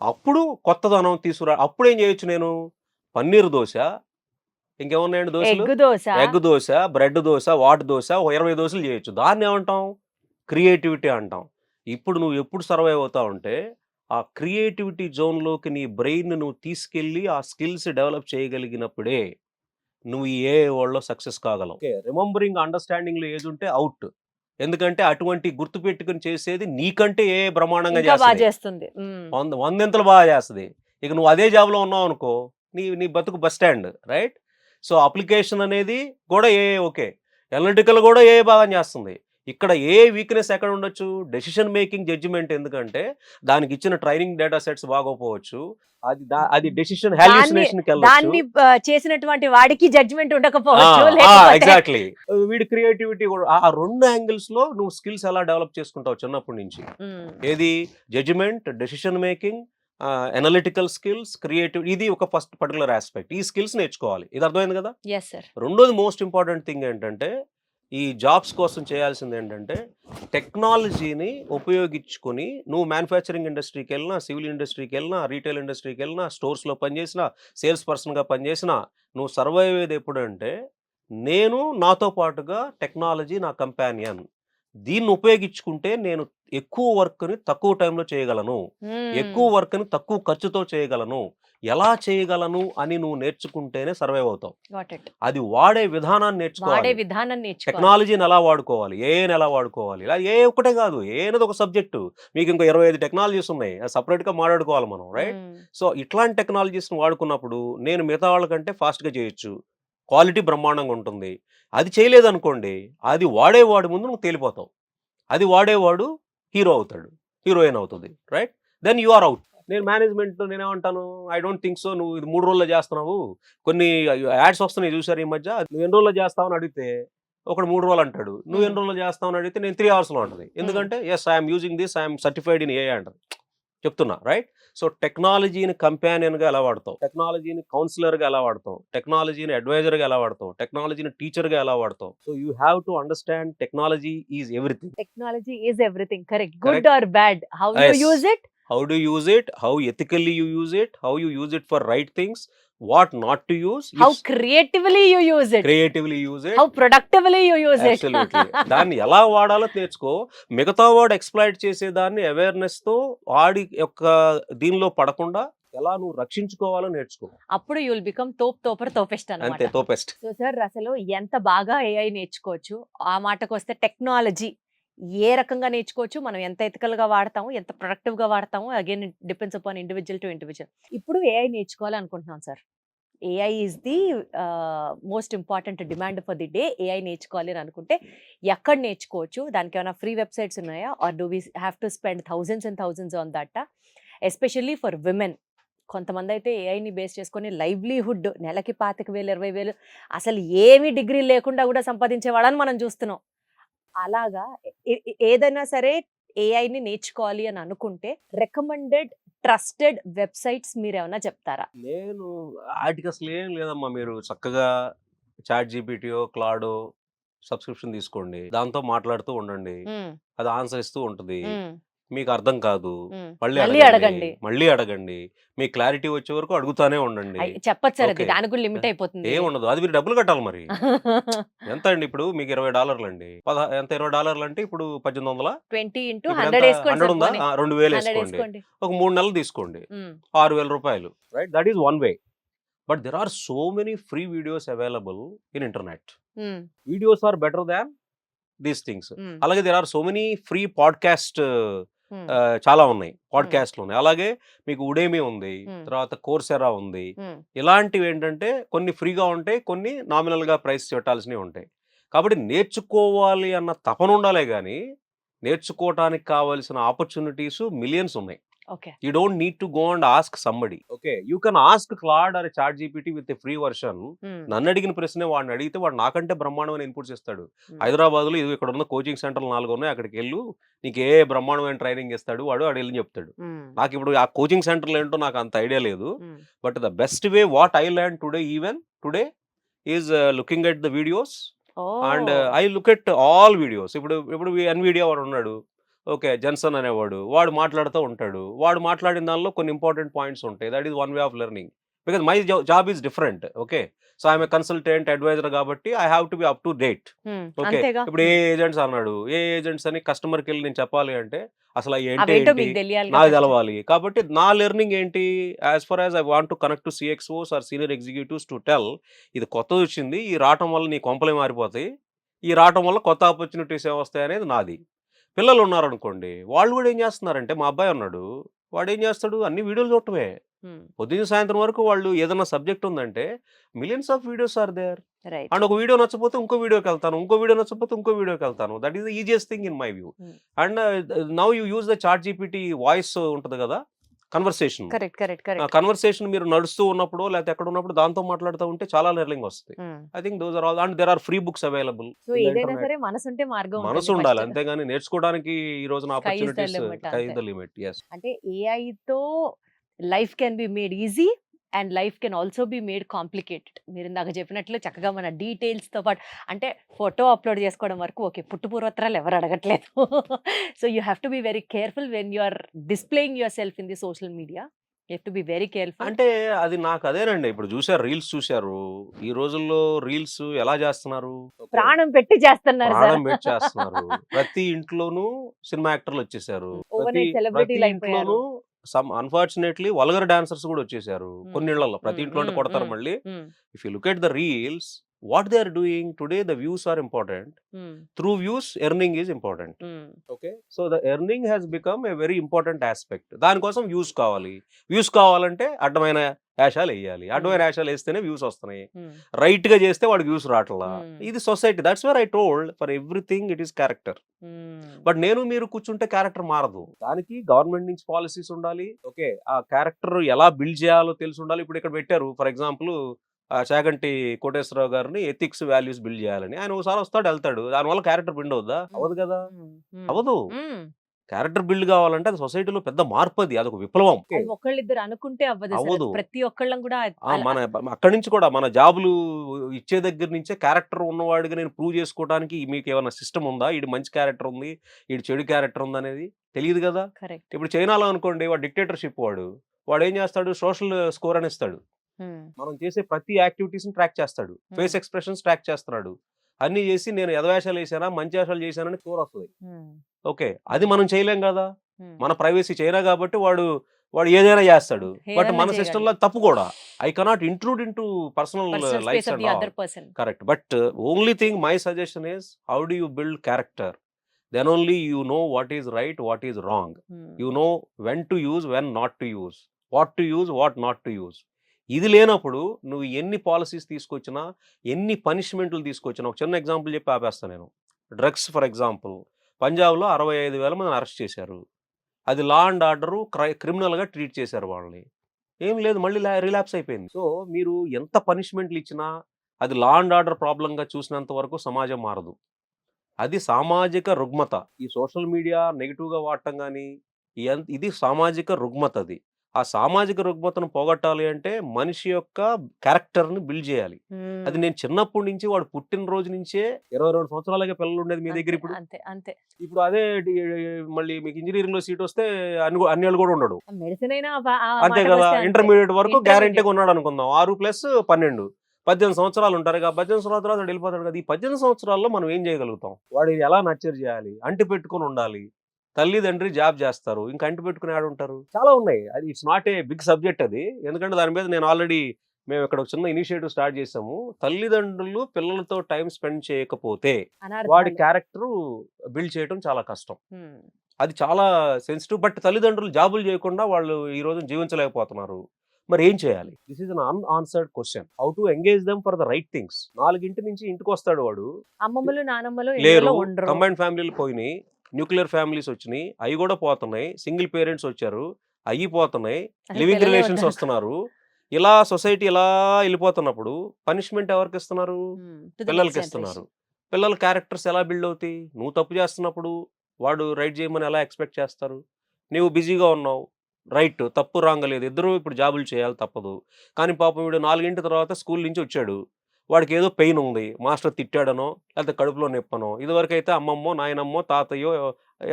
అప్పుడు కొత్తదనం తీసుకురా. అప్పుడు ఏం చేయొచ్చు నేను? పన్నీర్ దోశ, ఇంకేమున్నాయండి దోశలు? Egg dosa, egg dosa, bread dosa, what dosa, 20 దోశలు చేయొచ్చు. దాన్ని ఏమంటాం? క్రియేటివిటీ అంటాం. ఇప్పుడు నువ్వు ఎప్పుడు సర్వైవ్ అవుతావు అంటే ఆ క్రియేటివిటీ జోన్లోకి నీ బ్రెయిన్ నువ్వు తీసుకెళ్ళి ఆ స్కిల్స్ డెవలప్ చేయగలిగినప్పుడే నువ్వు ఏ వరల్డ్లో సక్సెస్ కాగలవు. రిమెంబరింగ్, అండర్స్టాండింగ్లో ఏది ఉంటే అవుట్. ఎందుకంటే అటువంటి గుర్తు పెట్టుకుని చేసేది నీకంటే ఏ బ్రహ్మాండంగా ఇంకా బాగా చేస్తుంది, చేస్తుంది. వందెంతలు బాగా చేస్తుంది. ఇక నువ్వు అదే జాబ్లో ఉన్నావు అనుకో, నీ నీ బతుకు bus stand, right? So application అనేది కూడా ఏ ఓకే, అనలిటికల్ కూడా ఏ బాగా చేస్తుంది. ఇక్కడ ఏ వీక్నెస్ ఎక్కడ ఉండొచ్చు? Decision making, judgement. ఎందుకంటే దానికి ఇచ్చిన ట్రైనింగ్ డేటా సెట్స్ బాగోపోవచ్చు, అది డెసిషన్ హాల్యూసినేషన్ కి దాన్ని చేసినటువంటి వాడికి జడ్జిమెంట్ ఉండకపోవచ్చు. ఎగ్జాక్ట్లీ. వీడి క్రియేటివిటీ కూడా ఆ రెండు యాంగిల్స్ లో నువ్వు స్కిల్స్ ఎలా డెవలప్ చేసుకుంటావు చిన్నప్పటి నుంచి. ఏది? Judgement, decision making, analytical skills, creative. ఇది ఒక ఫస్ట్ పర్టికులర్ ఆస్పెక్ట్. ఈ స్కిల్స్ నేర్చుకోవాలి. ఇది అర్థమైంది కదా? Yes sir. రెండోది మోస్ట్ ఇంపార్టెంట్ థింగ్ ఏంటంటే ఈ జాబ్స్ కోసం చేయాల్సింది ఏంటంటే టెక్నాలజీని ఉపయోగించుకొని నువ్వు మ్యానుఫ్యాక్చరింగ్ ఇండస్ట్రీకి వెళ్ళినా, సివిల్ ఇండస్ట్రీకి వెళ్ళినా, రీటైల్ ఇండస్ట్రీకి వెళ్ళినా, స్టోర్స్లో పనిచేసినా, సేల్స్ పర్సన్గా పనిచేసినా నువ్వు సర్వైవ్ అయ్యేది ఎప్పుడంటే నేను నాతో పాటుగా టెక్నాలజీ నా కంపానియన్, దీన్ని ఉపయోగించుకుంటే నేను ఎక్కువ వర్క్ని తక్కువ టైంలో చేయగలను, ఎక్కువ వర్క్ని తక్కువ ఖర్చుతో చేయగలను, ఎలా చేయగలను అని నువ్వు నేర్చుకుంటేనే సర్వైవ్ అవుతావు. అది వాడే విధానాన్ని నేర్చుకోవాలి. టెక్నాలజీని ఎలా వాడుకోవాలి, ఏఐని ఎలా వాడుకోవాలి. ఇలా ఏ ఒక్కటే కాదు, ఏ అనేది ఒక సబ్జెక్టు. మీకు ఇంకా 25 టెక్నాలజీస్ ఉన్నాయి, సపరేట్గా మాట్లాడుకోవాలి మనం, రైట్? సో ఇట్లాంటి టెక్నాలజీస్ని వాడుకున్నప్పుడు నేను మిగతా వాళ్ళకంటే ఫాస్ట్గా చేయొచ్చు, క్వాలిటీ బ్రహ్మాండంగా ఉంటుంది. అది చేయలేదనుకోండి, అది వాడేవాడు ముందు నువ్వు తేలిపోతావు, అది వాడేవాడు హీరో అవుతాడు, హీరోయిన్ అవుతుంది, right? Then you are out. నేను మేనేజ్మెంట్ నేనేమంటాను, ఐ డోంట్ థింక్ సో, నువ్వు ఇది 3 రోజుల్లో చేస్తున్నావు. కొన్ని యాడ్స్ వస్తున్నాయి చూసారు ఈ మధ్య, నువ్వు ఎన్ని రోజుల్లో చేస్తావని అడిగితే ఒకడు 3 రోజులు అంటాడు, నువ్వు ఎన్ని రోజుల్లో చేస్తావని అడిగితే నేను 3 అవర్స్లో ఉంటుంది. ఎందుకంటే yes I'm using this, I'm certified in AI అంటారు, చెప్తున్నా, రైట్? సో టెక్నాలజీని కంపానియన్గా ఎలా వాడతావు, టెక్నాలజీని కౌన్సిలర్గా ఎలా వాడతావు, టెక్నాలజీని అడ్వైజర్గా ఎలా వాడతావు, టెక్నాలజీని టీచర్గా ఎలా వాడతావు. So you have to understand technology is everything. Technology is everything, correct. Good or bad, how you use it, how do you use it, how ethically you use it, how you use it for right things, what not to use, how creatively you use it, how productively you use it. Absolutely. దాన్ని ఎలా వాడాలో నేర్చుకో. మిగతా వాడు exploit చేసేదాన్ని awareness తో వాడి యొక్క దీనిలో పడకుండా ఎలా నువ్వు రక్షించుకోవాలో నేర్చుకో. అప్పుడు యు విల్ బికమ్ తోపెస్ట్ అన్నమాట. అంతే, తోపెస్ట్. సో సార్, అసలు ఎంత బాగా ఏఐ నేర్చుకోవచ్చు, ఆ మాటకు వస్తే టెక్నాలజీ ఏ రకంగా నేర్చుకోవచ్చు, మనం ఎంత ఎథికల్గా వాడతాము, ఎంత ప్రొడక్టివ్గా వాడతాము, again it depends upon individual to individual. ఇప్పుడు ఏఐ నేర్చుకోవాలి అనుకుంటున్నాం sir. AI is the most important demand for the day. AI నేర్చుకోవాలి అని అనుకుంటే ఎక్కడ నేర్చుకోవచ్చు? దానికి ఏమైనా ఫ్రీ వెబ్సైట్స్ ఉన్నాయా, are do we have to spend thousands and thousands on that, especially for women? కొంతమంది అయితే ఏఐని బేస్ చేసుకొని లైవ్లీహుడ్ నెలకి 25,000 20,000 అసలు ఏమీ డిగ్రీ లేకుండా కూడా సంపాదించే వాళ్ళని మనం చూస్తున్నాం. అలాగా ఏదైనా సరే ఏఐని నేర్చుకోవాలి అని అనుకుంటే రికమెండెడ్ ట్రస్టెడ్ వెబ్సైట్స్ మీరు ఏమైనా చెప్తారా? నేను వాటికి అసలు ఏం లేదమ్మా, మీరు చక్కగా చాట్ జీపీటీయో క్లాడో సబ్స్క్రిప్షన్ తీసుకోండి, దాంతో మాట్లాడుతూ ఉండండి, అది ఆన్సర్ ఇస్తూ ఉంటుంది. మీకు అర్థం కాదు, మళ్ళీ అడగండి, మీ క్లారిటీ వచ్చే వరకు అడుగుతానే ఉండండి. చెప్పచ్చు సార్, దాని కూడా లిమిట్ అయిపోతుంది. ఏముండదు, అది మీరు డబ్బులు కట్టాలి. మరి ఎంత అండి ఇప్పుడు మీకు $20 అండి, ఎంత $20 అంటే ఇప్పుడు 1800, 20 into 100 ఉందా, 2000 వేసుకోండి, ఒక 3 నెలలు తీసుకోండి, $6,000, right? That is one way. But there are so many free videos available in internet. Videos are better than these things. అలాగే there are so many free podcast చాలా ఉన్నాయి, పాడ్కాస్ట్లు ఉన్నాయి. అలాగే మీకు ఉడేమి ఉంది, తర్వాత కోర్సెరా ఉంది. ఇలాంటివి ఏంటంటే కొన్ని ఫ్రీగా ఉంటాయి, కొన్ని నామినల్ గా ప్రైస్ పెట్టాల్సినవి ఉంటాయి. కాబట్టి నేర్చుకోవాలి అన్న తపన ఉండాలే కానీ నేర్చుకోవటానికి కావాల్సిన ఆపర్చునిటీస్ మిలియన్స్ ఉన్నాయి. Okay. You don't need to go and ask somebody. Okay, you can ask Claude or ChatGPT with a free version. నన్ను అడిగిన ప్రశ్నే వాడిని అడిగితే వాడు నాకంటే బ్రహ్మాండమైన ఇన్పుట్స్ ఇస్తాడు. హైదరాబాద్లో ఇది ఇక్కడ ఉన్న కోచింగ్ సెంటర్లు 4 ఉన్నాయి, అక్కడికి వెళ్ళు, నీకు ఏ బ్రహ్మాండమైన ట్రైనింగ్ ఇస్తాడు వాడు వెళ్ళి చెప్తాడు. నాకు ఇప్పుడు ఆ కోచింగ్ సెంటర్లు ఏంటో నాకు అంత ఐడియా లేదు. But the best way what I learn today is looking at the videos and I look at all videos. ఇప్పుడు ఎన్విడియా వాడు ఉన్నాడు, ఓకే, జెన్సన్ అనేవాడు, వాడు మాట్లాడుతూ ఉంటాడు. వాడు మాట్లాడిన దానిలో కొన్ని ఇంపార్టెంట్ పాయింట్స్ ఉంటాయి. That is one way of learning because my job is different. Okay, so I'm a consultant adviser కాబట్టి I have to be up to date. Okay, ఇప్పుడు ఏ ఏజెంట్స్ అన్నాడు, ఏ ఏజెంట్స్ అని కస్టమర్కి వెళ్ళి నేను చెప్పాలి అంటే అసలు ఏంటి నాకు తెలవాలి. కాబట్టి నా లెర్నింగ్ ఏంటి, as far as I want to connect to CXOs or senior executives to tell, ఇది కొత్తది వచ్చింది, ఈ రావటం వల్ల నీ కొంపలే మారిపోతాయి, ఈ రావటం వల్ల కొత్త ఆపర్చునిటీస్ ఏమొస్తాయి అనేది నాది. పిల్లలు ఉన్నారనుకోండి, వాళ్ళు కూడా ఏం చేస్తున్నారంటే, మా అబ్బాయి ఉన్నాడు, వాడు ఏం చేస్తాడు, అన్ని వీడియోలు చూడటమే. పొద్దున్న సాయంత్రం వరకు వాళ్ళు ఏదైనా సబ్జెక్ట్ ఉందంటే millions of videos are there. And ఒక వీడియో నచ్చపోతే ఇంకో వీడియోకి వెళ్తాను, ఇంకో వీడియో నచ్చపోతే ఇంకో వీడియోకి వెళ్తాను. That is the easiest thing in my view. And now you use the ChatGPT voice ఉంటుంది కదా, కన్వర్సేషన్ మీరు నడుస్తూ ఉన్నప్పుడు లేకపోతే ఎక్కడ ఉన్నప్పుడు దాంతో మాట్లాడుతూ ఉంటే చాలా లెర్నింగ్ వస్తుంది. I think those are all and there are free books available. మనసు ఉండాలి, అంతేగాని నేర్చుకోవడానికి ఈ రోజున ఆపర్చునిటీస్ ద లిమిట్. yes, అంటే AI తో life can be made easy and life can also be made complicated. మీరు ఇందాక చెప్పినట్లు చక్కగా మన డీటెయిల్స్తో పాటు, అంటే ఫోటో అప్లోడ్ చేసుకోవడం వరకు ఓకే, పుట్టుపూర్వత్రాలు ఎవరు అడగట్లేదు. So you have to be very careful when you are displaying yourself in the social media. You have to be very careful. అంటే అది నాకు అదేనండి, ఇప్పుడు చూసారు, రీల్స్ చూశారు, ఈ రోజుల్లో రీల్స్ ఎలా చేస్తున్నారు, ప్రాణం పెట్టి చేస్తున్నారు, ప్రతి ఇంట్లోనూ సినిమా యాక్టర్లు వచ్చేసారు, సెలబ్రిటీ ఇంట్లోనూ అన్ఫార్చునేట్లీ వల్గర్ డాన్సర్స్ కూడా వచ్చేసారు కొన్ని ఇళ్లలో. ప్రతి ఇంట్లో కొడతారు మళ్ళీ. If you look at the reels, what they are doing today, the views are important. Through views earning is important. Okay, so the earning has become a very important aspect. దాని కోసం వ్యూస్ కావాలి. Views కావాలంటే అడ్డమైన యాషాలు వేయాలి, అడ్డమైన యాషాలు వేస్తేనే views వస్తున్నాయి. Right గా చేస్తే వాడికి వ్యూస్ రావట్లా. ఇది society. That's where I told, for everything it is character. But నేను మీరు కూర్చుంటే క్యారెక్టర్ మారదు. దానికి గవర్నమెంట్ నుంచి పాలసీస్ ఉండాలి. ఓకే, ఆ క్యారెక్టర్ ఎలా బిల్డ్ చేయాలో తెలిసి ఉండాలి. ఇప్పుడు ఇక్కడ పెట్టారు, ఫర్ ఎగ్జాంపుల్ చాగంటి కోటేశ్వరరావు గారిని ఎథిక్స్ వాల్యూస్ బిల్డ్ చేయాలని. ఆయన ఒకసారి వస్తాడు, వెళ్తాడు, దానివల్ల క్యారెక్టర్ బిల్డ్ అవుద్దా? అవ్వదు కదా, అవ్వదు. క్యారెక్టర్ బిల్డ్ కావాలంటే అది సొసైటీలో పెద్ద మార్పు, అది అదొక విప్లవం. ఒకళ్ళిద్దరు అనుకుంటే అవ్వదు, ప్రతి ఒక్కళ్ళం కూడా. మన అక్కడి నుంచి కూడా మన జాబులు ఇచ్చే దగ్గర నుంచే క్యారెక్టర్ ఉన్నవాడిగా నేను ప్రూవ్ చేసుకోవడానికి మీకు ఏమైనా సిస్టమ్ ఉందా, ఇది మంచి క్యారెక్టర్ ఉంది, ఇది చెడు క్యారెక్టర్ ఉంది అనేది తెలియదు కదా. ఇప్పుడు చైనాలో అనుకోండి, వాడు డిక్టేటర్షిప్, వాడు ఏం చేస్తాడు, సోషల్ స్కోర్ అని ఇస్తాడు. మనం చేసే ప్రతి యాక్టివిటీస్ ని ట్రాక్ చేస్తాడు, ఫేస్ ఎక్స్ప్రెషన్స్ ట్రాక్ చేస్తున్నాడు, అన్ని చేసి నేను ఎదవేషాలు వేసానా మంచి వేషాలు చేశానని స్కోర్ వస్తుంది. ఓకే, అది మనం చేయలేం కదా, మన ప్రైవసీ చైనా కాబట్టి వాడు ఏదైనా చేస్తాడు. బట్ మన సిస్టమ్ లో తప్పు కూడా. I cannot intrude into personal life and all. Correct. But only thing my suggestion is, how do you build character? Then only you know what is right, what is wrong. You know when to use, when not to use, what to use, what not to use. ఇది లేనప్పుడు నువ్వు ఎన్ని policies తీసుకొచ్చినా, ఎన్ని పనిష్మెంట్లు తీసుకొచ్చినా, ఒక చిన్న example చెప్పి ఆపేస్తాను నేను. డ్రగ్స్ ఫర్ ఎగ్జాంపుల్, పంజాబ్లో 65,000 మందిని అరెస్ట్ చేశారు. అది లా అండ్ ఆర్డరు క్రిమినల్గా ట్రీట్ చేశారు వాళ్ళని. ఏం లేదు, మళ్ళీ రిలాప్స్ అయిపోయింది. సో మీరు ఎంత పనిష్మెంట్లు ఇచ్చినా అది లా అండ్ ఆర్డర్ ప్రాబ్లంగా చూసినంత వరకు సమాజం మారదు. అది సామాజిక రుగ్మత. ఈ సోషల్ మీడియా నెగిటివ్గా వాడటం కానీ ఇది సామాజిక రుగ్మత. అది ఆ సామాజిక రుగ్మతను పోగొట్టాలి అంటే మనిషి యొక్క క్యారెక్టర్ని బిల్డ్ చేయాలి. అది నేను చిన్నప్పటి నుంచి, వాడు పుట్టినరోజు నుంచే 22 సంవత్సరాలకే పిల్లలు ఉండేది మీ దగ్గర. ఇప్పుడు అదే మళ్ళీ మీకు ఇంజనీరింగ్ లో సీట్ వస్తే అన్నేళ్ళు కూడా ఉండడు, అంతే కదా. ఇంటర్మీడియట్ వరకు గ్యారెంటీగా ఉన్నాడు అనుకుందాం, 6+12 18 సంవత్సరాలు ఉంటారు. 18 సంవత్సరాలు వెళ్ళిపోతాడు కదా. ఈ 18 సంవత్సరాల్లో మనం ఏం చేయగలుగుతాం? వాడు ఎలా నర్చర్ చేయాలి? అంటి పెట్టుకుని ఉండాలి. తల్లిదండ్రి జాబ్ చేస్తారు, ఇంకా అంటి పెట్టుకుని ఆడుంటారు. చాలా ఉన్నాయి. అది it's not a big subject అది. ఎందుకంటే దాని మీద నేను ఆల్రెడీ మేము ఇక్కడ ఒక చిన్న ఇనిషియేటివ్ స్టార్ట్ చేసాము. తల్లిదండ్రులు పిల్లలతో టైం స్పెండ్ చేయకపోతే వాడి క్యారెక్టర్ బిల్డ్ చేయడం చాలా కష్టం. అది చాలా సెన్సిటివ్. బట్ తల్లిదండ్రులు జాబులు చేయకుండా వాళ్ళు ఈ రోజు జీవించలేకపోతున్నారు. మరి ఏం చేయాలి? This is an unanswered question. How to engage them for the right things. 4 నుంచి ఇంటికి వస్తాడు వాడు, అమ్మమ్మలు నానమ్మలు లేరు, కంబైన్డ్ ఫ్యామిలీలు పోయినాయి, న్యూక్లియర్ ఫ్యామిలీస్ వచ్చినాయి, అవి కూడా పోతున్నాయి, సింగిల్ పేరెంట్స్ వచ్చారు, అయిపోతున్నాయి, అసలు లివింగ్ పిల్లలే రిలేషన్స్ వద్దనుకో. వస్తున్నారు, ఇలా సొసైటీ ఇలా వెళ్ళిపోతున్నప్పుడు పనిష్మెంట్ ఎవరికి ఇస్తున్నారు? To the పిల్లలకి next ఇస్తున్నారు. generation. పిల్లల క్యారెక్టర్స్ ఎలా బిల్డ్ అవుతాయి? నువ్వు తప్పు చేస్తున్నప్పుడు వాడు రైట్ చేయమని ఎలా ఎక్స్పెక్ట్ చేస్తారు? నువ్వు బిజీగా ఉన్నావు, రైట్, తప్పు రాంగ లేదు, ఇద్దరు ఇప్పుడు జాబులు చేయాలి తప్పదు. కానీ పాపం వీడు 4 తర్వాత స్కూల్ నుంచి వచ్చాడు, వాడికి ఏదో పెయిన్ ఉంది, మాస్టర్ తిట్టాడనో లేకపోతే కడుపులో నొప్పనో. ఇదివరకు అయితే అమ్మమ్మో నాయనమ్మో తాతయ్యో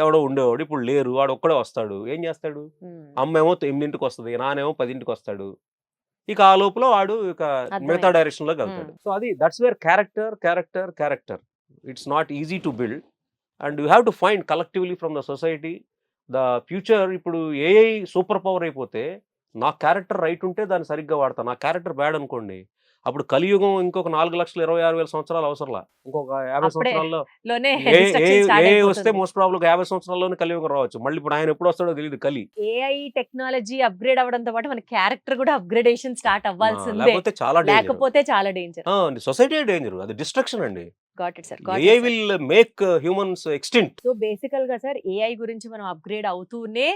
ఎవడో ఉండేవాడు, ఇప్పుడు లేరు, వాడు ఒక్కడే వస్తాడు. ఏం చేస్తాడు? అమ్మేమో 8ంటికి వస్తుంది, నానేమో 10ంటికి వస్తాడు. ఇక ఆ లోపల వాడు ఇక మిగతా డైరెక్షన్ లోకి వెళ్తాడు. సో అది that's where character it's not easy to build and you have to find collectively from the society the future. ఇప్పుడు ఏఐ సూపర్ పవర్ అయిపోతే నా క్యారెక్టర్ రైట్ ఉంటే దాన్ని సరిగ్గా వాడతా. నా క్యారెక్టర్ బ్యాడ్ అనుకోండి, అప్పుడు కలియుగం ఇంకొక 4,26,6,000 సంవత్సరాలు అవసరంలా, ఇంకొక 50 అప్పుడే సంవత్సరాల్లో లోనే ఏ destruction start వస్తే అయిపోతుంది. మోస్ట్ ప్రాబ్లం 50 సంవత్సరాల్లోనే కలియుగం రావచ్చు. మళ్ళీ ఇప్పుడు ఆయన ఎప్పుడు వస్తాడో తెలియదు కలి. ఏఐ టెక్నాలజీ అప్గ్రేడ్ అవ్వడంతో పాటు మన క్యారెక్టర్ కూడా అప్గ్రేడేషన్ స్టార్ట్ అవ్వాల్సిందే, లేకపోతే చాలా డేంజర్. లేకపోతే చాలా డేంజర్. సొసైటీ డేంజర్, అది డిస్ట్రక్షన్ అండి. Got it sir. AI will make humans extinct. So బేసికల్ గా సార్ ఏఐ గురించి మనం అప్గ్రేడ్ అవుతూనే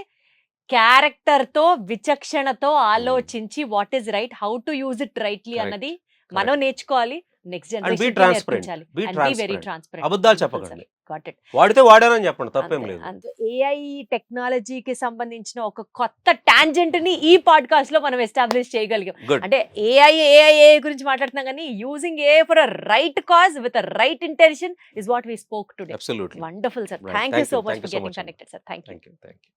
క్యారెక్టర్ తో విచక్షణతో ఆలోచించి what is right, how to use it rightly Correct. అన్నది మనం నేర్చుకోవాలి. Next And be generation transparent. Be very transparent. Transparent. అబద్ధాలు చెప్పకండి. Got it. వాడితే వాడానని చెప్పండి, తప్పేం లేదు. ఏఐ టెక్నాలజీకి సంబంధించిన ఒక కొత్త టాంజెంట్ ని ఈ పాడ్కాస్ట్ లో మనం ఎస్టాబ్లిష్ చేయగలిగాం. గుడ్. అంటే ఏఐ గురించి మాట్లాడుతున్నాం కానీ using AI for a right cause with a right intention is what we spoke today. Absolutely. Wonderful sir. Right. Thank you Thank so you. Much Thank for you so getting much. Connected sir. Thank you. Thank you.